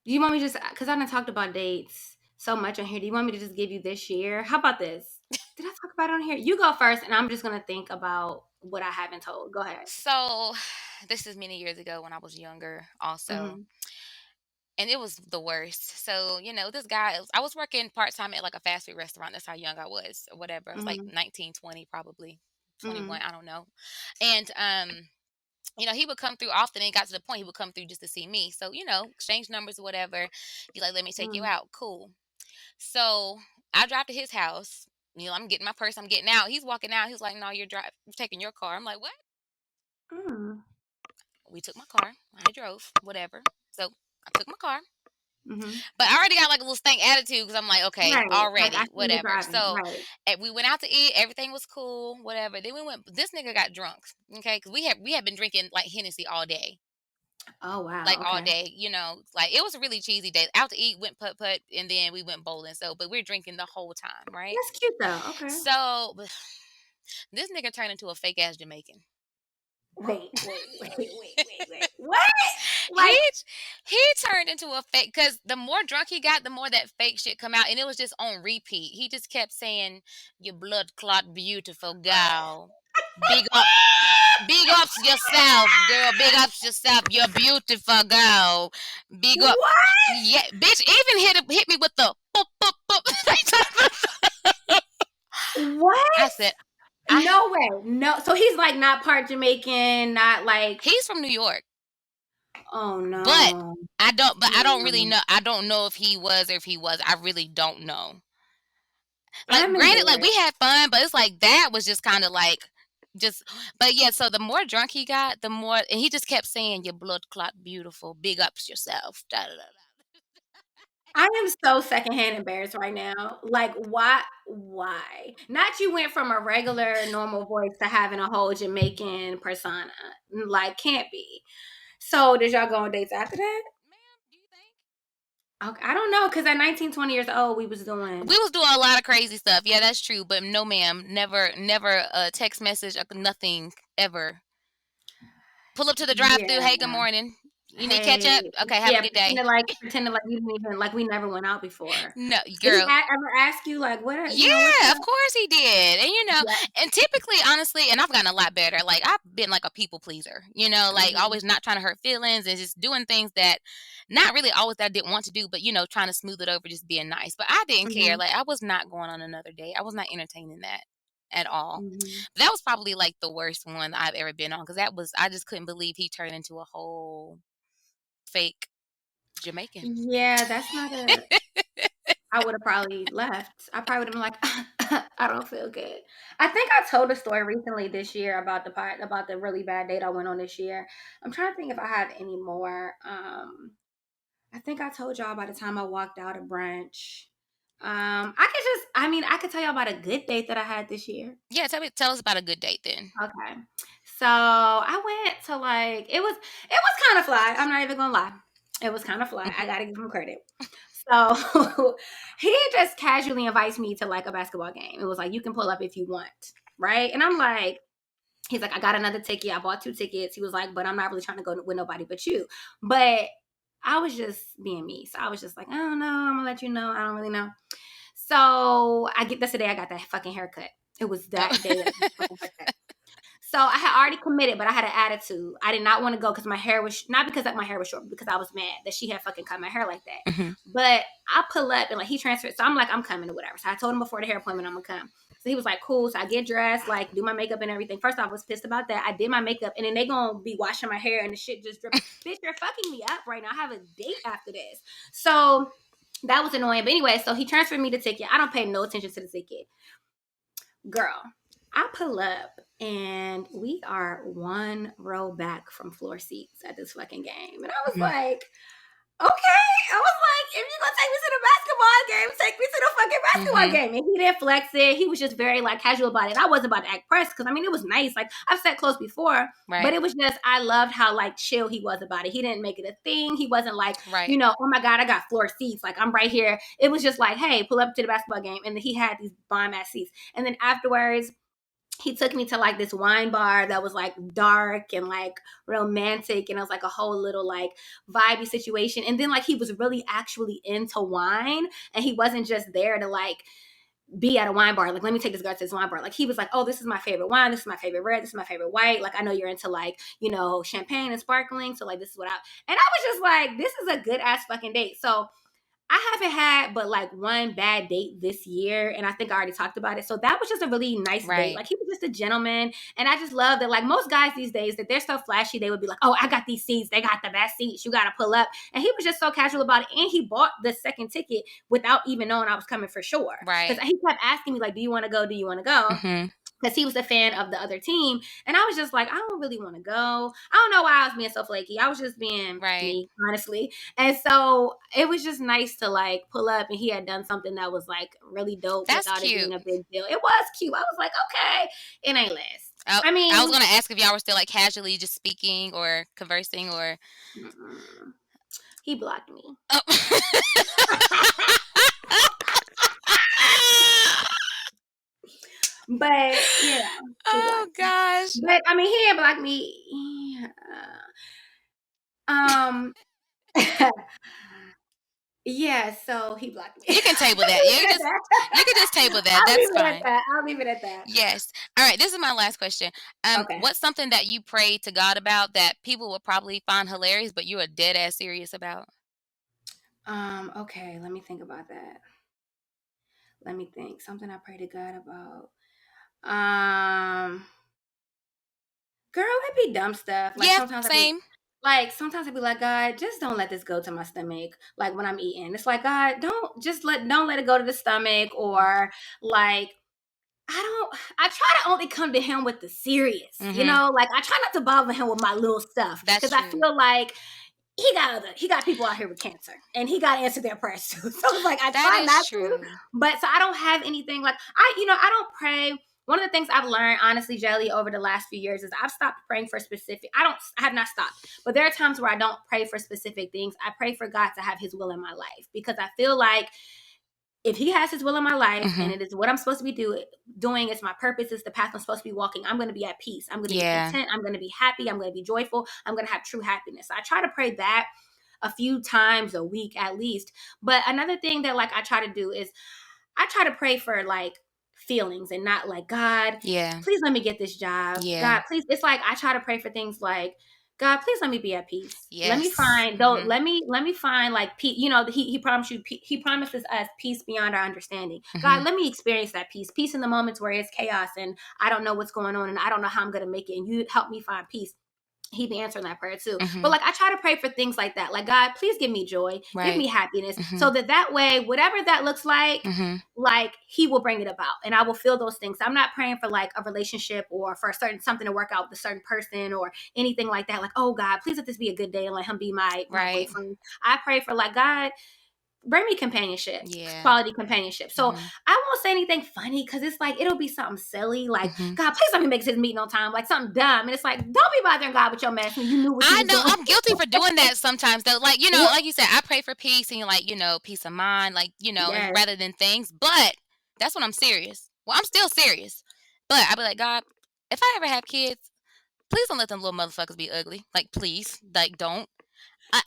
do you want me just, because I done talked about dates so much on here. Do you want me to just give you this year? How about this? Did I talk about it on here? You go first, and I'm just going to think about what I haven't told. Go ahead. So this is many years ago when I was younger also. And it was the worst. So, this guy, I was working part-time at like a fast food restaurant. That's how young I was or whatever. I was like 19, 20, probably 21. I don't know. And, he would come through often, and it got to the point he would come through just to see me. So, exchange numbers or whatever. He's like, let me take you out. Cool. So I drive to his house. I'm getting my purse. I'm getting out. He's walking out. He's like, no, you're taking your car. I'm like, what? We took my car. I drove, whatever. So I took my car. But I already got like a little stank attitude because I'm like, okay, already, like, whatever. So we went out to eat. Everything was cool, whatever. Then this nigga got drunk, okay? Because we had been drinking like Hennessy all day. Oh wow. like all Okay. day, like it was a really cheesy day. Out to eat, went putt, and then we went bowling. So, but we're drinking the whole time, right? That's cute though. Okay. So, this nigga turned into a fake ass Jamaican. Wait. What? He Like he turned into a fake, because the more drunk he got, the more that fake shit come out, and it was just on repeat. He just kept saying, "You blood clot beautiful gal, big up." Big ups yourself, girl. Big ups yourself. You're beautiful, girl. Big up. what? Yeah, bitch. Even hit me with the boop, boop, boop. I What? said, No way. No. So he's like not part Jamaican, not like. he's from New York, Oh but no. I don't really know. I don't know if he was or if he was. I really don't know. Like, I'm granted, like we embarrassed. had fun, but it's like that was just kind of like just. But yeah, so the more drunk he got, the more, and he just kept saying, "Your blood clot beautiful. Big ups yourself." Da, da, da, da. I am so secondhand embarrassed right now. Like, why? Why? Not you went from a regular, normal voice to having a whole Jamaican persona. Like, can't be. So, did y'all go on dates after that? Ma'am, do you think? Okay, I don't know, because at 19, 20 years old, we was doing. We was doing a lot of crazy stuff. Yeah, that's true. But no, ma'am, never a text message, nothing ever. Pull up to the drive-through. Yeah. Hey, good morning. You need ketchup? Hey, Okay, have a yeah, good day. pretending like you didn't even like we never went out before. No, Did he girl. ever ask you like what are, what's Yeah, up? of course he did. And Yeah. and typically, honestly, and I've gotten a lot better. Like, I've been like a people pleaser, like Mhm. always not trying to hurt feelings and just doing things that not really always that I didn't want to do, but trying to smooth it over, just being nice. But I didn't care. Mhm. Like, I was not going on another date. I was not entertaining that at all. Mhm. That was probably like the worst one I've ever been on, because I just couldn't believe he turned into a whole fake Jamaican. Yeah, that's not a. I would have probably left. I probably would have been like, I don't feel good. I think I told a story recently this year about the really bad date I went on this year. I'm trying to think if I have any more. I think I told y'all by the time I walked out of brunch. I could tell y'all about a good date that I had this year. Yeah, tell us about a good date then. Okay. So I went to it was kind of fly. I'm not even gonna lie. It was kind of fly. I gotta give him credit. So he just casually invites me to like a basketball game. It was like, you can pull up if you want. Right. And I'm like, he's like, I got another ticket. I bought 2 tickets. He was like, but I'm not really trying to go with nobody but you. But I was just being me. So I was just like, I don't know. I'm gonna let you know. I don't really know. So that's the day I got that fucking haircut. It was that day that I got the fucking haircut. So I had already committed, but I had an attitude. I did not want to go because my hair was not because my hair was short, but because I was mad that she had fucking cut my hair like that. Mm-hmm. But I pull up and like he transferred, so I'm like, I'm coming or whatever. So I told him before the hair appointment I'm gonna come. So he was like, cool. So I get dressed, like do my makeup and everything. First off, I was pissed about that. I did my makeup, and then they gonna be washing my hair and the shit just dripping. Bitch, you're fucking me up right now. I have a date after this. So that was annoying. But anyway, so he transferred me the ticket. I don't pay no attention to the ticket. Girl, I pull up and we are 1 row back from floor seats at this fucking game. And I was like, okay. I was like, if you're going to take me to the basketball game, take me to the fucking basketball game. And he didn't flex it. He was just very like casual about it. I wasn't about to act pressed because it was nice. Like I've sat close before, Right. but it was just, I loved how like chill he was about it. He didn't make it a thing. He wasn't like, Right. oh my God, I got floor seats. Like I'm right here. It was just like, hey, pull up to the basketball game. And then he had these bomb ass seats. And then afterwards, he took me to like this wine bar that was like dark and like romantic, and it was like a whole little like vibey situation. And then like he was really actually into wine, and he wasn't just there to like be at a wine bar. Like, let me take this girl to this wine bar. Like he was like, oh, this is my favorite wine. This is my favorite red. This is my favorite white. Like I know you're into like, champagne and sparkling. So like this is what and I was just like, this is a good ass fucking date. So I haven't had but like one bad date this year, and I think I already talked about it. So that was just a really nice date. Like he was just a gentleman, and I just love that. Like most guys these days, that they're so flashy, they would be like, "Oh, I got these seats. They got the best seats. You got to pull up." And he was just so casual about it, and he bought the second ticket without even knowing I was coming for sure. Right. Because he kept asking me like, "Do you want to go? Do you want to go?" Mm-hmm. Because he was a fan of the other team. And I was just like, I don't really want to go. I don't know why I was being so flaky. I was just being me, honestly. And so it was just nice to like pull up, and he had done something that was like really dope. That's without cute. It being a big deal. It was cute. I was like, okay, it ain't last. I I was mean, gonna ask if y'all were still like casually just speaking or conversing or. mm, he blocked me. Oh. But yeah, he Oh blocked me. gosh. But I mean, he ain't blocked me. Um, yeah. So he blocked me. You can table that. Leave it at that. You can just table that. I'll leave That's it at fine. that. I'll leave it at that. Yes. All right. This is my last question. Okay. What's something that you pray to God about that people would probably find hilarious, but you are dead ass serious about? Okay. Let me think about that. Let me think. Something I pray to God about. Um, Girl, it be dumb stuff. Like Yeah. sometimes I be Same. sometimes I be like, God, just don't let this go to my stomach. Like when I'm eating, it's like, God, don't let it go to the stomach, or like I try to only come to him with the serious, Mm-hmm. like I try not to bother him with my little stuff, That's because I true. feel like he got people out here with cancer, and he got to answer their prayers too. So it's like I That try is not to, true. but so I don't have anything like I don't pray. One of the things I've learned, honestly, Jelly, over the last few years is I've stopped praying for specific. I have not stopped, but there are times where I don't pray for specific things. I pray for God to have His will in my life, because I feel like if He has His will in my life, Mm-hmm. and it is what I'm supposed to be doing, it's my purpose, it's the path I'm supposed to be walking, I'm going to be at peace. I'm going to be Yeah. content. I'm going to be happy. I'm going to be joyful. I'm going to have true happiness. So I try to pray that a few times a week at least. But another thing that like I try to do is I try to pray for like feelings, and not like, God, Yeah. please let me get this job. Yeah. God, please. It's like I try to pray for things like, God, please let me be at peace. Let me Yes. find though. Mm-hmm. Let me find like peace. He promised you. He promises us peace beyond our understanding. Mm-hmm. God, let me experience that peace. Peace in the moments where it's chaos and I don't know what's going on and I don't know how I'm going to make it. And you help me find peace. He'd be answering that prayer too. Mm-hmm. But like I try to pray for things like that. Like, God, please give me joy, give Right. me happiness, Mm-hmm. so that way, whatever that looks like, Mm-hmm. like He will bring it about, and I will feel those things. I'm not praying for like a relationship or for a certain something to work out with a certain person or anything like that. Like, oh God, please let this be a good day and let him be my Right. boyfriend. I pray for like, God, bring me companionship, Yeah. quality companionship. So Mm-hmm. I won't say anything funny, because it's like it'll be something silly, like, Mm-hmm. God, please let me make this meeting on time, like something dumb. And it's like, don't be bothering God with your mess when you knew what you I was know doing. I'm guilty for doing that sometimes though. Like, What? like you said, I pray for peace and like, peace of mind, like, Yes. rather than things. But that's when I'm serious. Well, I'm still serious. But I'll be like, God, if I ever have kids, please don't let them little motherfuckers be ugly. Like, please. Like, don't. I,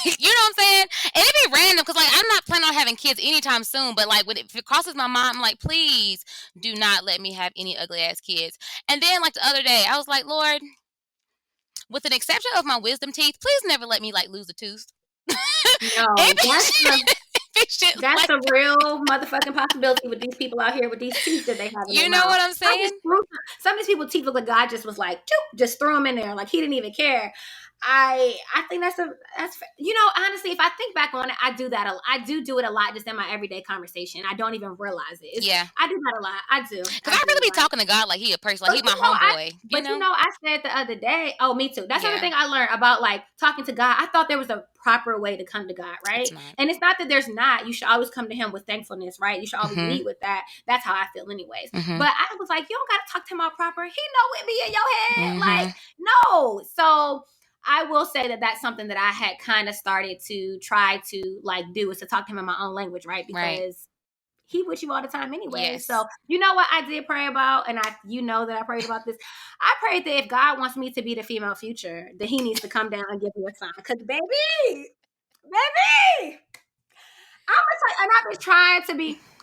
you know what I'm saying? And it'd be random because, like, I'm not planning on having kids anytime soon. But, like, if it crosses my mind, I'm like, please do not let me have any ugly ass kids. And then, like, the other day, I was like, Lord, with an exception of my wisdom teeth, please never let me like lose a tooth. No, Shit that's like a real motherfucking possibility with these people out here with these teeth that they have in their you know mouth. what I'm saying? Some of these people teeth look like God just was like, just throw them in there, like He didn't even care. I think that's honestly, if I think back on it, I do that. I do it a lot just in my everyday conversation. I don't even realize it. Yeah, I do that a lot. I do. because I really be talking to God like He a person, like He my homeboy. I said the other day. Oh, me too. That's another Yeah, thing I learned about like talking to God. I thought there was a proper way to come to God, right? it's not. And it's not that there's not. You should always come to Him with thankfulness, right? You should always Mhm. lead with that. That's how I feel, anyways. Mhm. But I was like, you don't gotta talk to Him all proper. He know it be in your head, Mhm. like no. So I will say that that's something that I had kind of started to try to like do, is to talk to Him in my own language, right? Right. Because He with you all the time anyway. Yes. So you know what I did pray about, and that I prayed about this. I prayed that if God wants me to be the female future, that He needs to come down and give me a sign. Because baby,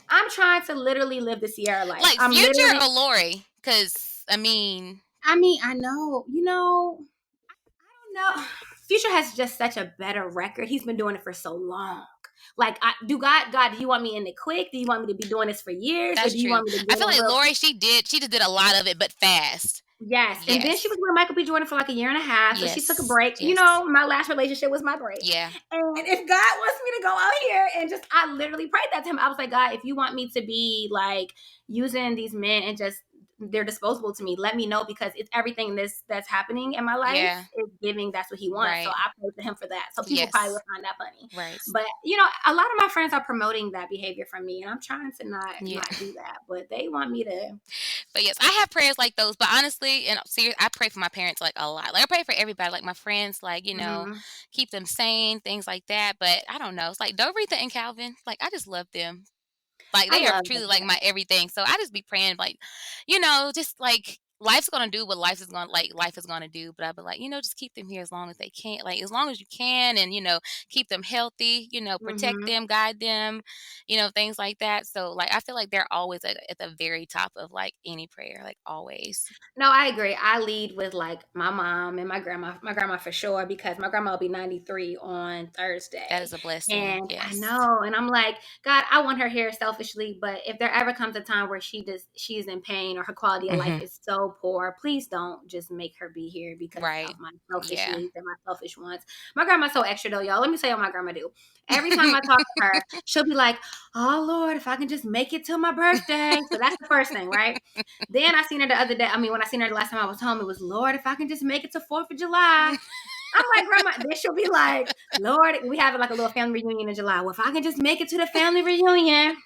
I'm trying to literally live the Sierra life. Like I'm Future literally, or Lori? Because I mean, I know, I don't know. Future has just such a better record. He's been doing it for so long. Like, God, do you want me in it quick? Do you want me to be doing this for years? Or that's do you true. want me to get I feel in like real? Lori, she just did a lot of it, but fast. Yes. And then she was with Michael B. Jordan for like a year and a half. So she took a Yes. break. Yes. My last relationship was my break. Yeah. And if God wants me to go out here and I literally prayed that to Him. I was like, God, if you want me to be like using these men and just they're disposable to me, let me know, because it's everything that's happening in my life Yeah. is giving. That's what He wants. Right. So I prayed to Him for that. So people Yes. probably will find that funny. Right. But a lot of my friends are promoting that behavior from me, and I'm trying to not do that. But they want me to. But yes, I have prayers like those. But honestly, and serious, I pray for my parents like a lot. Like I pray for everybody, like my friends, like Hmm. keep them sane, things like that. But I don't know. It's like Doretha and Calvin. Like I just love them. Like I they are love truly like that. my everything. So I just be praying, like just like life's gonna do what life is gonna do. But I'll be like, just keep them here as long as they can, like as long as you can, and keep them healthy. Protect Hmm. them, guide them, things like that. So like I feel like they're always at the very top of like any prayer, like always. No, I agree. I lead with like my mom and my grandma. My grandma for sure, because my grandma will be 93 on That Thursday. is a blessing. And I Yes. know. And I'm like, God, I want her here selfishly. But if there ever comes a time where she's in pain or her quality of life Hmm. is so poor, please don't just make her be here because Right. of my selfish Yeah. needs and my selfish wants. My grandma's so extra though, y'all. Let me tell you what my grandma do. Every time I talk to her, she'll be like, oh Lord, if I can just make it till my birthday. So that's the first thing, right? Then I seen her the other day. I mean, when I seen her the last time I was home, it was, Lord, if I can just make it to 4th of July. I'm like, Grandma, then she'll be like, Lord, we have like a little family reunion in July. Well, if I can just make it to the family reunion,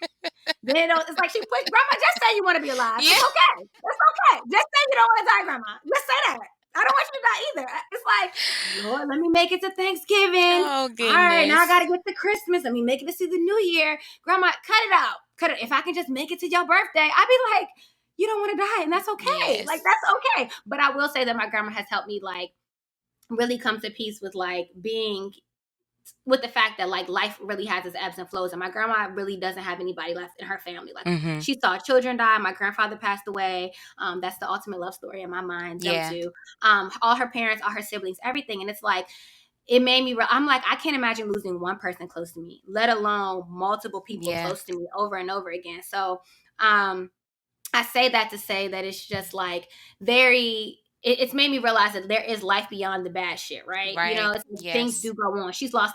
then it's like she put, Grandma, just say you want to be alive. Yeah. It's okay. It's okay. Just say you don't want to die, Grandma. Just say that. I don't want you to die either. It's like, Lord, let me make it to Thanksgiving. Oh All right, now I got goodness. to get to Christmas. Let me make it to see the New Year. Grandma, cut it out. Cut it. If I can just make it to your birthday, I'd be like, you don't want to die, and that's okay. Like, Yes. that's okay. But I will say that my grandma has helped me, like, really come to peace with, like, being with the fact that like life really has its ebbs and flows, and my grandma really doesn't have anybody left in her family. Like Hmm. she saw children die, my grandfather passed away. That's the ultimate love story in my mind, them Yeah. two. All her parents, all her siblings, everything. And it's like it made me I'm like, I can't imagine losing one person close to me, let alone multiple people Yeah. close to me over and over again. So um I say that to say that it's just like it's made me realize that there is life beyond the bad shit, right? Right. It's, things Yes. do go on. She's lost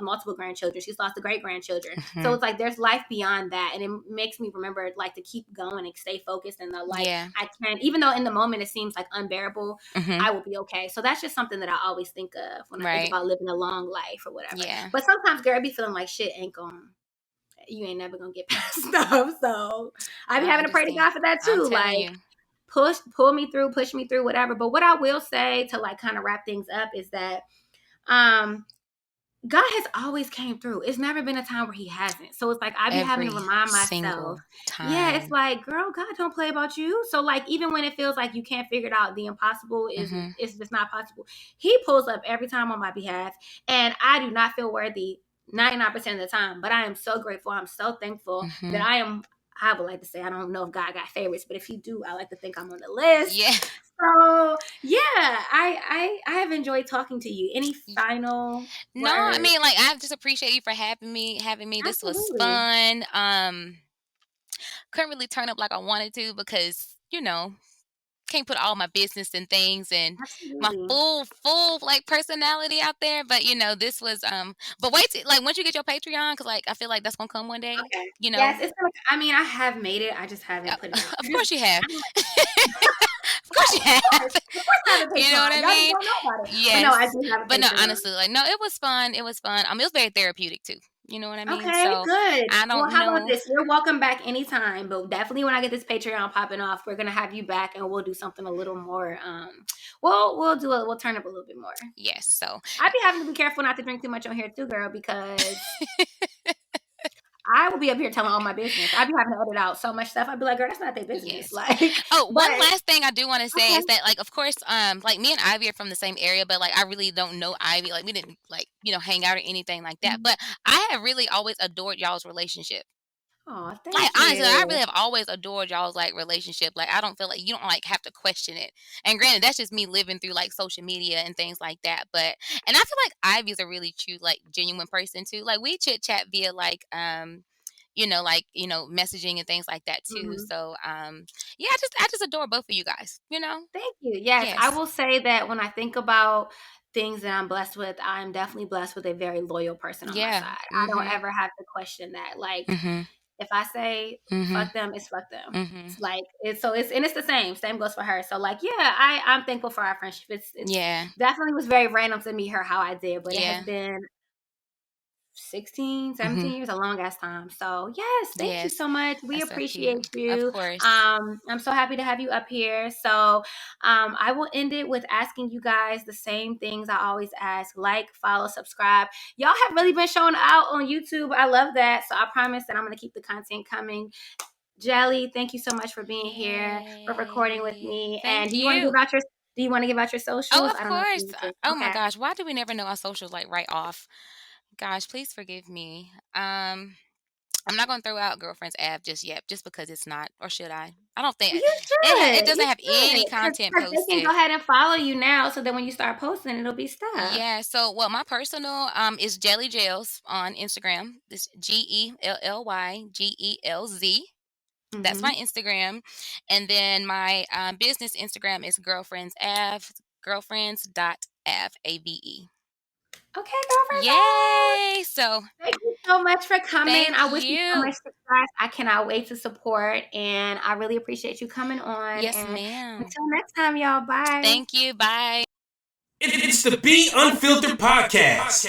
multiple grandchildren. She's lost the great grandchildren. So Hmm. it's like there's life beyond that. And it makes me remember like to keep going and stay focused, and like Yeah. I can, even though in the moment it seems like unbearable, Hmm. I will be okay. So that's just something that I always think of when I think Right. about living a long life or whatever. Yeah. But sometimes, girl, I be feeling like shit ain't going, you ain't never gonna get past stuff. So I be I having to pray to understand. God for that I'm too. telling Like you. pull me through, push me through, whatever. But what I will say to like kind of wrap things up is that um God has always came through. It's never been a time where he hasn't. So it's like I be having to Every remind myself, single yeah, it's time. like, girl, God don't play about you. So like even when it feels like you can't figure it out, the impossible Hmm. is just not possible. He pulls up every time on my behalf. And I do not feel worthy 99% of the time. But I am so grateful. I'm so thankful that Hmm. I would like to say, I don't know if God got favorites, but if he do, I like to think I'm on the list. Yeah. So yeah, I have enjoyed talking to you. Any final No, I words? mean, like, I just appreciate you for having me. This was Absolutely. fun. Couldn't really turn up like I wanted to because, can't put all my business and things and my Absolutely. full like personality out there. But this was but wait till, like once you get your Patreon, because like I feel like that's gonna come one day. Okay. You Yes, know, it's like, I mean, I have made it. I just Uh, haven't put it out. of course you have. I'm like, Of course you have. of course I have a You know what Patreon. I Y'all just mean? don't know about it. But no, I Yes. do have a But no, Patreon. honestly, like no, it was fun. It was fun. It was very therapeutic too. You know what I mean? Okay, So good. I Well, don't how about know. this? You're welcome back anytime, but definitely when I get this Patreon popping off, we're gonna have you back, and we'll do something a little more. We'll turn up a little bit more. Yes. So I'd be having to be careful not to drink too much on here too, girl, because I will be up here telling all my business. I'd be having to edit out so much stuff. I'd be like, girl, that's not their business. yes. Like, Oh, but one last thing I do want to say okay. is that, like, of course, like me and Ivy are from the same area, but like I really don't know Ivy. Like we didn't like hang out or anything like that. But I have really always adored y'all's relationship. Oh, Like thank honestly, I you. really have always adored y'all's like relationship. Like I don't feel like you don't like have to question it. And granted, that's just me living through like social media and things like that. But and I feel like Ivy's a really true like genuine person too. Like we chit chat via like messaging and things like that too. Mhm. So yeah, I just adore both of you guys. Thank you. Yes, I Yes. will say that when I think about things that I'm blessed with, I'm definitely blessed with a very loyal person on my Yeah. side. I don't Mhm. ever have to question that. Like, Mhm. if I say Mhm. fuck them, it's fuck them. Mhm. It's like it's the same. Same goes for her. So like, yeah, I'm thankful for our friendship. It's Yeah. definitely was very random to meet her how I did, but it has Yeah. been 16, 17 Mhm. years, a long ass time. So yes, thank you Yes. so much. We That's so cute. appreciate Of you. course. I'm so happy to have you up here. So I will end it with asking you guys the same things I always ask: like, follow, subscribe. Y'all have really been showing out on YouTube. I love that. So I promise that I'm gonna keep the content coming. Jelly, thank you so much for being here, for recording with Yay. me. And Thank you. do you want to give out your Oh, socials? of I don't know if you course. need to. Oh my Okay. gosh. Why do we never know our socials like right off? Gosh, please forgive me. I'm not gonna throw out girlfriend's app just yet, just because it's not, or should I? I don't think Well, you it should. doesn't You have any should. content Because they can go posted. ahead and follow you now so that when you start posting, it'll be stuff. Yeah, so well, my personal is Jelly Gels on Instagram. This GELLYGELZ. That's my Mm-hmm. Instagram, and then my business Instagram is girlfriends.av, AVE. Okay, girlfriends. Yay! So Thank you so much for coming. thank I wish you so you. much success. I cannot wait to support, and I really appreciate you coming on. Yes, And ma'am. until next time, y'all. Bye. Thank you. Bye. It's the Be Unfiltered Podcast.